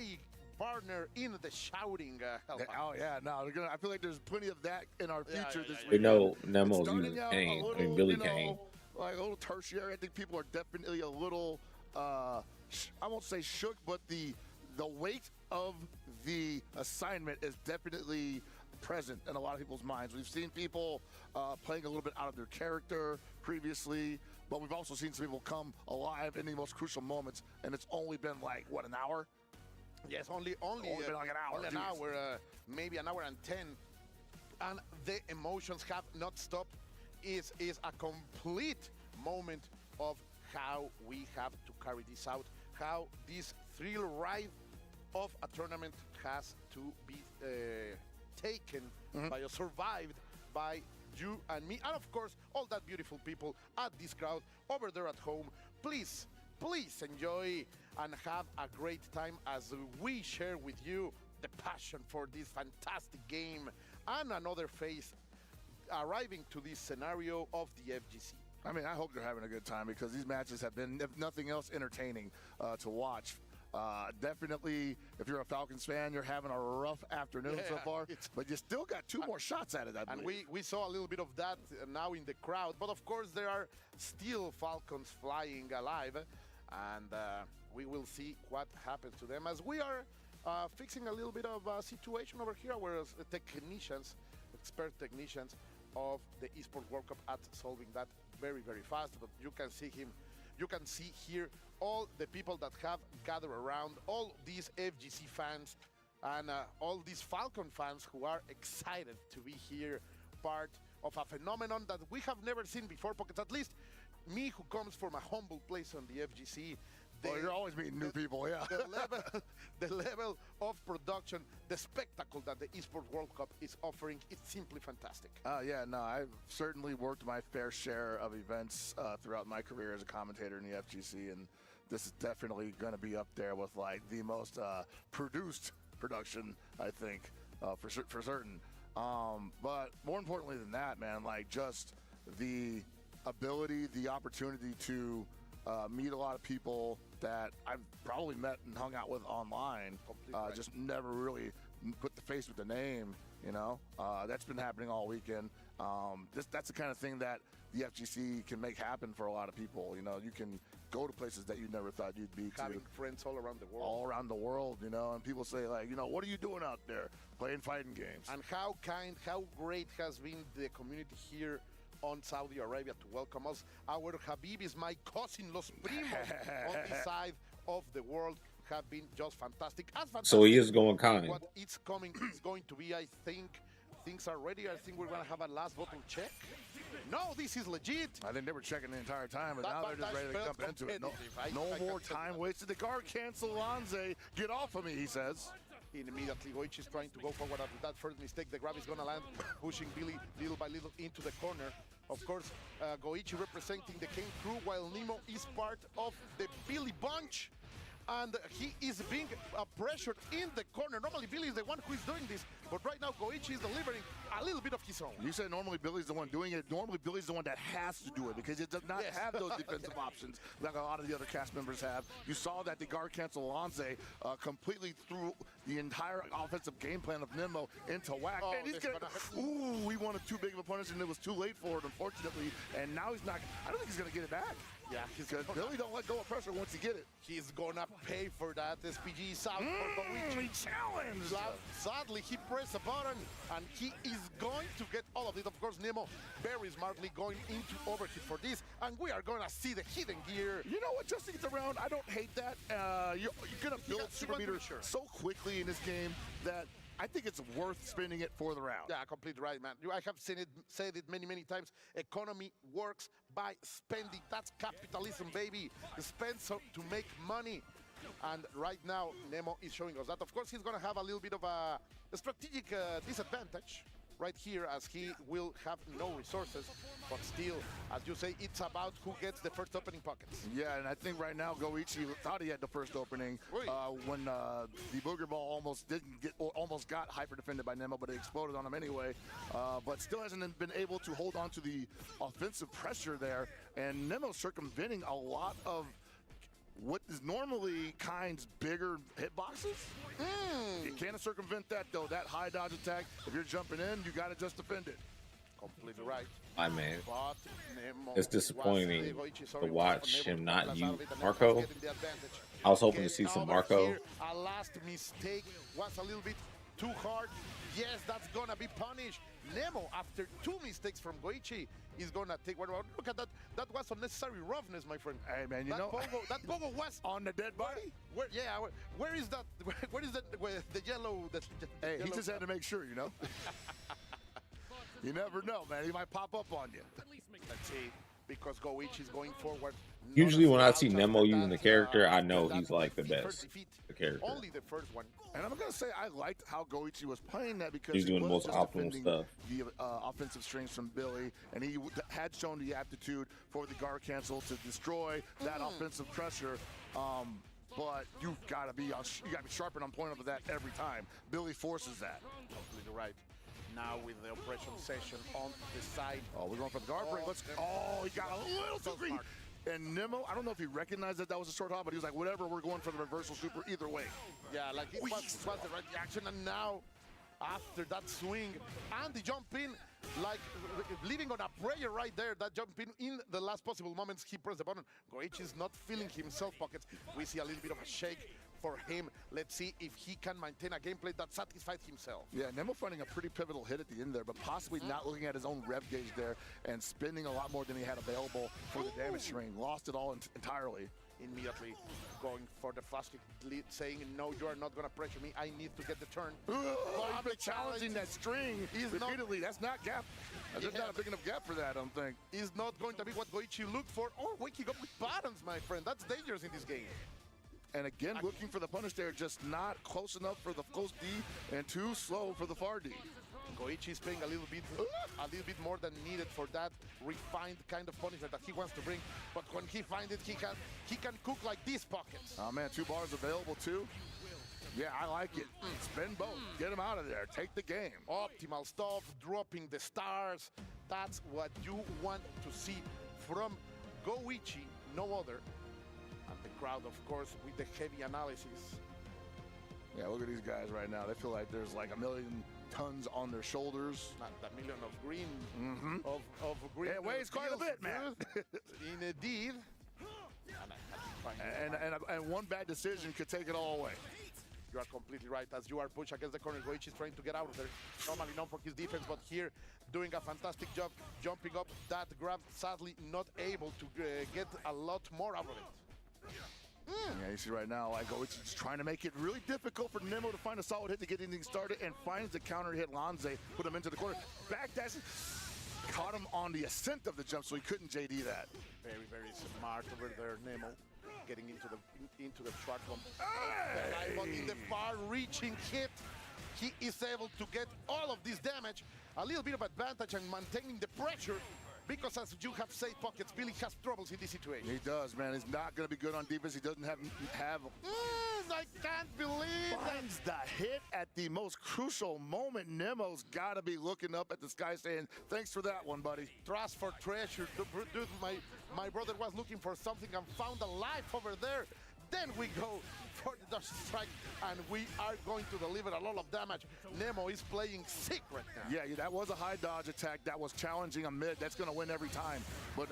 partner in the shouting. Oh yeah, no, I feel like there's plenty of that in our future this week. We know Nemo's using Kane. I mean, Billy Kane. Like a little tertiary. I think people are definitely a little, I won't say shook, but the weight of the assignment is definitely present in a lot of people's minds. We've seen people playing a little bit out of their character previously, but we've also seen some people come alive in the most crucial moments, and it's only been like, what, an hour? Yes, only been like an hour. Only an hour, maybe an hour and 10, and the emotions have not stopped. Is a complete moment of how we have to carry this out, how this thrill ride of a tournament has to be taken by or survived by you and me, and of course all that beautiful people at this crowd over there at home. Please enjoy and have a great time as we share with you the passion for this fantastic game and another phase arriving to this scenario of the FGC. I mean, I hope they're having a good time because these matches have been, if nothing else, entertaining to watch. Definitely, if you're a Falcons fan, you're having a rough afternoon so far, but you still got two more shots at it, I believe. And we saw a little bit of that now in the crowd, but of course there are still Falcons flying alive, and we will see what happens to them as we are fixing a little bit of a situation over here where technicians, expert technicians of the Esports World Cup at solving that very, very fast. But you can see here all the people that have gathered around, all these FGC fans and all these Falcon fans who are excited to be here, part of a phenomenon that we have never seen before, Pockets. At least me, who comes from a humble place on the FGC. You're always meeting new people, yeah. The level of production, the spectacle that the Esports World Cup is offering, it's simply fantastic. Yeah, no, I've certainly worked my fair share of events throughout my career as a commentator in the FGC, and this is definitely going to be up there with like the most produced production, I think, for certain. But more importantly than that, man, like just the ability, the opportunity to meet a lot of people that I've probably met and hung out with online, just never really put the face with the name, you know. That's been happening all weekend. That's the kind of thing that the FGC can make happen for a lot of people. You know, you can go to places that you never thought you'd be. Having friends all around the world. All around the world, you know, and people say like, you know, what are you doing out there? Playing fighting games. And how great has been the community here on Saudi Arabia to welcome us. Our Habibis, my cousin, Los Primos, on this side of the world have been just fantastic. So he is going kind. What it's coming is going to be, I think, things are ready. I think we're going to have a last bottle check. No, this is legit. I think they were checking the entire time, but now they're just ready to jump into it. No more time wasted. The guard cancel, Lanze. Get off of me, he says. Immediately, Goichi is trying to go forward after that first mistake. The grab is going to land, pushing Billy little by little into the corner. Of course, Goichi representing the Kane crew, while Nemo is part of the Billy bunch. And he is being pressured in the corner. Normally, Billy is the one who is doing this, but right now, Goichi is delivering a little bit of his own. You said normally Billy's the one doing it. Normally, Billy's the one that has to do it because it does not have those defensive options like a lot of the other cast members have. You saw that the guard cancel Lanze completely threw the entire offensive game plan of Nemo into whack. Oh, and he's gonna, ooh, he wanted too big of a punish, and it was too late for it, unfortunately. And now he's not, I don't think he's gonna get it back. Yeah, because Billy don't let go of pressure once you get it. He's gonna pay for that. SPG is out for He challenged. Sadly, he pressed a button, and he is going to get all of it. Of course, Nemo very smartly going into overheat for this, and we are gonna see the hidden gear. You know what, just to get around, I don't hate that. You're gonna build super meter so quickly in this game that I think it's worth spending it for the round. Yeah, completely right, man. I have said it many times. Economy works by spending. That's capitalism, baby. Spend to make money. And right now, Nemo is showing us that. Of course, he's going to have a little bit of a strategic disadvantage right here, as he will have no resources. But still, as you say, it's about who gets the first opening pockets. Yeah, and I think right now Goichi thought he had the first opening when the booger ball almost got hyper defended by Nemo, but it exploded on him anyway. But still hasn't been able to hold on to the offensive pressure there, and Nemo circumventing a lot of what is normally Kind's bigger hitboxes. You can't circumvent that, though. That high dodge attack, if you're jumping in, you got to just defend it. Completely right. I mean, it's disappointing to watch him not use Marco. I was hoping to see some Marco. A last mistake was a little bit too hard. Yes, that's gonna be punished. Nemo, after 2 mistakes from Goichi, is gonna take one. Look at that. That was unnecessary roughness, my friend. Hey, man, you know that pogo was on the dead body. Where is that? Where is that? The yellow? Hey, yellow he just had to make sure, you know. You never know, man. He might pop up on you. Let's see, because Goichi is going forward. Usually when I see Nemo using the character, I know he's like the best. The character. Only the first one. And I'm gonna say I liked how Goichi was playing that, because he's doing the was most just optimal stuff. The offensive strings from Billy, and he had shown the aptitude for the guard cancel to destroy that offensive pressure. But you've got to be sharp and on point of that every time. Billy forces that. Completely right. Now with the operation session on the side. Oh, we're going for the guard break. He got a little too green. And Nemo, I don't know if he recognized that was a short hop, but he was like, whatever, we're going for the reversal super either way. Yeah, like it was the right reaction. And now, after that swing and the jump in, like living on a prayer right there, that jump in the last possible moments, he pressed the button. Goichi is not feeling himself, pockets. We see a little bit of a shake for him. Let's see if he can maintain a gameplay that satisfies himself. Yeah, Nemo finding a pretty pivotal hit at the end there, but possibly not looking at his own rev gauge there and spending a lot more than he had available for the damage string. Lost it all entirely. Immediately going for the flash kick, saying, no, you are not going to pressure me. I need to get the turn. I've been challenging that string repeatedly. That's not gap. There's not a big enough gap for that, I don't think. Is not going to be what Goichi looked for, or waking up with buttons, my friend. That's dangerous in this game. And again, looking for the punish there, just not close enough for the close D and too slow for the far D. Goichi is playing a little bit more than needed for that refined kind of punishment that he wants to bring. But when he finds it, he can cook like these pockets. Oh man, 2 bars available too. Yeah, I like it. Spin both. Get him out of there. Take the game. Optimal stuff, dropping the stars. That's what you want to see from Goichi, no other. And the crowd, of course, with the heavy analysis. Yeah, look at these guys right now. They feel like there's like 1 million tons on their shoulders. Not a million of green. Of green. It weighs quite a bit, man. Indeed. And one bad decision could take it all away. You are completely right. As you are pushed against the corner, Goichi is trying to get out of there. Normally known for his defense, but here doing a fantastic job jumping up that grab. Sadly, not able to get a lot more out of it. Yeah, you see right now, like Goichi's trying to make it really difficult for Nemo to find a solid hit to get anything started, and finds the counter hit. Lanze put him into the corner. Backdash caught him on the ascent of the jump, so he couldn't JD that. Very, very smart over there, Nemo. Getting into the truck from but in the far-reaching hit, he is able to get all of this damage. A little bit of advantage and maintaining the pressure. Because as you have said, Pockets, Billy has troubles in this situation. He does, man. He's not going to be good on defense. He doesn't have I can't believe finds the hit at the most crucial moment. Nemo's got to be looking up at the sky saying, thanks for that one, buddy. Trust for treasure. Dude, my brother was looking for something and found a life over there. Then we go for the Dutch strike, and we are going to deliver a lot of damage. Nemo is playing sick right now. Yeah, that was a high dodge attack that was challenging a mid. That's going to win every time. But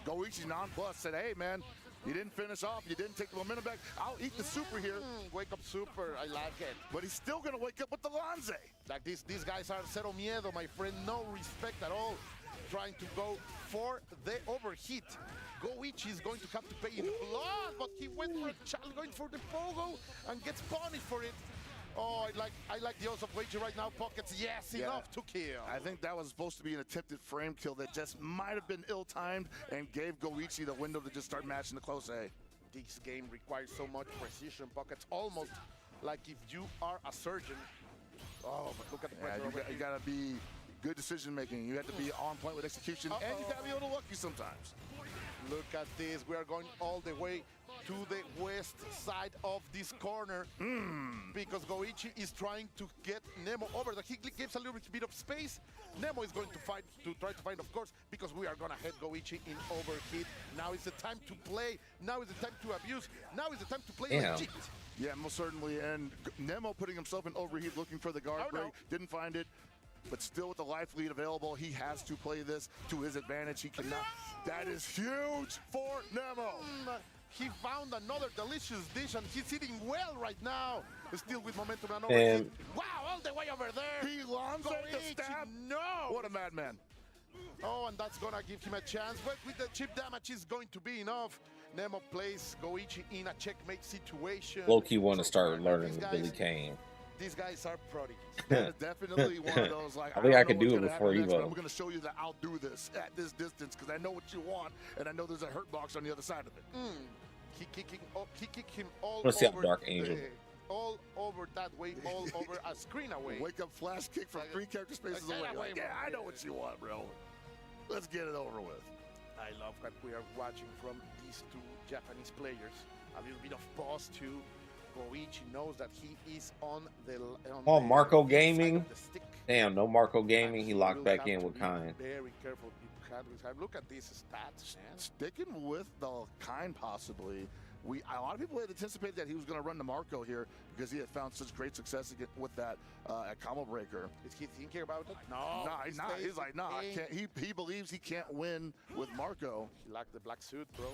Goichi non-plus said, hey, man, you didn't finish off. You didn't take the momentum back. I'll eat the super here. Wake up super. I like it. But he's still going to wake up with the Lanze. Like these guys are cero miedo, my friend. No respect at all. Trying to go for the overheat. Goichi is going to have to pay in blood, but he went for a challenge, going for the pogo, and gets punished for it. Oh, I like the odds of Goichi right now. Pockets, yes, enough to kill. I think that was supposed to be an attempted frame kill that just might have been ill-timed and gave Goichi the window to just start matching the close A. This game requires so much precision, Pockets. Almost like if you are a surgeon. Oh, but look at the pressure. You got to be good decision making. You have to be on point with execution, and you got to be a little lucky sometimes. Look at this. We are going all the way to the west side of this corner because Goichi is trying to get Nemo over. He gives a little bit of space. Nemo is going to try to find, of course, because we are going to head Goichi in overheat. Now is the time to play. Now is the time to abuse. Now is the time to play legit. Yeah, most certainly. And Nemo putting himself in overheat, looking for the guard break. Didn't find it. But still with the life lead available, he has to play this to his advantage. He cannot. That is huge for Nemo. He found another delicious dish, and he's eating well right now. Still with momentum and overheat. Wow, all the way over there. He lands the stab. No. What a madman. Oh, and that's going to give him a chance. But with the chip damage, is going to be enough. Nemo plays Goichi in a checkmate situation. Low-key want to start learning with Billy Kane. These guys are prodigies. That is definitely one of those, like, I think I could do it before Evo. I'm going to show you that I'll do this at this distance because I know what you want, and I know there's a hurt box on the other side of it. He kicked him all Let's see over Dark Angel. all over that way, all over a screen away. Wake up flash kick from 3 character spaces away. Like, yeah, I know what you want, bro. Let's get it over with. I love what we are watching from these two Japanese players. A little bit of pause too. Goichi knows that he is on the Marco Gaming. Damn, no Marco Gaming. He locked back in with Kind. Very careful. Look at these stats, man. Sticking with the Kind possibly. A lot of people had anticipated that he was going to run to Marco here because he had found such great success with that at Combo Breaker. Is he thinking about it? No. Nah, he's not. He's like, nah, I can't. He believes he can't win with Marco. He liked the black suit, bro.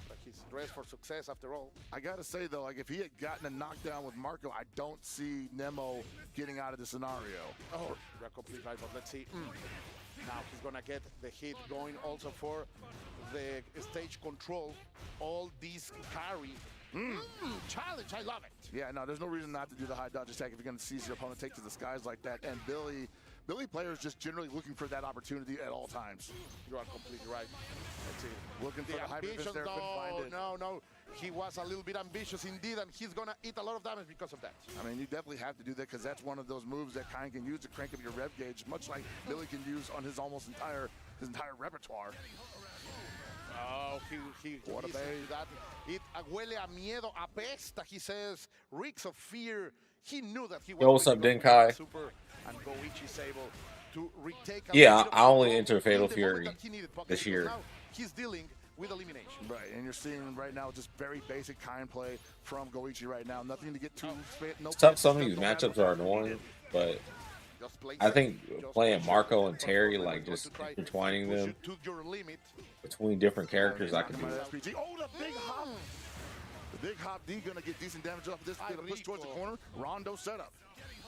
But he's dressed for success after all. I got to say, though, like if he had gotten a knockdown with Marco, I don't see Nemo getting out of the scenario. Oh, you're completely right, but let's see. Now he's going to get the hit going also for the stage control. All these carry. Challenge, I love it. Yeah, no, there's no reason not to do the high dodge attack if you're going to seize your opponent, take to the skies like that. And Billy players just generally looking for that opportunity at all times. You are completely right. Let's see. Looking for the hyper fist there, couldn't find it. No. He was a little bit ambitious indeed, and he's going to eat a lot of damage because of that. I mean, you definitely have to do that because that's one of those moves that Kind can use to crank up your rev gauge, much like Billy can use on his almost entire repertoire. Oh, what a bait. That. It huele a miedo, apesta, he says. Reeks of fear. He knew that he was Yo, what's up, Denkai? Super, and Goichi's able to retake I only enter Fatal Fury this year. Now he's dealing with elimination. Right, and you're seeing right now just very basic Kind play from Goichi right now. Nothing to get too... Some of these matchups are annoying, but I think playing Marco and Terry, like just intertwining them between different characters, I can do that. Oh, the big hop! The big hop D gonna get decent damage off of this. Gonna push towards the corner. Rondo setup.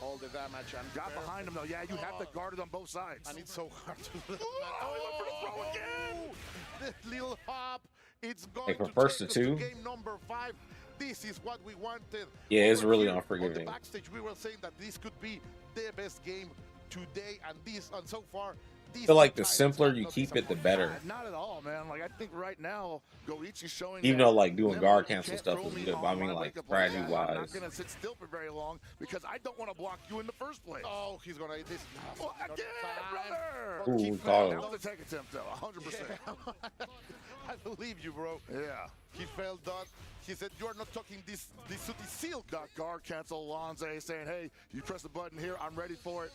All the damage and got behind him though. Yeah, you have to guard it on both sides. And it's so hard to do that. Oh, he went for the throw again! The little hop. It's going from to first take to 2. Game number 5. This is what we wanted. Yeah, it's really On unforgiving. the backstage, we were saying that this could be the best game today, and so far. I feel like the simpler you keep it, the better. Not at all, man. Like I think right now, Goichi's showing. Even though like doing guard cancel stuff is good, but I mean like strategy I'm wise. not gonna sit still for very long because I don't want to block you in the first place. Oh, he's gonna eat this. Oh, again, brother. Ooh, caught him. That was a tech attempt, though. 100%. I believe you, bro. Yeah. He felt that. He said, "You are not talking this sooty silk." Got guard cancel. Lanze saying, "Hey, you press the button here. I'm ready for it."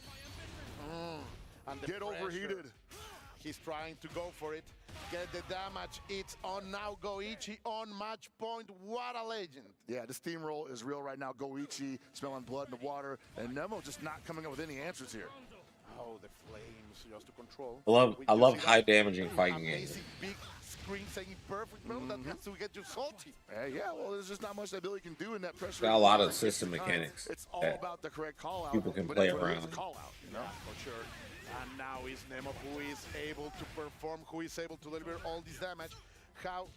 And Get overheated. He's trying to go for it. Get the damage. It's on now. Goichi on match point. What a legend. Yeah, the steamroll is real right now. Goichi smelling blood in the water, and Nemo just not coming up with any answers here. Oh, the flames just to control. I love high damaging fighting games. Amazing big screen saying perfect, bro. That has to get you salty. Yeah, well, there's just not much that Billy can do in that pressure. Got a lot of system mechanics. It's all about the correct call out. People can but play that's what it is, around. a call out, you know? For sure. And now is Nemo who is able to perform, who is able to deliver all this damage. How,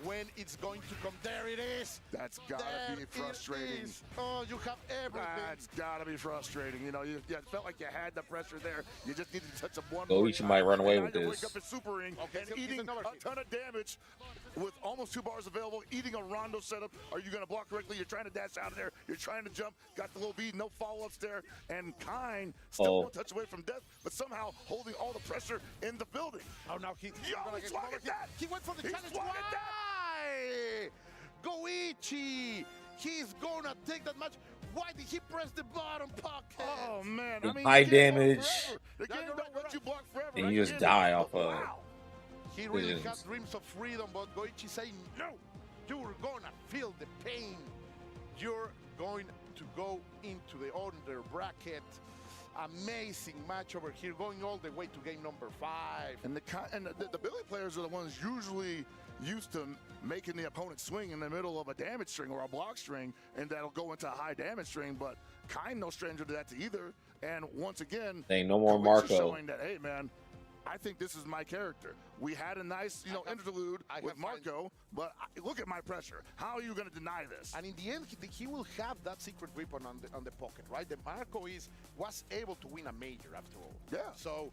when it's going to come, there it is. That's gotta be frustrating. Oh, you have everything. That's gotta be frustrating. You know, you felt like you had the pressure there. You just needed to touch up one. Goichi might run away with Wake this. up in Super Ring and eating a ton of damage with almost 2 bars available, eating a rondo setup. Are you gonna block correctly? You're trying to dash out of there. You're trying to jump. Got the little bead, no follow-ups there. And Kine still one touch away from death, but somehow holding all the pressure in the building. Oh, now he swung at that. He went for the challenge. Swung at that. Goichi, he's gonna take that match. Why did he press the bottom pocket? Oh man, I mean, high damage, the game don't let you block forever. and you just die off of. He really has dreams of freedom, but Goichi saying no. You're gonna feel the pain. You're going to go into the under bracket. Amazing match over here, going all the way to game number 5. And the Billy players are the ones usually used to making the opponent swing in the middle of a damage string or a block string, and that'll go into a high damage string. But Kine no stranger to that either. And once again, ain't no more Marco. Showing that, hey man, I think this is my character. We had a nice, interlude with Marco, but look at my pressure. How are you going to deny this? And in the end, he will have that secret weapon on the pocket, right? The Marco was able to win a major after all. Yeah. So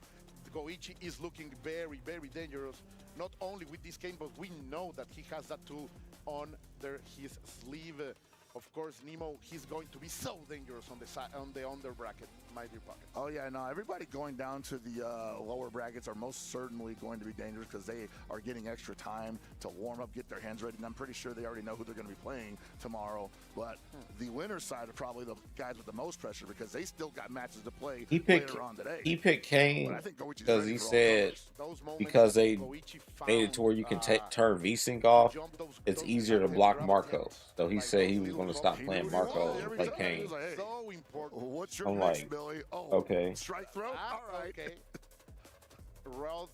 Goichi is looking very, very dangerous. Not only with this game, but we know that he has that tool on his sleeve. Of course, Nemo, he's going to be so dangerous on the side, on the under bracket, my dear pocket. Oh yeah, no, everybody going down to the lower brackets are most certainly going to be dangerous because they are getting extra time to warm up, get their hands ready, and I'm pretty sure they already know who they're going to be playing tomorrow. But the winner's side are probably the guys with the most pressure because they still got matches to play later on today. He picked Kane because he said because they made it to where you can turn V-Sync off, it's easier to block Marco. So he said he was going to stop playing Marco and play Kane. So important. What's your I'm mix, like, Billy? Oh, okay. Strike throw? All right. Okay. Route,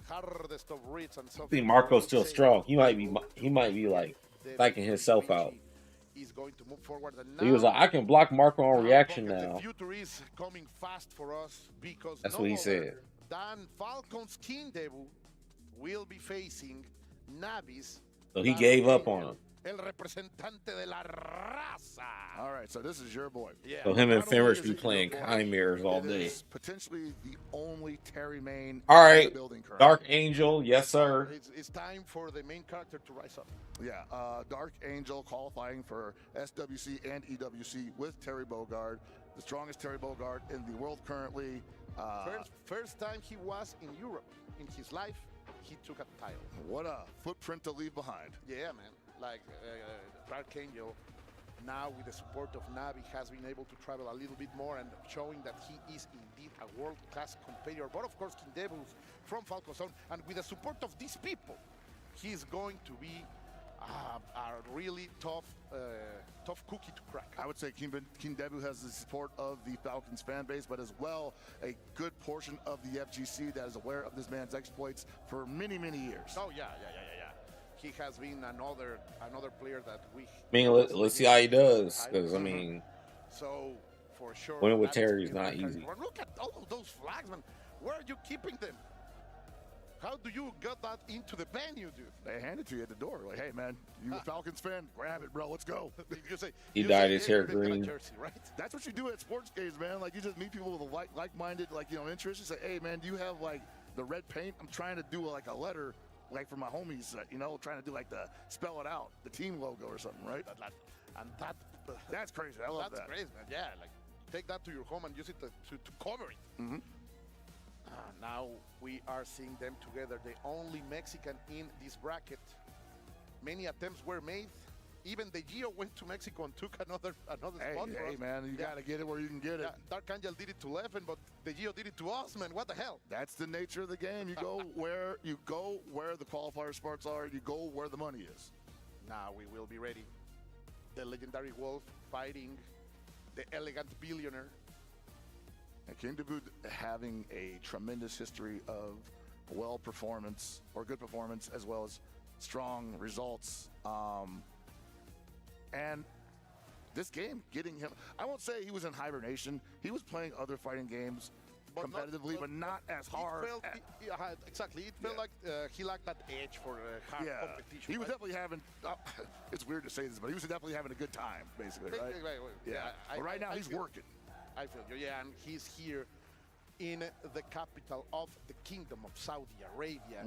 hardest of reads and I think Marco's still strong. He might be like psyching himself out. He's going to move forward. And He was like, I can block Marco on reaction The now. future is coming fast for us because That's no what he other said. than Falcon's King debut will be facing Navis. So he gave up on him. El representante de la raza. All right, so this is your boy. Yeah. So him and Not only Fenris is be it your playing boy, chimeras all it day. is potentially the only Terry Main All in right, the building currently. Dark Angel, yes sir. It's time for the main character to rise up. Yeah, Dark Angel qualifying for SWC and EWC with Terry Bogard, the strongest Terry Bogard in the world currently. First time he was in Europe in his life, he took a title. What a footprint to leave behind. Yeah, man. Like Dark Angel, now with the support of Navi, has been able to travel a little bit more and showing that he is indeed a world-class competitor. But of course, Kindebus from Falco Zone, and with the support of these people, he's going to be a really tough cookie to crack. I would say Kindebu has the support of the Falcons fan base, but as well a good portion of the FGC that is aware of this man's exploits for many, many years. Oh yeah. He has been another player that we. I mean, let's see how he does, because I mean, so for sure, winning with Terry is not easy. Look at all of those flags, man. Where are you keeping them? How do you get that into the venue, dude? They hand it to you at the door. Like, hey, man, you a Falcons fan? Grab it, bro. Let's go. He dyed his hair green. Jersey, right? That's what you do at sports games, man. Like, you just meet people with a like-minded, interests. You say, hey, man, do you have, like, the red paint? I'm trying to do, like, a letter, like, for my homies, trying to do, like, the spell it out, the team logo or something, right? That's crazy. I love that. That's crazy, man. Yeah, like, take that to your home and use it to cover it. Mm-hmm. Now we are seeing them together, the only Mexican in this bracket. Many attempts were made Even the Geo went to Mexico and took another spot for Hey, us. man, you got to get it where you can get it. Yeah, Dark Angel did it to Leven, but the Geo did it to us, man. What the hell? That's the nature of the game. You go where the qualifier spots are. You go where the money is. Now we will be ready. The legendary Wolf fighting the elegant billionaire. And King Dabu having a tremendous history of good performance, as well as strong results. And this game, getting him, I won't say he was in hibernation. He was playing other fighting games competitively, but not as hard. Exactly. It felt like he lacked that edge for hard competition. He was definitely having, it's weird to say this, but he was definitely having a good time, basically, right? Yeah. But right now, he's working. I feel you, yeah, and he's here in the capital of the Kingdom of Saudi Arabia.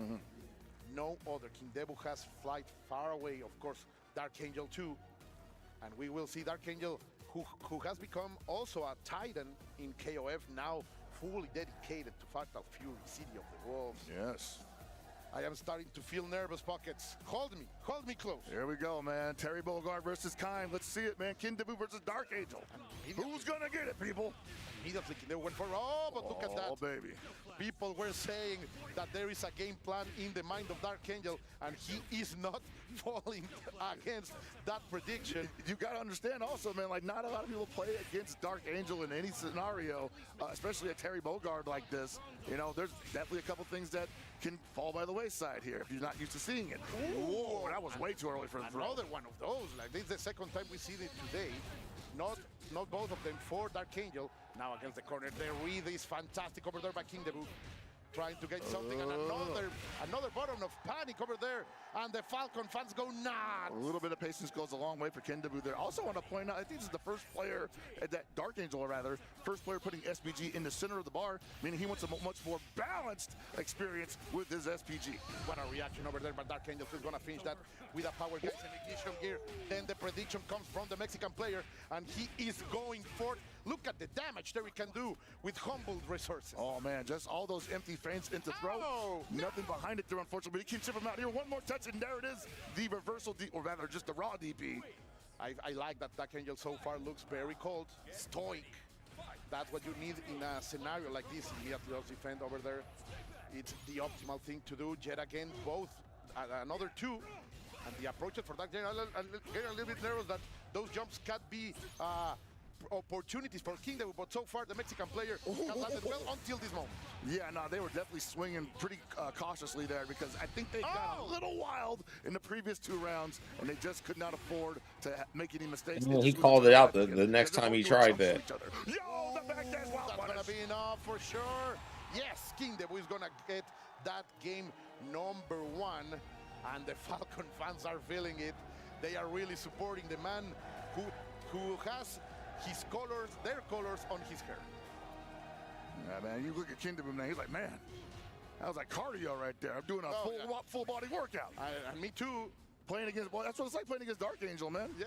No other. King Dabu has flight far away, of course, Dark Angel too. And we will see Dark Angel, who has become also a titan in KOF, now fully dedicated to Fatal Fury, City of the Wolves. Yes. I am starting to feel nervous, Pockets. Hold me close. Here we go, man. Terry Bogard versus Kime. Let's see it, man. King Dabu versus Dark Angel. Who's gonna get it, people? Immediately, they went for, but look at that. Oh, baby. People were saying that there is a game plan in the mind of Dark Angel, and he is not falling against that prediction. You got to understand also, man, like not a lot of people play against Dark Angel in any scenario, especially a Terry Bogard like this. You know, there's definitely a couple things that can fall by the wayside here if you're not used to seeing it. Whoa, that was way too early for the throw. Another one of those. Like, this is the second time we see it today. Not both of them for Dark Angel. Now against the corner, the read is fantastic over there by King Dabu. Trying to get something, and another button of panic over there, and the Falcon fans go nuts. A little bit of patience goes a long way for King Dabu there. Also want to point out, I think this is the first player, that Dark Angel rather, first player putting SPG in the center of the bar, meaning he wants a much more balanced experience with his SPG. What a reaction over there by Dark Angel, who's going to finish that with a power gas and ignition gear. Then the prediction comes from the Mexican player, and he is going for it. Look at the damage that we can do with humbled resources. Oh, man, just all those empty feints into throw. Nothing behind it there, unfortunately, but he keeps him out here. One more touch, and there it is. The reversal, or rather, just the raw DP. I like that Dark Angel so far looks very cold, stoic. That's what you need in a scenario like this. He has to defend over there. It's the optimal thing to do. Yet again, both, another two. And the approaches for Dark Angel, I'm getting a little bit nervous that those jumps can be opportunities for King Dabu, but so far the Mexican player has landed well until this moment. Yeah, no, they were definitely swinging pretty cautiously there because I think they got a little wild in the previous two rounds, and they just could not afford to make any mistakes. He called it out the next time he tried that. Yo, the back dash wild That's gonna be enough for sure. Yes, King Dabu is gonna get that game number one, and the Falcon fans are feeling it. They are really supporting the man who has his colors, their colors on his hair. Yeah, man, you look at King Dabu, man, he's like, man, that was like cardio right there. I'm doing a full body workout. And me too. Playing against, well, that's what it's like playing against Dark Angel, man. Yeah.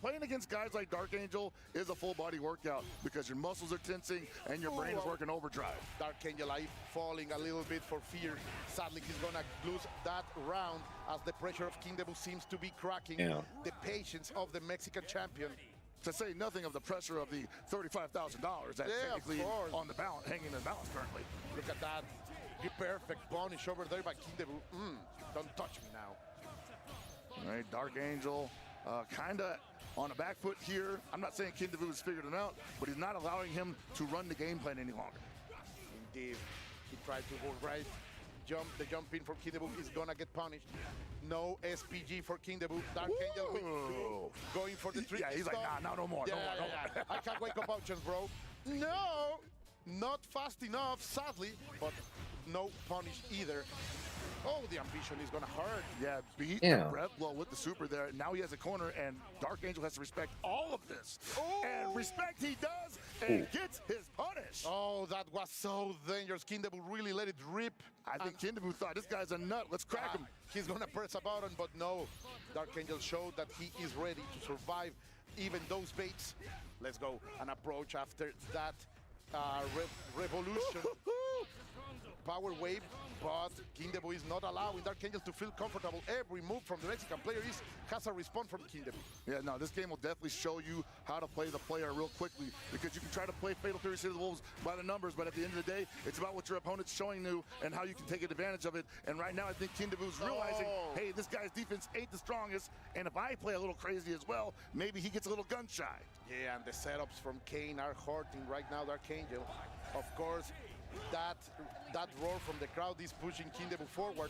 Playing against guys like Dark Angel is a full body workout because your muscles are tensing and your brain is working overdrive. Dark Angel falling a little bit for fear. Sadly, he's gonna lose that round as the pressure of King Dabu seems to be cracking the patience of the Mexican champion. To say nothing of the pressure of the $35,000 that's technically on the balance, hanging in the balance currently. Look at that. The perfect punish over there by King Dabu. Don't touch me now. All right, Dark Angel kind of on a back foot here. I'm not saying King Dabu has figured it out, but he's not allowing him to run the game plan any longer. Indeed. He tried to go right. The jump in for King Dabu is gonna get punished. No SPG for King Dabu. Dark Angel going for the trick. Yeah, he's like, nah, no more. Yeah. I can't wake up options, bro. No, not fast enough, sadly, but no punish either. Oh, the ambition is gonna hurt. Yeah, beat the breath blow with the super there. Now he has a corner, and Dark Angel has to respect all of this. And respect he does, and gets his punish. Oh, that was so dangerous. King Dabu really let it rip. I think King Dabu thought, this guy's a nut. Let's crack him. He's gonna press a button, but no. Dark Angel showed that he is ready to survive even those baits. Let's go. An approach after that revolution. power wave, but Kindebu is not allowing Dark Angel to feel comfortable. Every move from the Mexican player has a response from Kindebu. Yeah, no, this game will definitely show you how to play the player real quickly, because you can try to play Fatal Fury City of the Wolves by the numbers, but at the end of the day, it's about what your opponent's showing you and how you can take advantage of it. And right now, I think Kindebu's realizing, hey, this guy's defense ain't the strongest, and if I play a little crazy as well, maybe he gets a little gun shy. Yeah, and the setups from Kane are hurting right now, Dark Angel. Of course, that roar from the crowd is pushing Kindebu forward.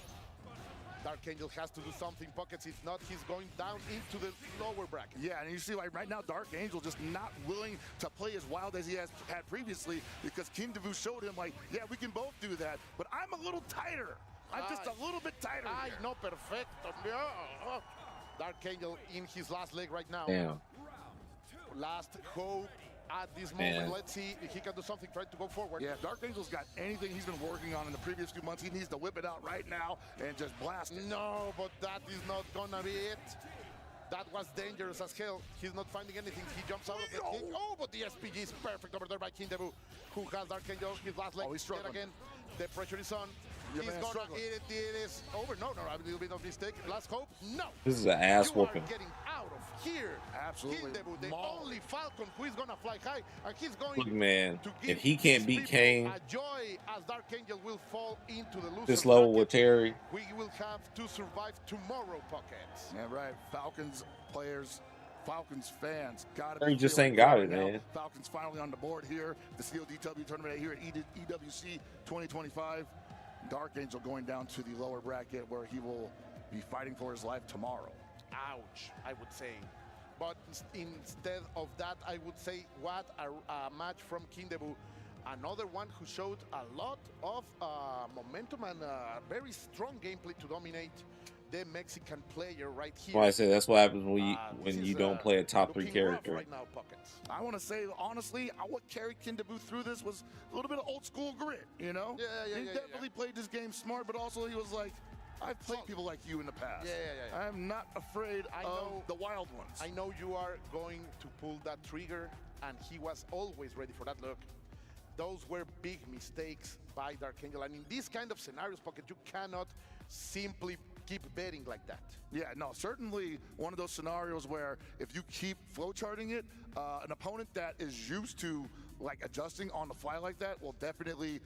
Dark Angel has to do something, Pockets. If not, he's going down into the lower bracket. Yeah, and you see, like, right now, Dark Angel just not willing to play as wild as he has had previously, because Kindebu showed him, like, yeah, we can both do that, but I'm a little tighter. I'm just a little bit tighter. Ay, no, perfecto. Dark Angel in his last leg right now. Damn. Last hope at this moment. Let's see if he can do something, try to go forward. Yeah, Dark Angel's got anything he's been working on in the previous few months. He needs to whip it out right now and just blast it. No, but that is not gonna be it. That was dangerous as hell. He's not finding anything. He jumps out of the kick. Oh, but the SPG is perfect over there by Kindebu, who has Dark Angel his last leg. Oh, he's struggling. Yet again, the pressure is on. Your He's man's gonna struggling. eat it. It is over. No, a little bit of mistake. Last hope. No. This is an ass You are whooping. getting out of here. Absolutely. Kindebu, the only Falcon who is gonna fly high, and he's going Look, man, to give if he can't beat people Kane a joy as Dark Angel will fall into the loser this level bracket. with Terry, We will have to survive tomorrow, Pockets. Yeah, right. Falcons players, Falcons fans, gotta Terry be just feeling ain't got good it, right now. man. Falcons finally on the board here. The COTW tournament here at EWC 2025. Dark Angel going down to the lower bracket where he will be fighting for his life tomorrow. Ouch, I would say. But instead of that, I would say what a match from Kindebu. Another one who showed a lot of momentum and very strong gameplay to dominate the Mexican player right here. well, I say that's what happens when This you is, don't play a top 3 looking rough character. right now, Pockets. I want to say, honestly, what carried Kindebu through this was a little bit of old school grit, you know? He definitely played this game smart, but also he was like, I've played people like you in the past. Yeah. I'm not afraid of the wild ones. I know you are going to pull that trigger, and he was always ready for that look. Those were big mistakes by Dark Angel, and in these kind of scenarios, Pocket, you cannot simply keep betting like that. Yeah, no, certainly one of those scenarios where if you keep flowcharting it, an opponent that is used to like adjusting on the fly like that will definitely,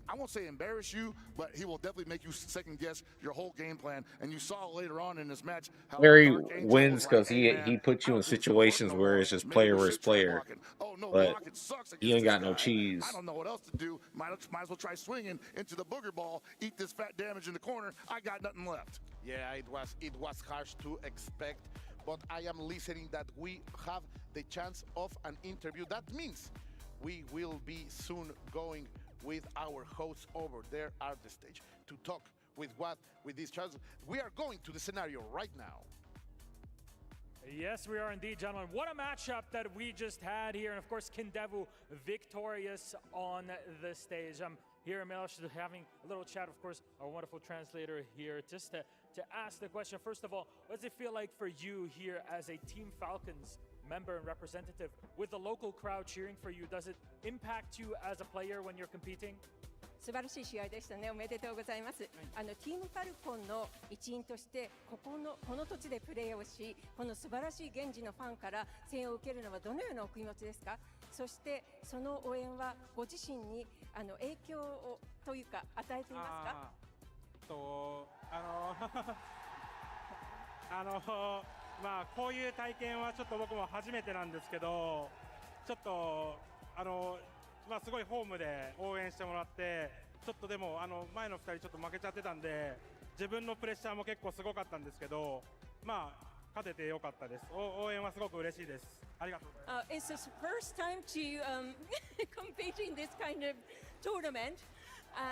I won't say embarrass you, but he will definitely make you second guess your whole game plan. And you saw later on in this match how Terry Dark Angel wins was because like, hey, man, he puts you in situations where it's just player versus player, but he ain't got no cheese. I don't know what else to do. Might as well try swinging into the booger ball, eat this fat damage in the corner. I got nothing left. Yeah, it was harsh to expect, but I am listening that we have the chance of an interview. That means we will be soon going with our hosts over there at the stage to talk with these chats. We are going to the scenario right now. Yes, we are indeed, gentlemen. What a matchup that we just had here. And of course, Kindebu victorious on the stage. I'm here in Milosh having a little chat, of course, our wonderful translator here, just to ask the question. First of all, what does it feel like for you here as a Team Falcons member and representative with the local crowd cheering for you? Does it impact you as a player when you're competing? 素晴らしい試合でしたね。おめでとうございます。チームファルコンの一員としてこの土地でプレーをし、この素晴らしい現地のファンから声援を受けるのはどのようなお気持ちですか？そしてその応援はご自身に影響をというか与えていますか？まあこういう体験はちょっと僕も初めてなんですけど、ちょっとまあすごいホームで応援してもらって、ちょっとでも前の2人ちょっと負けちゃってたんで、自分のプレッシャーも結構すごかったんですけど、まあ勝ててよかったです。応援はすごく嬉しいです。ありがとうございます。It's his first time to compete in this kind of tournament,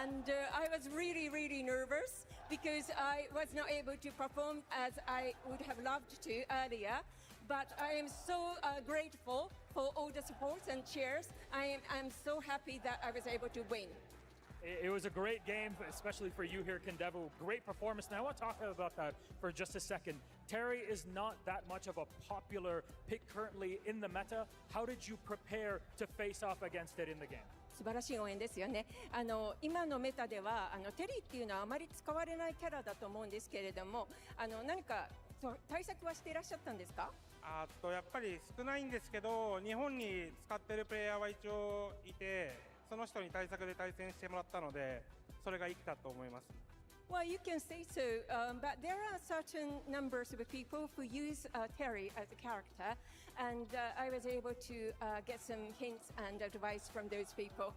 and I was really nervous because I was not able to perform as I would have loved to earlier. But I am so grateful for all the supports and cheers. I'm so happy that I was able to win. It was a great game, especially for you here, Kindebu. Great performance. Now I want to talk about that for just a second. Terry is not that much of a popular pick currently in the meta. How did you prepare to face off against it in the game? 素晴らしい応援ですよね。今のメタではテリーっていうのはあまり使われないキャラだと思うんですけれども、何か対策はしていらっしゃったんですか？やっぱり少ないんですけど、日本に使ってるプレイヤーは一応いて、その人に対策で対戦してもらったので、それが生きたと思います。Well, you can say so, but there are certain numbers of people who use Terry as a character, and I was able to get some hints and advice from those people.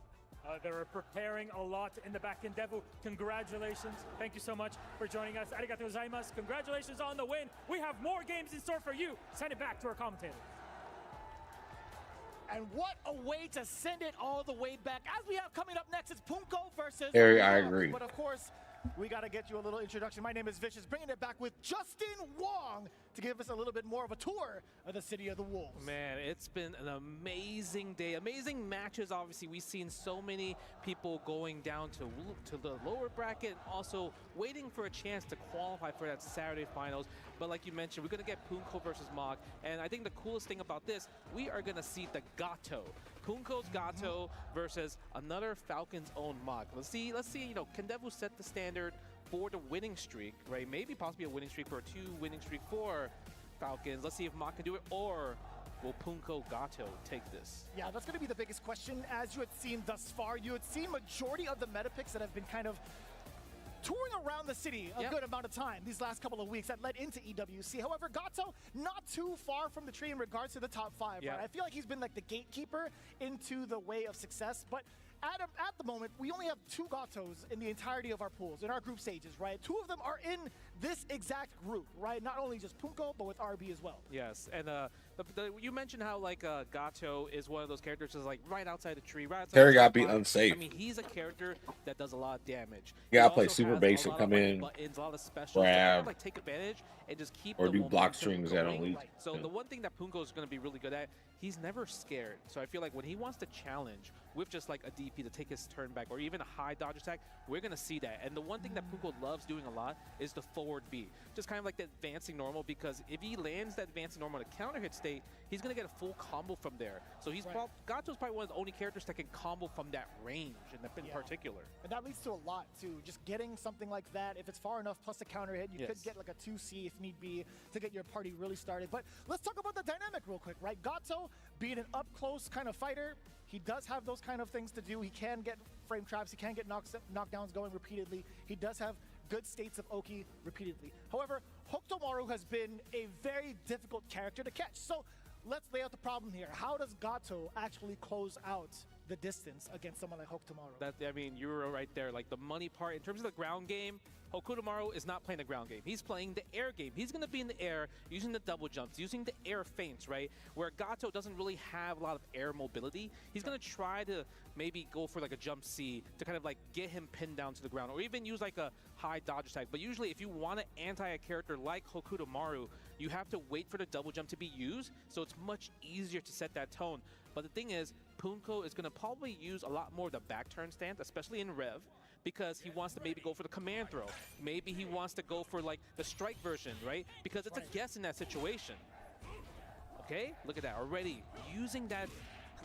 They're preparing a lot in the back end. Devil, congratulations. Thank you so much for joining us. Arigatou gozaimasu. Congratulations on the win. We have more games in store for you. Send it back to our commentator. And what a way to send it all the way back. As we have coming up next, it's Punko versus... Harry, I agree. But of course, we got to get you a little introduction. My name is Vicious, bringing it back with Justin Wong to give us a little bit more of a tour of the City of the Wolves. Man, it's been an amazing day. Amazing matches, obviously. We've seen so many people going down to the lower bracket and also waiting for a chance to qualify for that Saturday finals. But like you mentioned, we're going to get Punko versus Mog. And I think the coolest thing about this, we are going to see the Gato. Punko's Gato versus another Falcons own Mog. Let's see, you know, can Devu set the standard for the winning streak, right? Maybe possibly a winning streak or a 2-winning streak for Falcons. Let's see if Mog can do it, or will Punko Gato take this? Yeah, that's going to be the biggest question. As you had seen thus far, you had seen majority of the meta picks that have been kind of touring around the city a good amount of time these last couple of weeks that led into EWC. However, Gato, not too far from the tree in regards to the top 5, right? I feel like he's been like the gatekeeper into the way of success, but at the moment, we only have 2 Gatos in the entirety of our pools, in our group stages, right? 2 of them are in this exact group, right? Not only just Punko, but with RB as well. Yes, and you mentioned how like Gato is one of those characters that's like right outside the tree, right outside. Terry got to be unsafe. I mean, he's a character that does a lot of damage. You got to play super base and come in, buttons, a lot of specials, grab, like take advantage and just keep or the do block momentum strings that going. don't lead. So the one thing that Punko is going to be really good at, he's never scared. So I feel like when he wants to challenge with just like a DP to take his turn back or even a high dodge attack, we're going to see that. And the one thing that Punko loves doing a lot is the forward B. Just kind of like that advancing normal, because if he lands that advancing normal in a counter hit state, he's going to get a full combo from there. So he's Gato's probably one of the only characters that can combo from that range in particular. And that leads to a lot too. Just getting something like that, if it's far enough plus a counter hit, you could get like a 2C if need be to get your party really started. But let's talk about the dynamic real quick, right? Gato, being an up-close kind of fighter, he does have those kind of things to do. He can get frame traps, he can get knockdowns going repeatedly. He does have good states of Oki repeatedly. However, Hokutomaru has been a very difficult character to catch. So let's lay out the problem here. How does Gato actually close out the distance against someone like Hokutomaru? I mean, you were right there. Like the money part, in terms of the ground game, Hokutomaru is not playing the ground game. He's playing the air game. He's going to be in the air using the double jumps, using the air feints, right? Where Gato doesn't really have a lot of air mobility. He's going to try to maybe go for like a jump C to kind of like get him pinned down to the ground, or even use like a high dodge attack. But usually if you want to anti a character like Hokutomaru, you have to wait for the double jump to be used, so it's much easier to set that tone. But the thing is, Punko is going to probably use a lot more of the back turn stance, especially in Rev, because he wants to maybe go for the command throw. Maybe he wants to go for like the strike version, right? Because it's a guess in that situation. Okay, look at that already. Using that,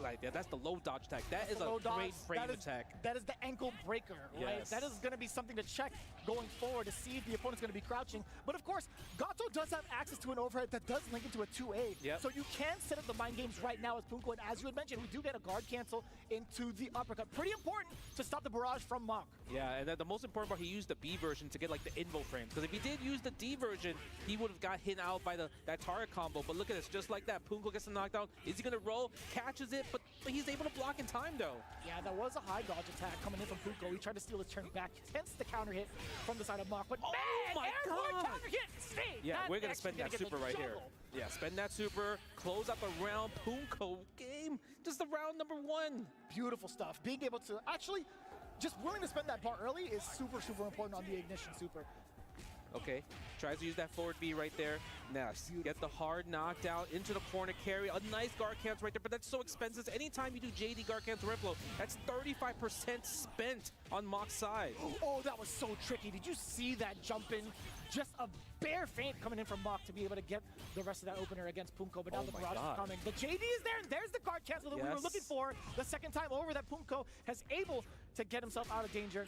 like that's the low dodge attack. That is a great frame attack. That is the ankle breaker, right? Yes. That is going to be something to check going forward to see if the opponent's going to be crouching. But of course, Gato does have access to an overhead that does link into a 2A. So you can set up the mind games right now as Punko. And as you had mentioned, we do get a guard cancel into the uppercut. Pretty important to stop the barrage from Mach. Yeah, and then the most important part, he used the B version to get like the invo frames. Because if he did use the D version, he would have got hit out by that target combo. But look at this, just like that, Punko gets the knockdown. Is he going to roll? Catches it, but he's able to block in time though. Yeah, that was a high dodge attack coming in from Punko. He tried to steal his turn back, hence the counter hit from the side of Mach. But airborne counter hit! Stay! Yeah, we're going to spend that super right here. Yeah, spend that super, close up a round Punko game. Just the round number 1. Beautiful stuff. Being able to actually just willing to spend that bar early is super, super important on the ignition super. Okay, tries to use that forward B right there. Nice. Get the hard knockdown into the corner carry. A nice guard cancel right there, but that's so expensive. Anytime you do JD guard cancel red blow, that's 35% spent on Mock's side. Oh, that was so tricky. Did you see that jump in? Just a bare feint coming in from Mock to be able to get the rest of that opener against Punko, but now the barrage is coming. The JD is there, and there's the guard cancel that we were looking for. The second time over that Punko has able to get himself out of danger.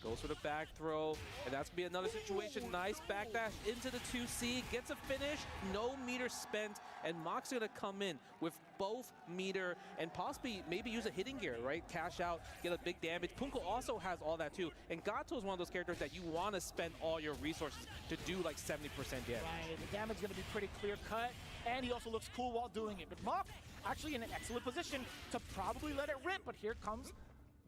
Goes for the back throw, and that's going to be another situation. Nice backdash into the 2C, gets a finish, no meter spent, and Mock's going to come in with both meter and possibly maybe use a hitting gear, right? Cash out, get a big damage. Punko also has all that too, and Gato is one of those characters that you want to spend all your resources to do like 70% damage. Right, the damage is going to be pretty clear-cut, and he also looks cool while doing it. But Mock actually in an excellent position to probably let it rip, but here comes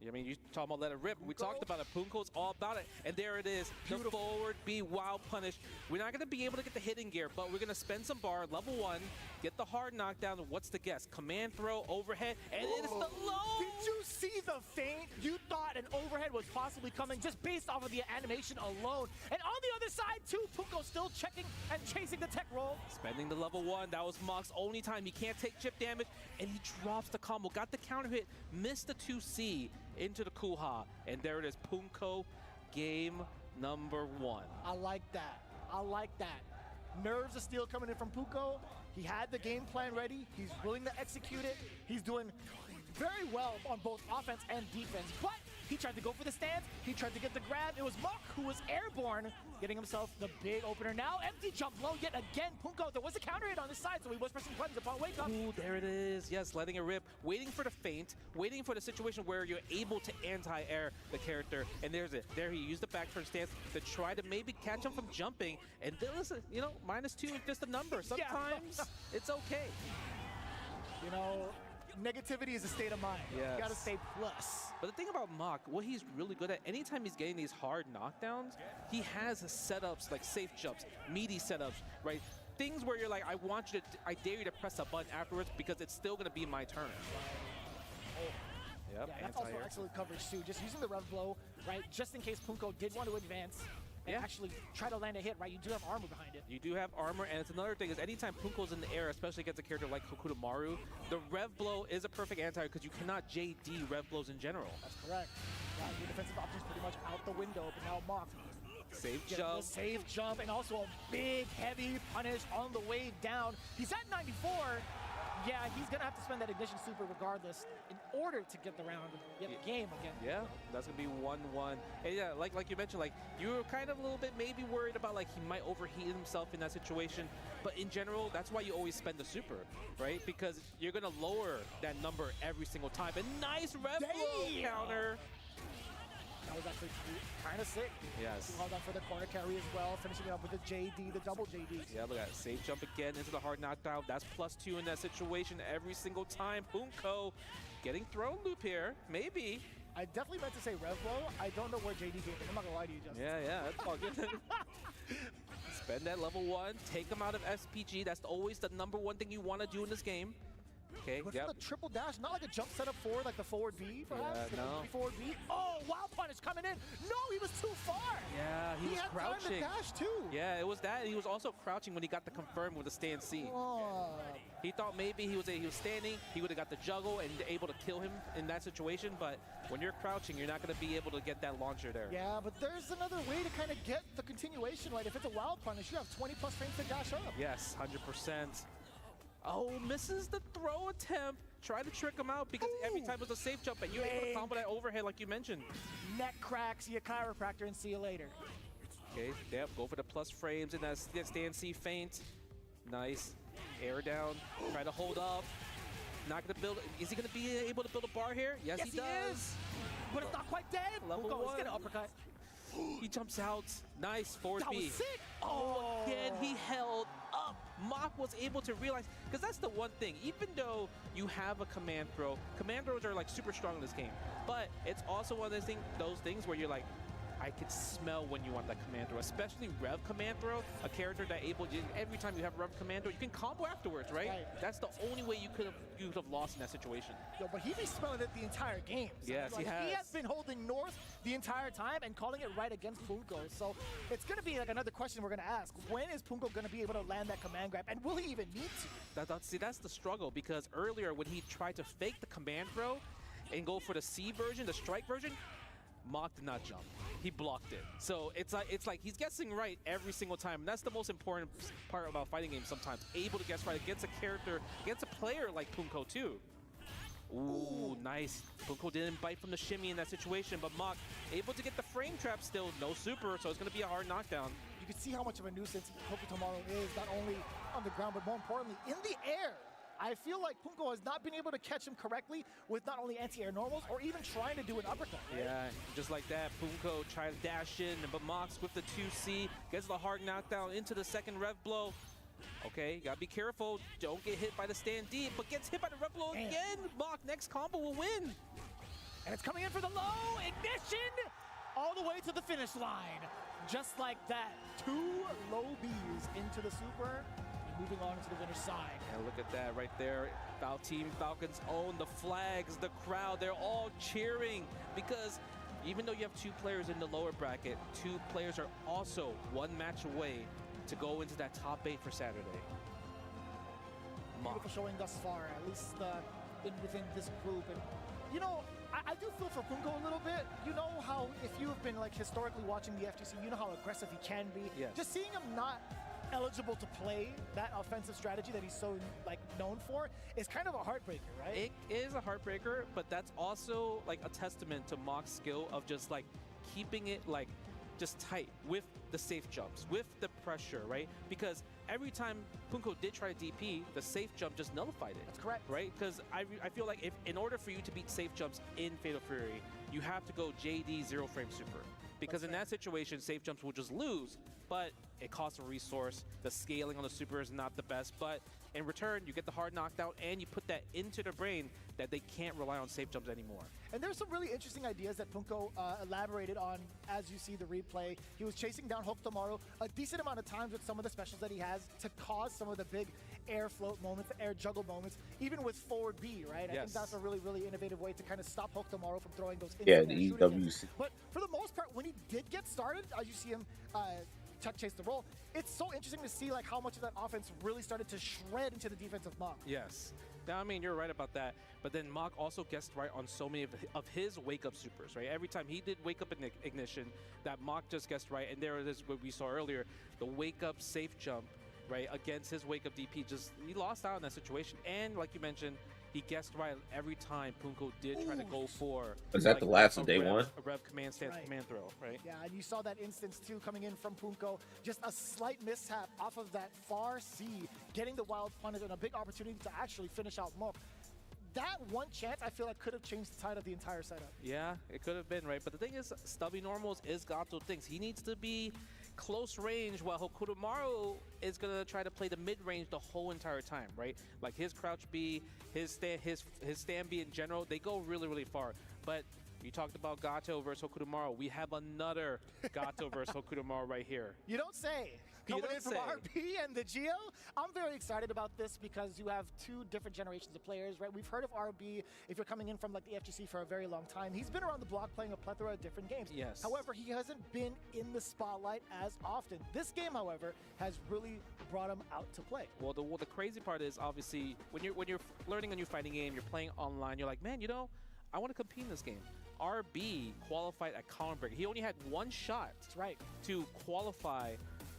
I mean, you talking about let it rip. We talked about it. Punko's all about it. And there it is. Beautiful. The forward B wild punish. We're not going to be able to get the hitting gear, but we're going to spend some bar. Level 1. Get the hard knockdown. What's the guess? Command throw, overhead, and it is the low. Did you see the feint? You thought an overhead was possibly coming just based off of the animation alone. And on the other side, too, Punko still checking and chasing the tech roll. Spending the level 1. That was Mock's only time. He can't take chip damage, and he drops the combo. Got the counter hit, missed the 2C into the Kuha, and there it is. Punko, game number 1. I like that. I like that. Nerves of steel coming in from Punko. He had the game plan ready. He's willing to execute it. He's doing very well on both offense and defense, but he tried to go for the stance. He tried to get the grab. It was Mock who was airborne, getting himself the big opener. Now empty jump low yet again. Punko, there was a counter hit on his side, so he was pressing buttons upon wake up. Ooh, there it is. Yes, letting it rip. Waiting for the feint. Waiting for the situation where you're able to anti-air the character. And there's it. There he used the back turn stance to try to maybe catch him from jumping. And listen, you know, -2 is just a number. Sometimes it's okay. You know, negativity is a state of mind. Yes. You gotta stay plus. But the thing about Mock, what he's really good at, anytime he's getting these hard knockdowns, he has setups like safe jumps, meaty setups, right? Things where you're like, I dare you to press a button afterwards because it's still gonna be my turn. Yep, yeah, that's also excellent coverage too. Just using the rev blow, right? Just in case Punko did want to advance and actually try to land a hit, right? You do have armor behind it. You do have armor, and it's another thing is anytime Punko's in the air, especially against a character like COTW, the rev blow is a perfect anti because you cannot JD rev blows in general. That's correct. Yeah, your defensive options pretty much out the window, but now Mock. Safe jump. Safe jump, and also a big, heavy punish on the way down. He's at 94. Yeah, he's going to have to spend that ignition super regardless in order to get the round, get the game again. Yeah, that's going to be 1-1. And yeah, like you mentioned, like you were kind of a little bit maybe worried about like he might overheat himself in that situation. But in general, that's why you always spend the super, right? Because you're going to lower that number every single time. And nice rev blow counter. That was actually kind of sick. Yes. Hold on for the corner carry as well, finishing it up with the JD, the double JD. Yeah, look at that. Safe jump again into the hard knockdown. That's +2 in that situation every single time. Punko getting thrown loop here. Maybe. I definitely meant to say rev blow. I don't know where JD came from. I'm not going to lie to you, Justin. Yeah, that's all good. Spend that level 1. Take him out of SPG. That's always the #1 thing you want to do in this game. Okay, Look at the triple dash, not like a jump setup forward like the forward B, perhaps? Yeah, no. Forward B. Oh, wild punish coming in. No, he was too far. Yeah, he was had crouching. Time to dash too. Yeah, it was that. He was also crouching when he got the confirm with the stand C. Oh. He thought maybe he was standing, he would have got the juggle and able to kill him in that situation, but when you're crouching, you're not going to be able to get that launcher there. Yeah, but there's another way to kind of get the continuation, right? If it's a wild punish, you have 20+ frames to dash up. Yes, 100%. Oh, misses the throw attempt. Try to trick him out because every time it was a safe jump and you're able to combo that overhead like you mentioned. Neck crack, see a chiropractor and see you later. Okay, yep, go for the plus frames in that stand C feint. Nice. Air down, try to hold up. Not gonna build, is he gonna be able to build a bar here? Yes, he does. Is. But it's not quite dead. Level 1. He's gonna uppercut. He jumps out. Nice, forward that B. Was sick. Oh, again, he held up. Mock was able to realize, because that's the one thing, even though you have a command throws are like super strong in this game, but it's also one of those things where you're like, I could smell when you want that command throw, especially Rev command throw, a character that every time you have Rev command throw, you can combo afterwards, right? That's the only way you could have lost in that situation. Yo, but he be smelling it the entire game. So yes, like, he has. He has been holding North the entire time and calling it right against Punko. So it's going to be like another question we're going to ask. When is Punko going to be able to land that command grab, and will he even need to? See, that's the struggle, because earlier when he tried to fake the command throw and go for the C version, the strike version, Mach did not jump. He blocked it. So it's like he's guessing right every single time. And that's the most important part about fighting games sometimes. Able to guess right against a character, against a player like Punko too. Ooh, nice. Punko didn't bite from the shimmy in that situation, but Mach able to get the frame trap still. No super, so it's going to be a hard knockdown. You can see how much of a nuisance Tomorrow is, not only on the ground, but more importantly, in the air. I feel like Punko has not been able to catch him correctly with not only anti-air normals or even trying to do an uppercut. Right? Yeah, just like that, Punko tries to dash in, but Mox with the 2C gets the hard knockdown into the second rev blow. Okay, gotta be careful. Don't get hit by the stand deep, but gets hit by the rev blow again. Mock, next combo will win. And it's coming in for the low ignition all the way to the finish line. Just like that, 2 low Bs into the super. Moving on to the winner's side. Yeah, look at that right there. Team Falcons own the flags, the crowd, they're all cheering, because even though you have 2 players in the lower bracket, 2 players are also 1 match away to go into that top 8 for Saturday. Beautiful showing thus far, at least within this group. And you know, I do feel for Punko a little bit. You know how, if you have been like historically watching the FGC, you know how aggressive he can be. Yes. Just seeing him not eligible to play that offensive strategy that he's so like known for is kind of a heartbreaker, right? It is a heartbreaker, but that's also like a testament to Mock's skill of just like keeping it like just tight with the safe jumps, with the pressure, right? Because every time Punko did try DP, the safe jump just nullified it. That's correct. Right? Because I feel like if in order for you to beat safe jumps in Fatal Fury, you have to go JD 0 frame super. Because in that situation, safe jumps will just lose, but it costs a resource. The scaling on the super is not the best, but in return, you get the hard knockdown and you put that into their brain that they can't rely on safe jumps anymore. And there's some really interesting ideas that Punko elaborated on as you see the replay. He was chasing down Hope Tomorrow a decent amount of times with some of the specials that he has to cause some of the big air float moments, air juggle moments, even with forward B, right? I think that's a really, really innovative way to kind of stop Hope Tomorrow from throwing those the EWC. But for the most part, when he did get started, as you see him Chuck chase the roll, it's so interesting to see like how much of that offense really started to shred into the defense of Mach. Yes. Now, I mean, you're right about that, but then Mach also guessed right on so many of his wake-up supers, right? Every time he did wake up in ignition, that Mach just guessed right, and there it is what we saw earlier, the wake-up safe jump, right, against his wake-up DP. Just, he lost out in that situation, and like you mentioned, he guessed right every time Punko did try to go for. Was that like, the last of day one? A rev command stance command throw, right? Yeah, and you saw that instance too coming in from Punko. Just a slight mishap off of that far C, getting the wild punish and a big opportunity to actually finish out Mok. That one chance, I feel like, could have changed the tide of the entire setup. Yeah, it could have been, right? But the thing is, Stubby Normals is Gato things. He needs to be close range, while Hokutomaru is gonna try to play the mid range the whole entire time, right? Like his crouch B, his stand B in general, they go really, really far. But you talked about Gato versus Hokutomaru. We have another Gato versus Hokutomaru right here. You don't say. Coming in from RB and the Geo, I'm very excited about this because you have 2 different generations of players, right? We've heard of RB if you're coming in from like the FGC for a very long time. He's been around the block playing a plethora of different games. Yes. However, he hasn't been in the spotlight as often. This game, however, has really brought him out to play. Well, the crazy part is obviously when you're learning a new fighting game, you're playing online, you're like, man, you know, I want to compete in this game. RB qualified at Colin Break. He only had 1 shot. That's right. To qualify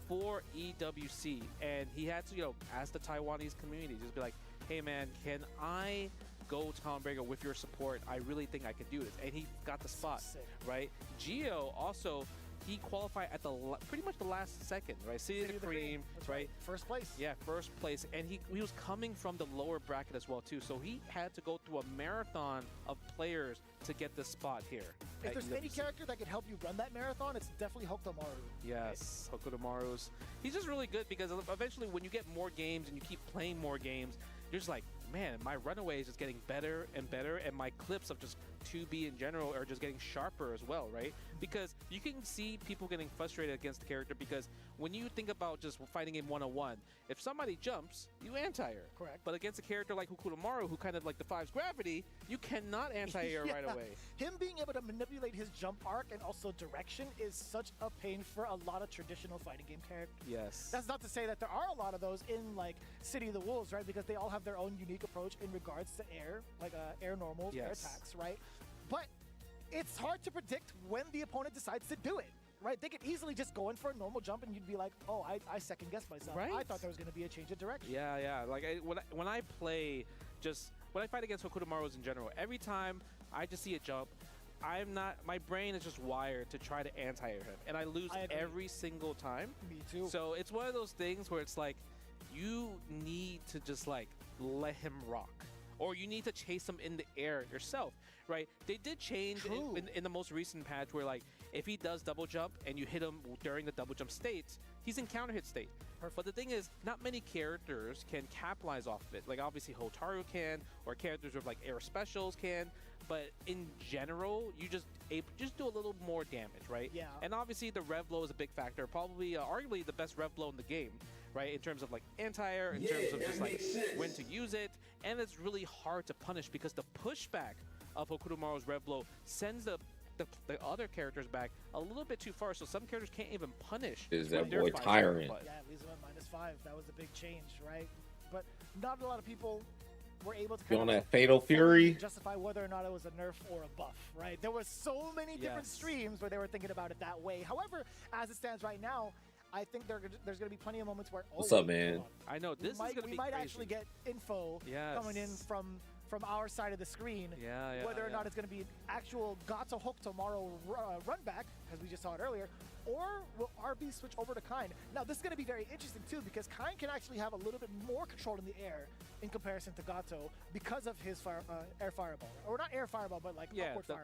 for EWC, and he had to, you know, ask the Taiwanese community, just be like, hey man, can I go to Colin Breaker with your support? I really think I can do this. And he got the spot, right? Geo also, he qualified at the pretty much the last second, right? City of the Cream, right? First place. Yeah, first place. And he was coming from the lower bracket as well too. So he had to go through a marathon of players to get the spot here. If there's any character that can help you run that marathon, it's definitely Hokutomaru. Yes, Hokutomaru's. He's just really good because eventually when you get more games and you keep playing more games, you're just like, man, my runaway is just getting better and better, and my clips of just 2B in general are just getting sharper as well, right? Because you can see people getting frustrated against the character because when you think about just fighting him one-on-one, if somebody jumps, you anti-air. Correct. But against a character like Hokutomaru, who kind of like defies gravity, you cannot anti-air right away. Him being able to manipulate his jump arc and also direction is such a pain for a lot of traditional fighting game characters. Yes. That's not to say that there are a lot of those in like City of the Wolves, right? Because they all have their own unique approach in regards to air, like air normals, air attacks, right? But it's hard to predict when the opponent decides to do it, right? They could easily just go in for a normal jump and you'd be like, oh, I second-guessed myself. Right? I thought there was going to be a change of direction. Yeah, yeah. Like when I play, when I fight against Hokutomarus in general, every time I just see a jump, my brain is just wired to try to anti-air him, and I lose every single time. Me too. So it's one of those things where it's like, you need to just like let him rock, or you need to chase him in the air yourself, right? They did change in the most recent patch where like, if he does double jump and you hit him during the double jump states, he's in counter hit state. But the thing is, not many characters can capitalize off of it. Like obviously Hotaru can, or characters with like air specials can, but in general, you just do a little more damage, right? Yeah. And obviously the rev blow is a big factor, probably arguably the best rev blow in the game, right? In terms of like anti-air, in terms of just like when to use it, and it's really hard to punish because the pushback of Hokutomaru's rev blow sends the other characters back a little bit too far, so some characters can't even punish. Is that when they're boy fighting. Tyrant? Yeah, it leaves him at -5. That was a big change, right? But not a lot of people were able to on that Fatal Fury, justify whether or not it was a nerf or a buff, right? There were so many different streams where they were thinking about it that way. However, as it stands right now, I think there's going to be plenty of moments where what's up, man? I know this is going to be we might crazy. actually get info coming in from our side of the screen, whether or not it's going to be an actual Gato Hokutomaru run back, as we just saw it earlier, or will RB switch over to Kind? Now, this is going to be very interesting, too, because Kind can actually have a little bit more control in the air in comparison to Gato because of his air fireball. Or not air fireball, but like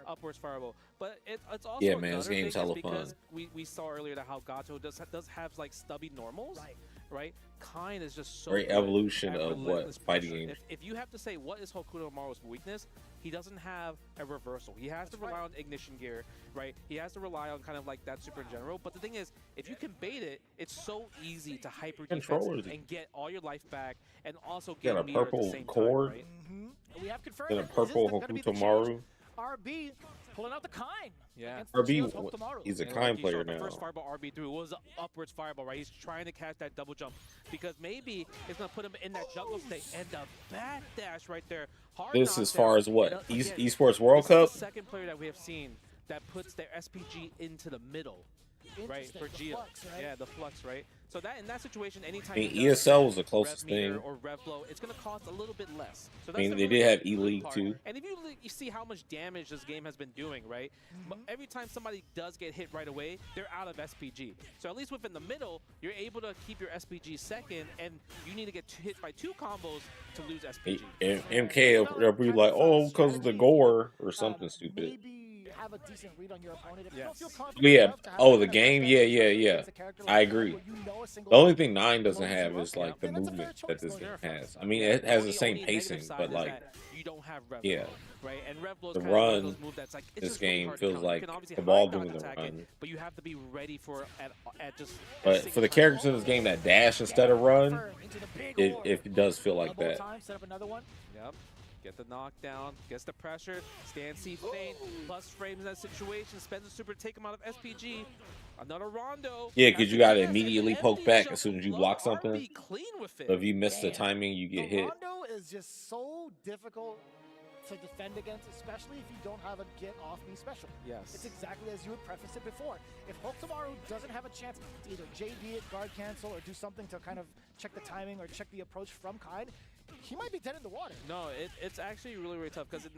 upwards fireball. But it's also man, this game's hella fun. We saw earlier that how Gato does have like stubby normals, right? Kind is just so great evolution of what fighting game. If you have to say what is Hokutomaru's weakness, he doesn't have a reversal. He has to rely on ignition gear, right? He has to rely on kind of like that super in general. But the thing is, if you can bait it, it's so easy to hyper defense and get all your life back, and also get a purple core. Right? We have confirmed a purple Hokutomaru. RB pulling out the Kind. Yeah. RB, he's a Kind player now. now. The first fireball RB threw was an upwards fireball, right? He's trying to catch that double jump because maybe it's going to put him in that juggle state, and the back dash right there. This as far as what? Esports World Cup? The second player that we have seen that puts their SPG into the middle. Right, for Geo. Yeah, the flux, right? So that in that situation, anytime ESL was the closest thing. Or rev blow, it's going to cost a little bit less. So that's they did have E-League too. And if you see how much damage this game has been doing, right? But every time somebody does get hit right away, they're out of SPG. So at least within the middle, you're able to keep your SPG second, and you need to get hit by 2 combos to lose SPG. MK, they'll be like, oh, because of the gore or something stupid. Have a decent read on your opponent. If you don't feel the game? Yeah. I agree. The only thing 9 doesn't have is like the movement that this game has. I mean, it has the same pacing, but like, you don't have rev right? And rev the run, this game feels like the ball doing the run. But you have to be ready for at just. But for the characters in this game that dash instead of run, it does feel like that. Set up another one. Yep. Get the knockdown, gets the pressure, stand C feint, plus frames in that situation, spends the super to take him out of SPG. Another rondo. Yeah, because you got to immediately poke back as soon as you block something. Clean with it. So if you miss the timing, you get hit. Rondo is just so difficult to defend against, especially if you don't have a get off me special. Yes. It's exactly as you would preface it before. If Hokutomaru doesn't have a chance to either JD it, guard cancel, or do something to kind of check the timing or check the approach from Kind, he might be dead in the water. No, it's actually really, really tough because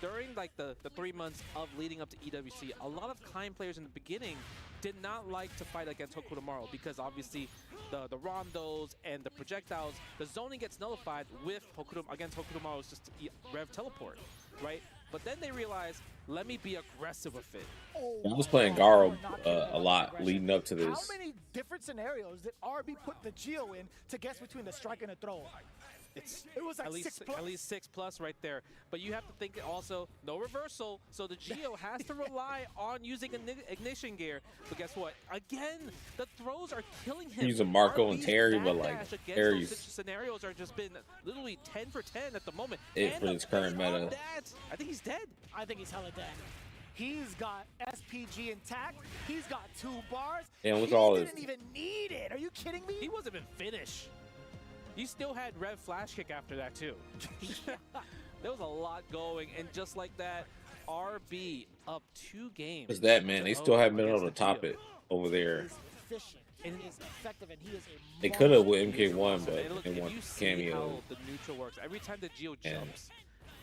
during like the 3 months of leading up to EWC, a lot of Kind players in the beginning did not like to fight against Hokutomaru because obviously the rondos and the projectiles, the zoning gets nullified with against Hokutomaru's just rev teleport, right? But then they realized, let me be aggressive with it. I was playing Garo a lot leading up to this. How many different scenarios did RB put the Geo in to guess between the strike and the throw? It was like at least 6+ right there. But you have to think also no reversal, so the Geo has to rely on using ignition gear. But guess what? Again, the throws are killing him. Using Marco and RB's Terry, but backdash like against Terry's those scenarios are just been literally 10 for 10 at the moment. it And for the this current fate on meta. that, I think he's dead. I think he's hella dead. He's got SPG intact. He's got 2 bars. And look he at all didn't this. even need it. Are you kidding me? He wasn't even finished. You still had Rev flash kick after that too. There was a lot going, and just like that, RB up 2 games. Because that, man, they still haven't been able to against the top Geo. it over there. He's efficient. And he is effective, and he is a They could have monster. with MK1, but And look, they if want you see cameo. how the neutral works, every time the Geo And jumps,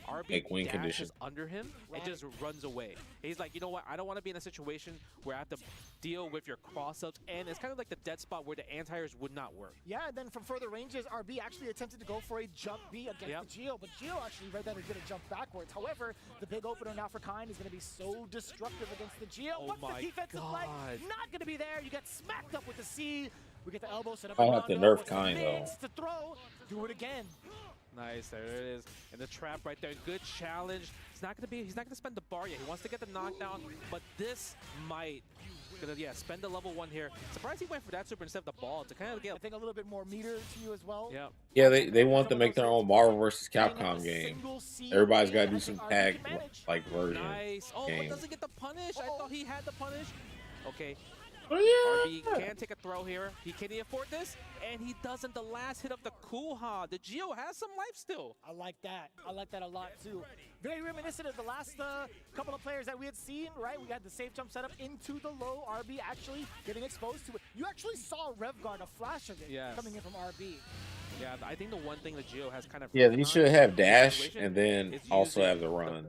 RB make wing dashes condition. under him and just runs away. He's like, you know what? I don't want to be in a situation where I have to deal with your cross-ups, and it's kind of like the dead spot where the anti-airs would not work. Yeah, and then from further ranges, RB actually attempted to go for a jump B against the Geo, but Geo actually read that and did a jump backwards. However, the big opener now for Kind is going to be so destructive against the Geo. Oh What's my the defensive play? God. Not going to be there. You get smacked up with the C. We get the elbow set up. I'll have to Rondo nerf with Kind, though. mids to throw. Do it again. Nice, there it is. And the trap right there. Good challenge. He's not gonna spend the bar yet. He wants to get the knockdown, but this might spend the level 1 here. Surprised he went for that super instead of the ball to kind of get I think a little bit more meter to you as well. Yeah. Yeah, they want to make their own Marvel vs. Capcom game. Everybody's got to do some tag like version Nice. Oh, game. but doesn't get the punish. I thought he had the punish. Okay. Oh, RB can take a throw here. Can he afford this? And he doesn't. The last hit of the Kuha. The Geo has some life still. I like that. I like that a lot too. Very reminiscent of the last couple of players that we had seen, right? We had the safe jump setup into the low. RB actually getting exposed to it. You actually saw Revguard, a flash of it, coming in from RB. Yeah, I think the one thing the Geo has kind of Yeah, you should have dash situation and then is also using have the run.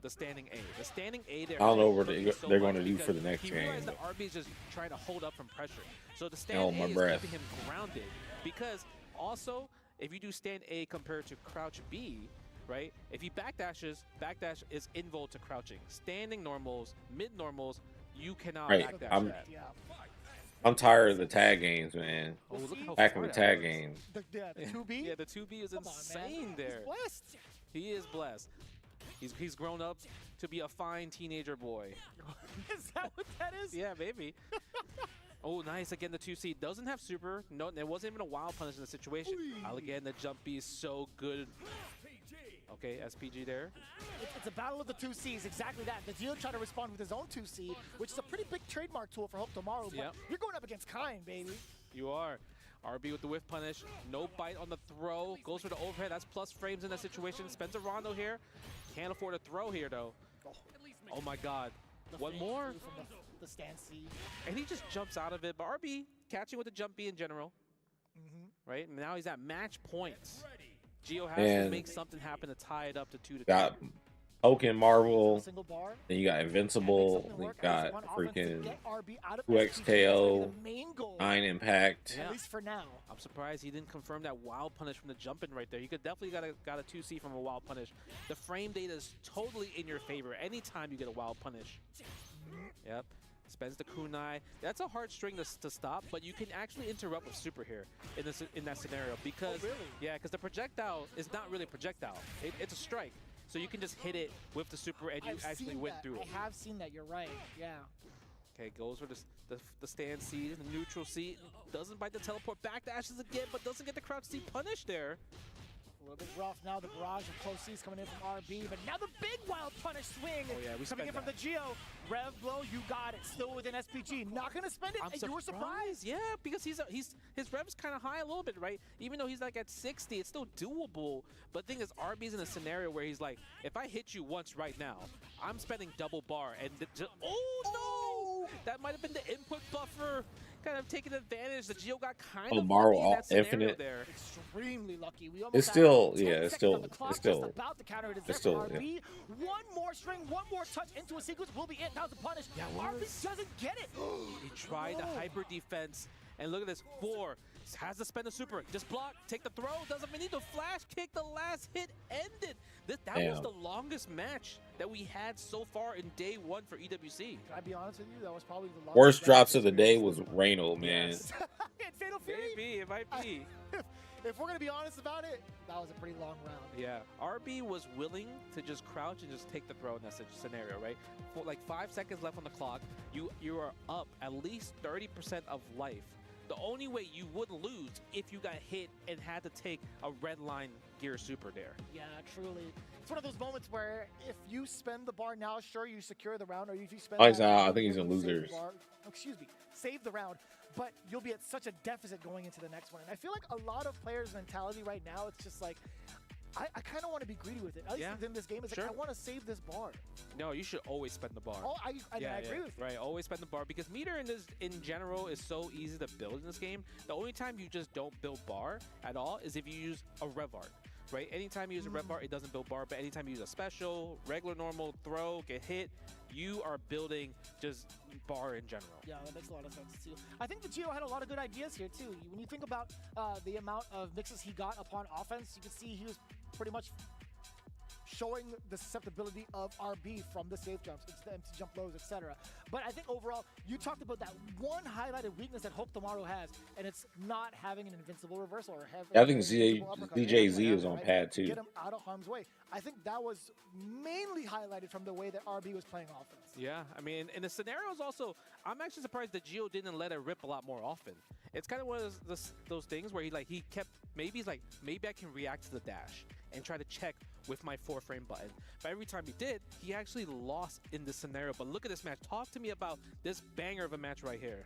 The standing A. The standing A there. I don't know what hurt they- me so they're much gonna do for because the next he game, realized that but- RB is just trying to hold up from pressure. So the stand Hold A my is breath. keeping him grounded. Because also, if you do stand A compared to crouch B, right? If he backdash is invul to crouching. Standing normals, mid normals, you cannot Right, backdash that. I'm tired of the tag games, man. Oh, look how Back in the far that tag was. games. The 2B? Yeah, the 2B is insane there. He's blessed. He is blessed. He's grown up to be a fine teenager boy. Is that what that is? Yeah, maybe. Oh, nice. Again, the 2C doesn't have super. No, there wasn't even a wild punish in the situation. Again, the jump B is so good. Okay, SPG there. It's a battle of the 2Cs, exactly that. The Geo tried to respond with his own 2C, which is a pretty big trademark tool for Hope Tomorrow, but Yep. you're going up against Kind, baby. You are. RB with the whiff punish. No bite on the throw. Goes for the overhead. That's plus frames in that situation. Spencer Rondo here. Can't afford a throw here, though. Oh, my God. One more. From the stand C. And he just jumps out of it. But RB catching with the jump B in general. Right? And now he's at match points. Geo has to And make something happen to tie it up to 2-2. Got Pokin Marvel. Single bar. Then you got Invincible. Then you got freaking 2XKO. 9 Impact. Yeah. At least for now. I'm surprised he didn't confirm that wild punish from the jump in right there. You could definitely got a 2C from a wild punish. The frame data is totally in your favor anytime you get a wild punish. Yep. Spends the kunai. That's a hard string to stop, but you can actually interrupt with super here in that scenario because because the projectile is not really a projectile. It's a strike. So you can just hit it with the super and you actually went through it. I have seen that. You're right. Yeah. Okay, goes for the stand C, the neutral C. Doesn't bite the teleport, backdashes again, but doesn't get the crouch C punish there. A little bit rough now. The barrage of close C's coming in from RB, but now the big wild punish swing coming in from the Geo. Rev blow, you got it. Still within SPG. Not gonna spend it. I'm You were surprised. Yeah, because his rev's kind of high a little bit, right? Even though he's like at 60, it's still doable. But the thing is, RB's in a scenario where he's like, if I hit you once right now, I'm spending double bar, and oh no, that might have been the input buffer. Kind of taking advantage. The Geo got kind of Marvel lucky in that scenario Infinite. there. Extremely lucky. We almost It's still, had 10 yeah, it's seconds still, on the clock, it's still, just about to counter it. it's It's still, there for yeah. RB. One more string, one more touch into a sequence will be it. Now the punish. RB doesn't get it. He tried the hyper defense, and look at this. 4 has to spend a super. Just block, take the throw. Doesn't even need the flash kick. The last hit ended. That was Damn. the longest match that we had so far in day 1 for EWC. Can I be honest with you? That was probably the longest Worst match drops of the day was Reyno, man. and Fatal Fury. Maybe it might be. if we're going to be honest about it, that was a pretty long round. Yeah, RB was willing to just crouch and just take the throw in that scenario, right? For like 5 seconds left on the clock, you are up at least 30% of life. The only way you wouldn't lose if you got hit and had to take a red line gear super there. Yeah, truly. It's one of those moments where if you spend the bar now, sure, you secure the round, or if you spend Oh, that I think he's in save the losers. bar- excuse me, save the round, but you'll be at such a deficit going into the next one. And I feel like a lot of players' mentality right now, it's just like, I kind of want to be greedy with it. At least in this game, it's like, I want to save this bar. No, you should always spend the bar. Oh, I agree with you. Right, always spend the bar because meter in general is so easy to build in this game. The only time you just don't build bar at all is if you use a rev art. Right? Anytime you use a rev art, it doesn't build bar, but anytime you use a special, regular, normal, throw, get hit, you are building just bar in general. Yeah, that makes a lot of sense too. I think the Geo had a lot of good ideas here too. When you think about the amount of mixes he got upon offense, you can see he was pretty much showing the susceptibility of RB from the safe jumps, it's the empty jump lows, etc. But I think overall, you talked about that one highlighted weakness that Hope Tomorrow has, and it's not having an invincible reversal or having. I think DJZ is on pad too. Get him out of harm's way. I think that was mainly highlighted from the way that RB was playing offense. Yeah, I mean, in the scenarios also, I'm actually surprised that Gio didn't let it rip a lot more often. It's kind of one of those things where he kept, maybe I can react to the dash and try to check with my 4-frame button. But every time he did, he actually lost in this scenario. But look at this match. Talk to me about this banger of a match right here.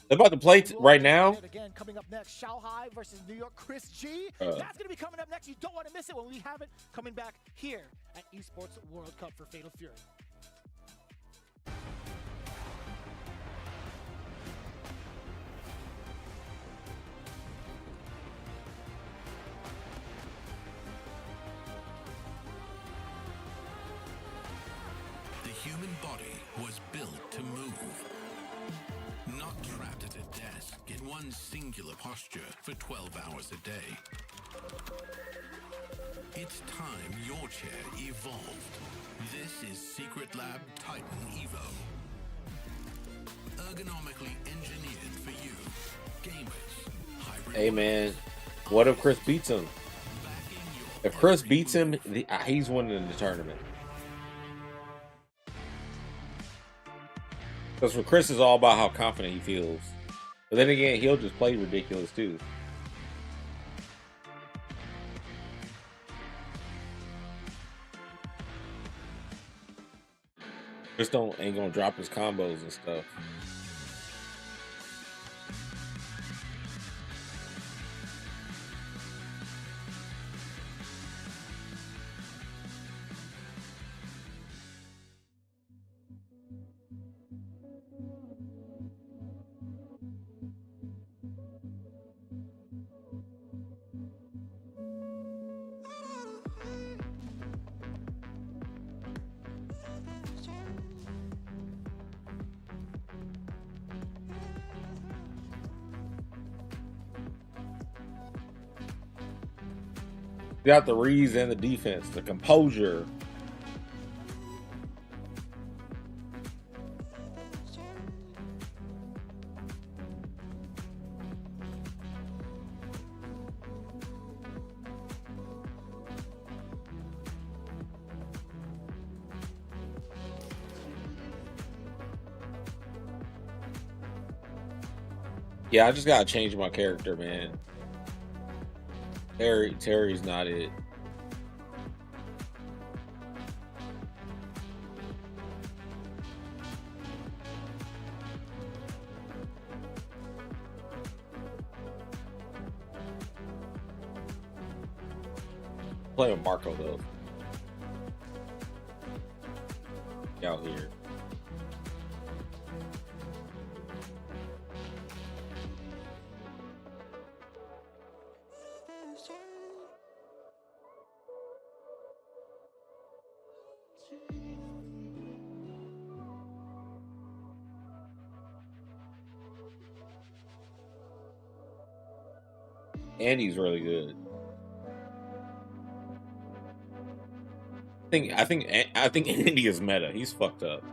They're about to play right now. Again, coming up next, Shanghai versus New York Chris G. That's going to be coming up next. You don't want to miss it when we have it coming back here at Esports World Cup for Fatal Fury. The human body was built to move. Not trapped at a desk in one singular posture for 12 hours a day. It's time your chair evolved. This is Secret Lab Titan Evo. Ergonomically engineered for you, gamers, hybrid. Hey man, what if Chris beats him? If Chris beats him, he's winning the tournament. Because for Chris, it's all about how confident he feels. But then again, he'll just play ridiculous too. Chris ain't gonna drop his combos and stuff. Got the reads and the defense, the composure. Yeah, I just gotta change my character, man. Terry's not it. Play with Marco though. Out here. Andy's really good. I think Andy is meta. He's fucked up.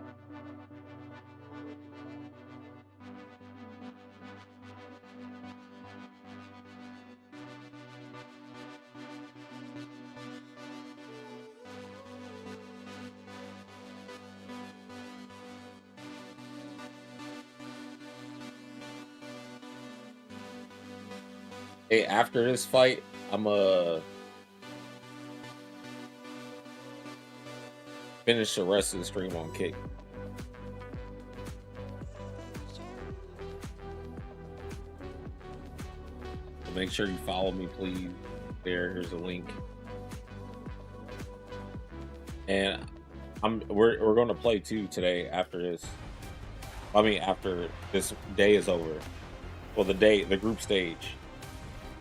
Hey, after this fight, I'm finish the rest of the stream on Kick. So make sure you follow me, please. Here's a link. And we're going to play too today after this. I mean, after this day is over. Well, the group stage.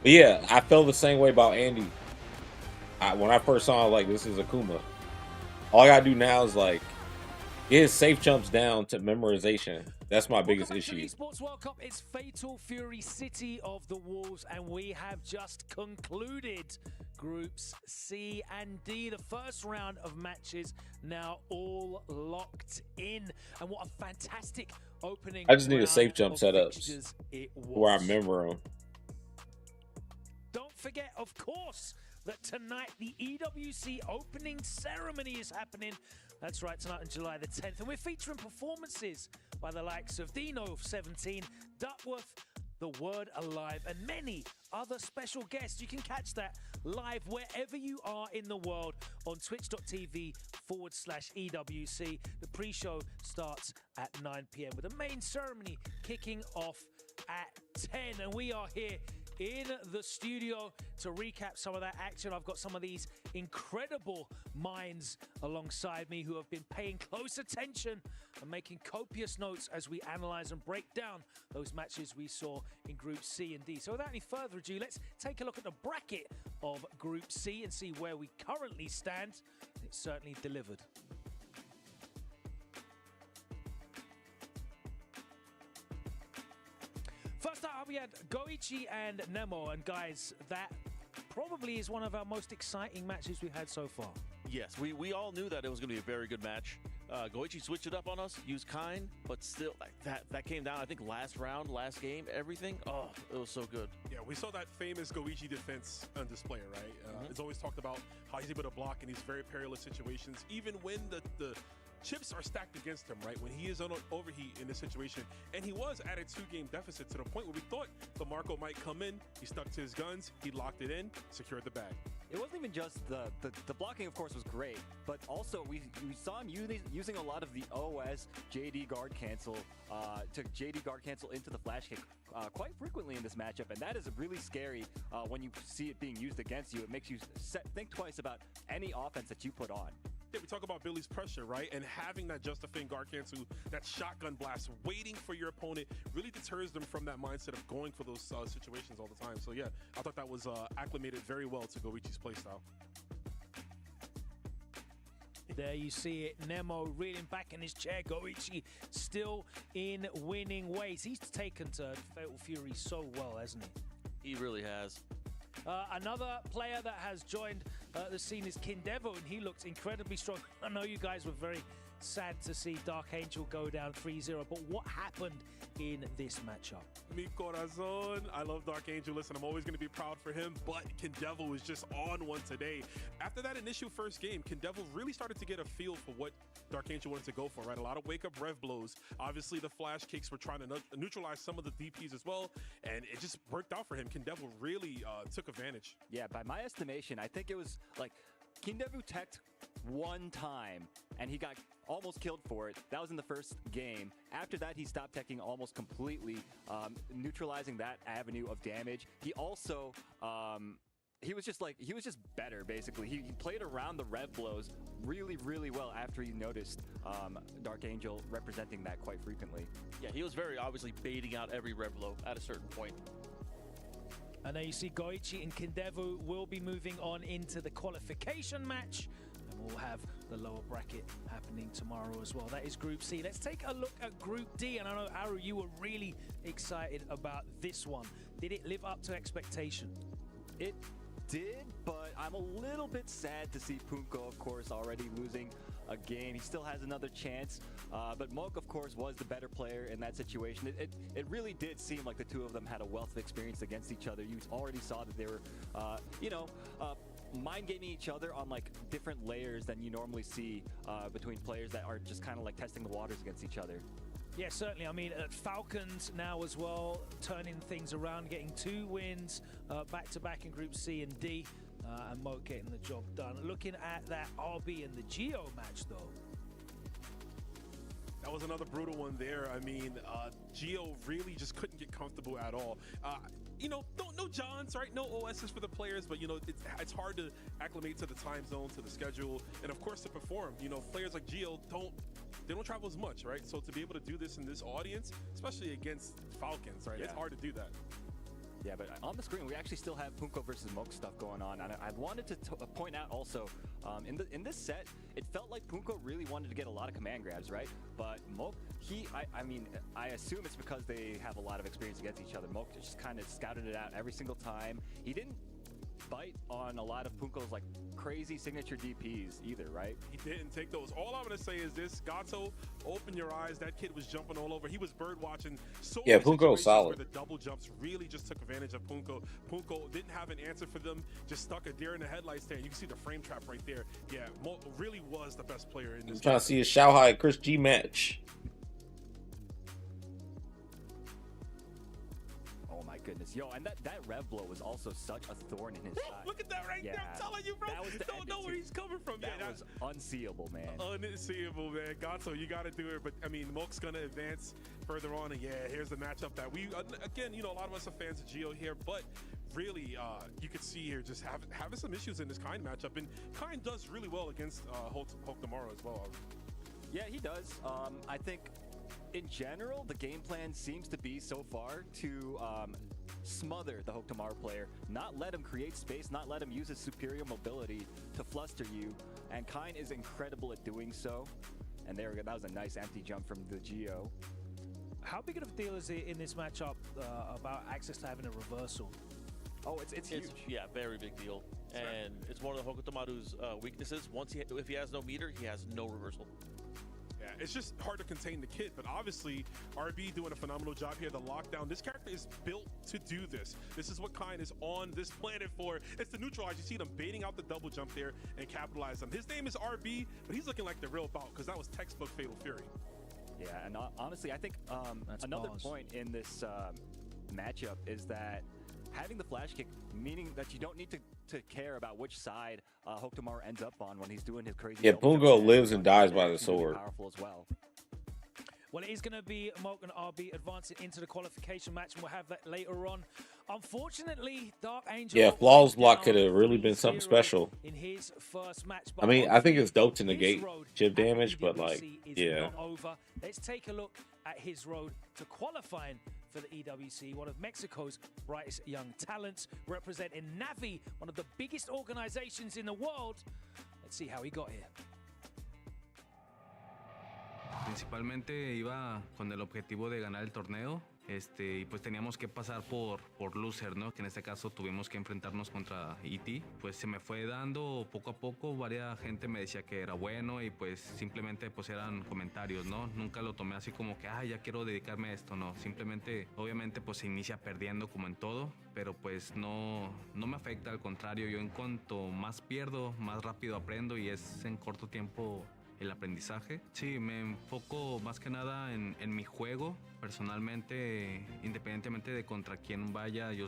But yeah, I felt the same way about Andy. When I first saw him, like, this is Akuma. All I gotta do now is like get his safe jumps down to memorization. That's my biggest issue. Esports World Cup is Fatal Fury City of the Wolves, and we have just concluded Groups C and D. The first round of matches now all locked in, and what a fantastic opening. I just need a safe jump setups where I remember them. Don't forget, of course, that tonight the EWC opening ceremony is happening. That's right, tonight on July the 10th. And we're featuring performances by the likes of Dino of 17, Duckworth, The Word Alive, and many other special guests. You can catch that live wherever you are in the world on twitch.tv/EWC. The pre-show starts at 9 p.m. with the main ceremony kicking off at 10. And we are here in the studio to recap some of that action. I've got some of these incredible minds alongside me who have been paying close attention and making copious notes as we analyze and break down those matches we saw in Group C and D. So without any further ado, let's take a look at the bracket of Group C and see where we currently stand. It's certainly delivered. First up, we had Goichi and Nemo, and guys, that probably is one of our most exciting matches we've had so far. Yes, we all knew that it was going to be a very good match. Goichi switched it up on us, used Kind, but still, like that came down, I think, last round, last game, everything. Oh, it was so good. Yeah, we saw that famous Goichi defense on display, right? It's always talked about how he's able to block in these very perilous situations, even when the chips are stacked against him, right? When he is on overheat in this situation. And he was at a 2-game deficit to the point where we thought the Marco might come in. He stuck to his guns. He locked it in, secured the bag. It wasn't even just the blocking, of course, was great, but also we saw him using a lot of the OS JD guard cancel to JD guard cancel into the flash kick quite frequently in this matchup, and that is really scary when you see it being used against you. It makes you think twice about any offense that you put on. Yeah, we talk about Billy's pressure, right? And having that Justifying guard cancel, that shotgun blast, waiting for your opponent, really deters them from that mindset of going for those situations all the time. So yeah, I thought that was acclimated very well to Goichi's playstyle. There you see it, Nemo reeling back in his chair. Goichi still in winning ways. He's taken to Fatal Fury so well, hasn't he? He really has. Another player that has joined the scene is Kindevo, and he looked incredibly strong. I know you guys were very sad to see Dark Angel go down 3-0, but what happened in this matchup? Mi corazón. I love Dark Angel. Listen, I'm always going to be proud for him, but Kindevo is just on one today. After that initial first game, Kindevo really started to get a feel for what Dark Angel wanted to go for, right? A lot of wake-up rev blows. Obviously, the flash kicks were trying to neutralize some of the DPs as well, and it just worked out for him. Kindevo really took advantage. Yeah, by my estimation, I think it was like Kindevo teched one time, and he got almost killed for it. That was in the first game. After that, he stopped teching almost completely, neutralizing that avenue of damage. He also, he was just better, basically. He played around the rev blows really, really well after he noticed Dark Angel representing that quite frequently. Yeah, he was very obviously baiting out every rev blow at a certain point. And there you see Goichi and Kindevo will be moving on into the qualification match. And we'll have the lower bracket happening tomorrow as well. That is Group C. Let's take a look at Group D. And I know, Aru, you were really excited about this one. Did it live up to expectation? It did, but I'm a little bit sad to see Punko, of course, already losing a game. He still has another chance, but Moke, of course, was the better player in that situation. It really did seem like the two of them had a wealth of experience against each other. You already saw that they were, mind gaming each other on like different layers than you normally see between players that are just kind of like testing the waters against each other. Yeah, certainly. I mean, Falcons now as well, turning things around, getting 2 wins back-to-back in Group C and D, and Moat getting the job done. Looking at that RB and the Geo match, though. That was another brutal one there. I mean, Geo really just couldn't get comfortable at all. You know, no Johns, right? No OSs for the players, but, you know, it's hard to acclimate to the time zone, to the schedule, and, of course, to perform. You know, players like Geo don't travel as much, right? So to be able to do this in this audience, especially against Falcons, right? Yeah. It's hard to do that. Yeah, but on the screen, we actually still have Punko versus Mook stuff going on. And I wanted to point out also, in this set, it felt like Punko really wanted to get a lot of command grabs, right? But Mook, I mean, I assume it's because they have a lot of experience against each other. Mook just kind of scouted it out every single time. He didn't bite on a lot of Punko's like crazy signature DPs either, right? He didn't take those. All I'm gonna say is this: Gato, open your eyes. That kid was jumping all over. He was bird watching. So yeah, Punko was solid. Where the double jumps really just took advantage of Punko. Punko didn't have an answer for them. Just stuck a deer in the headlights there. And you can see the frame trap right there. Yeah, Mo really was the best player in this. I'm trying to see a Shanghai Chris G match. Goodness, yo, and that rev blow was also such a thorn in his side. Look at that right there! I'm telling you, bro. Don't know where he's coming from. That was unseeable, man. Unseeable, man. Gato, you got to do it. But I mean, Mook's gonna advance further on, and yeah, here's the matchup that we again, you know, a lot of us are fans of Geo here, but really, you could see here just having some issues in this Kind matchup, and Kind does really well against Hulk tomorrow as well. Yeah, he does. I think. In general, the game plan seems to be so far to smother the Hoktomar player, not let him create space, not let him use his superior mobility to fluster you, and Kind is incredible at doing so. And there we go, that was a nice empty jump from the Geo. How big of a deal is it in this matchup about access to having a reversal? Oh, it's huge. Yeah, very big deal. And it's one of the Hokotomaru's weaknesses. If he has no meter, he has no reversal. Yeah, it's just hard to contain the kid, but obviously RB doing a phenomenal job here. The lockdown, this character is built to do this. This is what Kind is on this planet for. It's to neutralize. You see them baiting out the double jump there and capitalize them. His name is RB, but he's looking like the real bout because that was textbook Fatal Fury. Yeah, and honestly, I think another point in this matchup is that having the flash kick, meaning that you don't need to care about which side Hoktomar ends up on when he's doing his crazy. Yeah, Punko lives and dies by the sword. Powerful as well. Well, it is going to be Mook and RB advancing into the qualification match, and we'll have that later on. Unfortunately, Dark Angel. Yeah, Flawless Block could have really been something special. In his first match. I mean, I think it's dope to negate chip damage, but like, yeah. Over. Let's take a look at his road to qualifying for the EWC, one of Mexico's brightest young talents, representing Navi, one of the biggest organizations in the world. Let's see how he got here. Principalmente iba con el objetivo de ganar el torneo, y pues teníamos que pasar por loser, ¿no? Que en este caso tuvimos que enfrentarnos contra ET. Pues se me fue dando poco a poco, varias gente me decía que era bueno y pues simplemente pues eran comentarios, ¿no? Nunca lo tomé así como que, ya quiero dedicarme a esto, no. Simplemente, obviamente pues se inicia perdiendo como en todo, pero pues no me afecta, al contrario, yo en cuanto más pierdo, más rápido aprendo y es en corto tiempo el aprendizaje. Sí, me enfoco más que nada en mi juego. Personalmente, independientemente de contra quién vaya, yo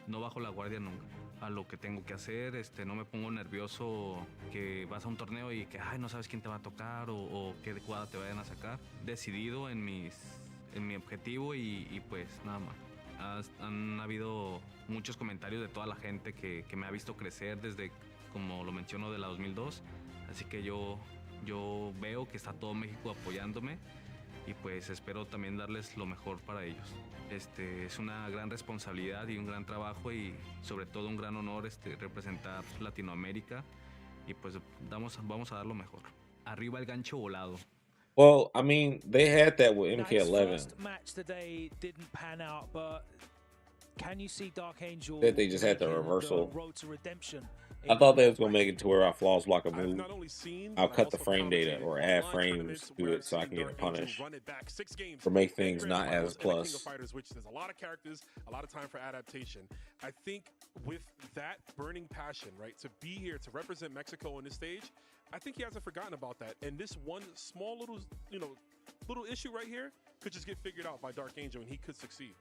no bajo la guardia nunca. A lo que tengo que hacer, no me pongo nervioso que vas a un torneo y que no sabes quién te va a tocar o qué jugada te vayan a sacar. Decidido en mi objetivo y pues nada más. Han habido muchos comentarios de toda la gente que me ha visto crecer desde, como lo menciono, de la 2002. Así que yo veo que está todo México apoyándome y pues espero también darles lo mejor para ellos. Es una gran responsabilidad y un gran trabajo y sobre todo un gran honor representar Latinoamérica y pues vamos a dar lo mejor. Arriba el gancho volado. Well, I mean, they had that with MK11. First match today didn't pan out, but can you see Dark Angel that they just had the reversal? Road to redemption. I thought they was gonna make it to where I Flawless Block a move. I'll cut the frame data or add frames to it so I can get a punish or make things not as plus. Which there's a lot of characters, a lot of time for adaptation. I think with that burning passion, right, to be here to represent Mexico on this stage, I think he hasn't forgotten about that. And this one small little, little issue right here could just get figured out by Dark Angel, and he could succeed.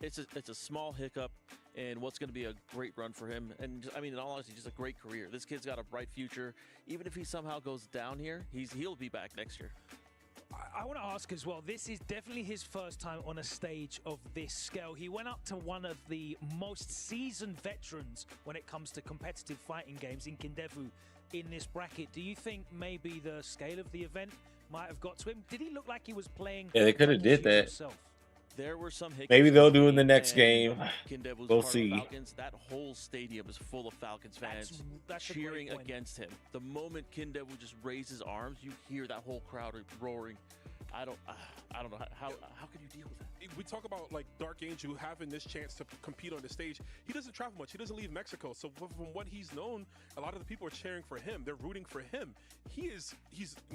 It's a small hiccup in what's going to be a great run for him. And I mean, in all honesty, just a great career. This kid's got a bright future. Even if he somehow goes down here, he'll be back next year. I want to ask as well, this is definitely his first time on a stage of this scale. He went up to one of the most seasoned veterans when it comes to competitive fighting games in Kindevu in this bracket. Do you think maybe the scale of the event might have got to him? Did he look like he was playing? Yeah, they could have did that. Himself? There were some hiccups. Maybe they'll do in the next and game. Kindevu's We'll part of see. Falcons, that whole stadium is full of Falcons fans that's a cheering great point. against him. The moment Kindevu just raised his arms, you hear that whole crowd roaring. I don't know how can you deal with that? We talk about like Dark Angel having this chance to compete on the stage. He doesn't travel much. He doesn't leave Mexico. So from what he's known, a lot of the people are cheering for him. They're rooting for him. He's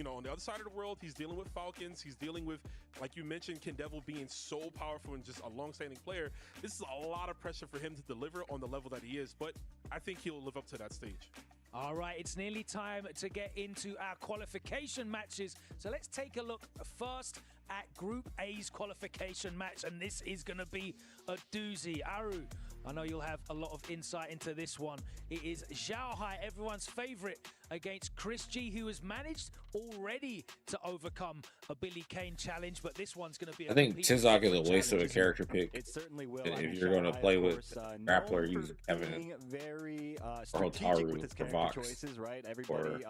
on the other side of the world. He's dealing with Falcons. He's dealing with, like you mentioned, Kindevu being so powerful and just a long-standing player. This is a lot of pressure for him to deliver on the level that he is. But I think he'll live up to that stage. All right, it's nearly time to get into our qualification matches. So let's take a look first at Group A's qualification match, and this is going to be a doozy. Aru, I know you'll have a lot of insight into this one. It is Xiaohai, everyone's favorite, against Chris G, who has managed already to overcome a Billy Kane challenge, but this one's going to be I think Tizak is a waste of a character pick. It certainly will. If you're going to play with Grappler, use Evan very or strategic with Hotaru his for character Vox. choices, right? Everybody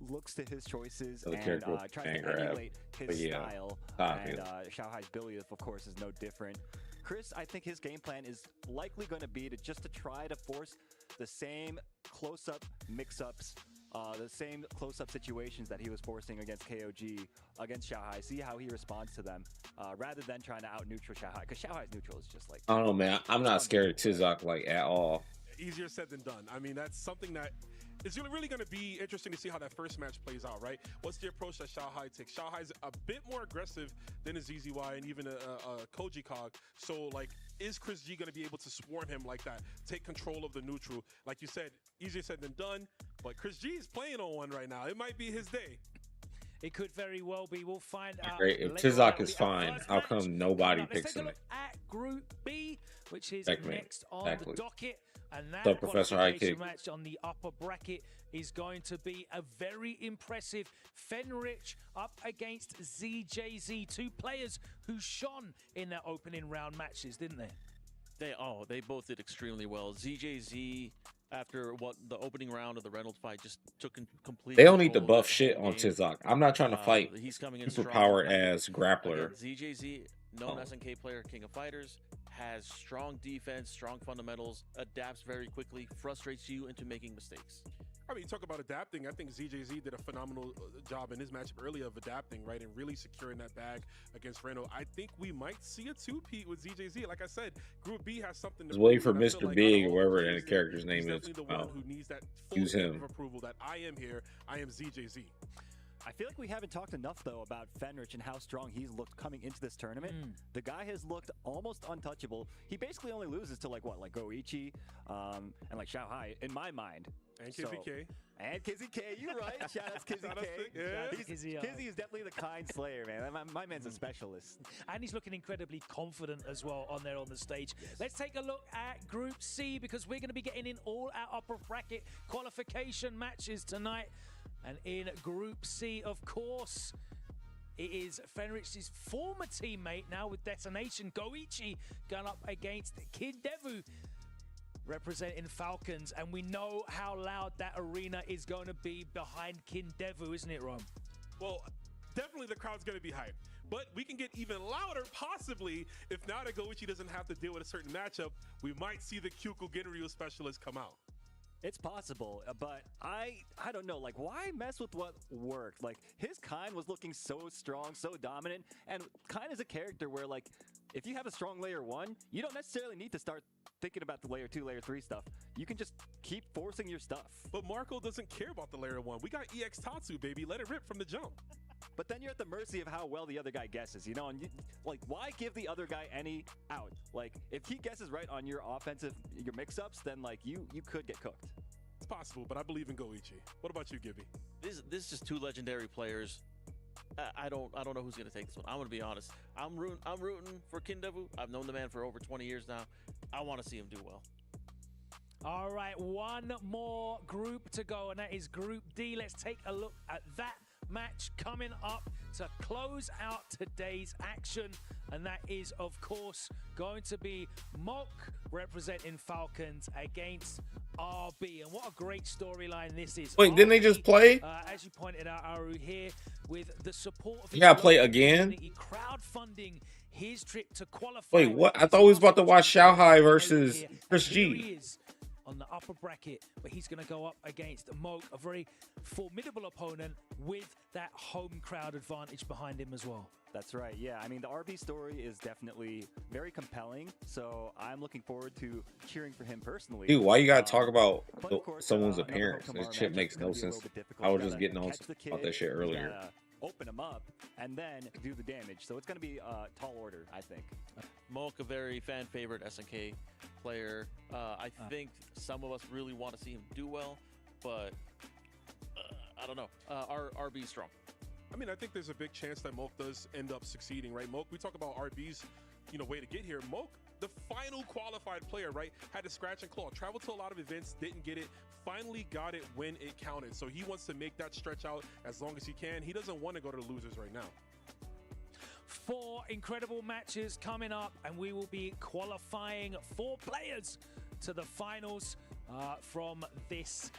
looks to his choices Other and character with tries fan to grab. emulate his But yeah, style. Tavi. And Xiaohai's Billy, of course, is no different. Chris, I think his game plan is likely going to be to try to force the same close-up mix-ups, the same close-up situations that he was forcing against KOG, against Xiaohai. See how he responds to them, rather than trying to out-neutral Xiaohai. Because Xiaohai's neutral is just like... I don't know, man. I'm not scared of Tizak like at all. Easier said than done. I mean, that's something that it's really going to be interesting to see how that first match plays out, right? What's the approach that Xiaohai takes? Xiaohai's a bit more aggressive than a ZZY and even a Koji Cog. So, like, is Chris G going to be able to swarm him like that? Take control of the neutral? Like you said, easier said than done. But Chris G is playing on one right now. It might be his day. It could very well be. We'll find out. Great. If later Tizak on. is fine, how come nobody Let's picks take a him? look at Group B, which is Checkmate. next on Exactly. the docket. And that What's up, Professor High qualification Kick? match on the upper bracket is going to be a very impressive Fenrich up against ZJZ, two players who shone in their opening round matches, didn't they? They both did extremely well. ZJZ, after the opening round of the Reynolds fight, just took complete. They don't need to control of buff that shit whole on game. Tizak. I'm not trying to fight He's coming in super strong. powered as grappler. Again, ZJZ, known Oh. SNK player, King of Fighters, has strong defense, strong fundamentals, adapts very quickly, frustrates you into making mistakes. I mean, talk about adapting. I think ZJZ did a phenomenal job in his matchup earlier of adapting, right, and really securing that bag against Reno. I think we might see a two-peat with ZJZ. Like I said, Group B has something to Just waiting prove, for and I feel Mr. like Big out or of all whatever the that players character's there, name he's is. definitely the one who needs that full Use stamp him. of approval that I am here, I am ZJZ. I feel like we haven't talked enough, though, about Fenrich and how strong he's looked coming into this tournament. The guy has looked almost untouchable. He basically only loses to, like Goichi and, like, Xiaohai, in my mind. And Kizzy K. And Kizzy K, you're right. Shout out to Kizzy Shout out K. to- yeah. Kizzy is definitely the kind slayer, man. My man's a specialist. And he's looking incredibly confident as well on there on the stage. Let's take a look at Group C, because we're going to be getting in all our upper bracket qualification matches tonight. And in Group C, of course, it is Fenrich's former teammate now with Detonation, Goichi, going up against Kindevu, representing Falcons. And we know how loud that arena is going to be behind Kindevu, isn't it, Ron? Well, definitely the crowd's going to be hyped. But we can get even louder, possibly, if now that Goichi doesn't have to deal with a certain matchup, we might see the Kyuko Genryu specialist come out. It's possible, but I don't know, like, why mess with what worked? Like, his Kind was looking so strong, so dominant, and Kind is a character where, like, if you have a strong layer 1, you don't necessarily need to start thinking about the layer 2, layer 3 stuff. You can just keep forcing your stuff. But Marco doesn't care about the layer 1. We got EX Tatsu, baby. Let it rip from the jump. But then you're at the mercy of how well the other guy guesses, you know? And like, why give the other guy any out? Like, if he guesses right on your offensive, your mix-ups, then, like, you could get cooked. It's possible, but I believe in Goichi. What about you, Gibby? This is just two legendary players I don't know who's gonna take this one. I'm gonna be honest. I'm rooting for Kindevu. I've known the man for over 20 years now. I want to see him do well. All right, one more group to go, and that is Group D. Let's take a look at that match coming up to close out today's action. And that is, of course, going to be Mock representing Falcons against RB. And what a great storyline this is. Wait, didn't they just play? As you pointed out, Aru, here with the support of You gotta play again? crowdfunding his trip to qualify. Wait, what? I thought we was about to watch Xiaohai versus Chris G. On the upper bracket, but he's going to go up against Moke, a very formidable opponent with that home crowd advantage behind him as well. That's right. Yeah, I mean, the RB story is definitely very compelling, so I'm looking forward to cheering for him personally. Dude, why you gotta talk about course, someone's another appearance? Pokemon This shit matchup makes is gonna no be a sense. little bit difficult. I You was just gotta getting on catch the about that kid, shit you earlier. gotta open him up and then do the damage. So it's going to be a tall order, I think. Moke, a very fan favorite SNK player. I think some of us really want to see him do well, but I don't know. RB strong. I mean, I think there's a big chance that Moke does end up succeeding, right? Moke, we talk about RB's, way to get here. Moke, the final qualified player, right, had to scratch and claw, traveled to a lot of events, didn't get it, finally got it when it counted. So he wants to make that stretch out as long as he can. He doesn't want to go to the losers right now. 4 incredible matches coming up, and we will be qualifying 4 players to the finals from this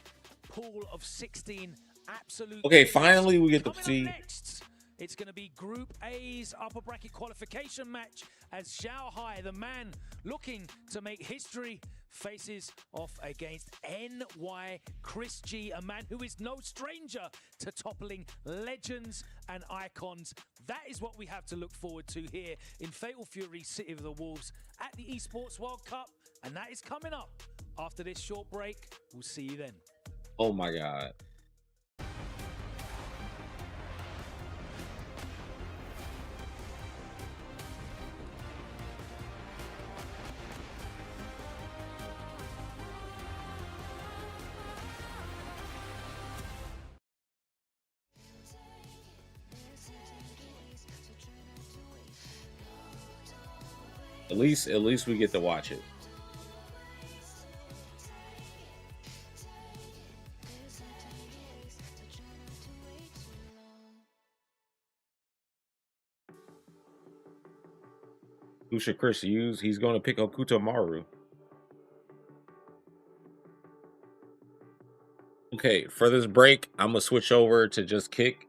pool of 16 absolute. Okay, finally we get to see. Next, it's going to be Group A's upper bracket qualification match as Xiaohai, the man looking to make history, faces off against NY Chris G, a man who is no stranger to toppling legends and icons. That is what we have to look forward to here in Fatal Fury City of the Wolves at the Esports World Cup, and that is coming up after this short break. We'll see you then. Oh my God. At least we get to watch it. Who should Chris use? He's going to pick Okuto Maru. Okay, for this break, I'm going to switch over to just kick.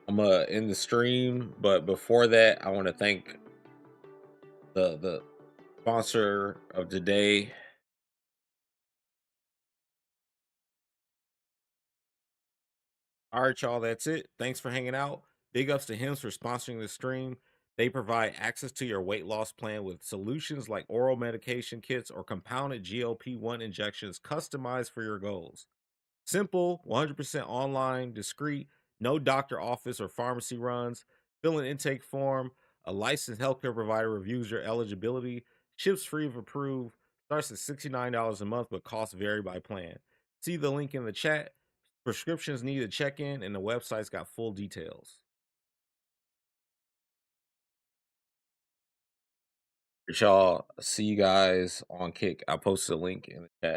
I'm going to end the stream, but before that, I want to thank the sponsor of today. All right, y'all, that's it. Thanks for hanging out. Big ups to Hims for sponsoring the stream. They provide access to your weight loss plan with solutions like oral medication kits or compounded GLP-1 injections customized for your goals. Simple, 100% online, discreet, no doctor office or pharmacy runs. Fill an intake form. A licensed healthcare provider reviews your eligibility. Ships free if approved. Starts at $69 a month, but costs vary by plan. See the link in the chat. Prescriptions need a check-in, and the website's got full details. Y'all, see you guys on Kick. I posted a link in the chat.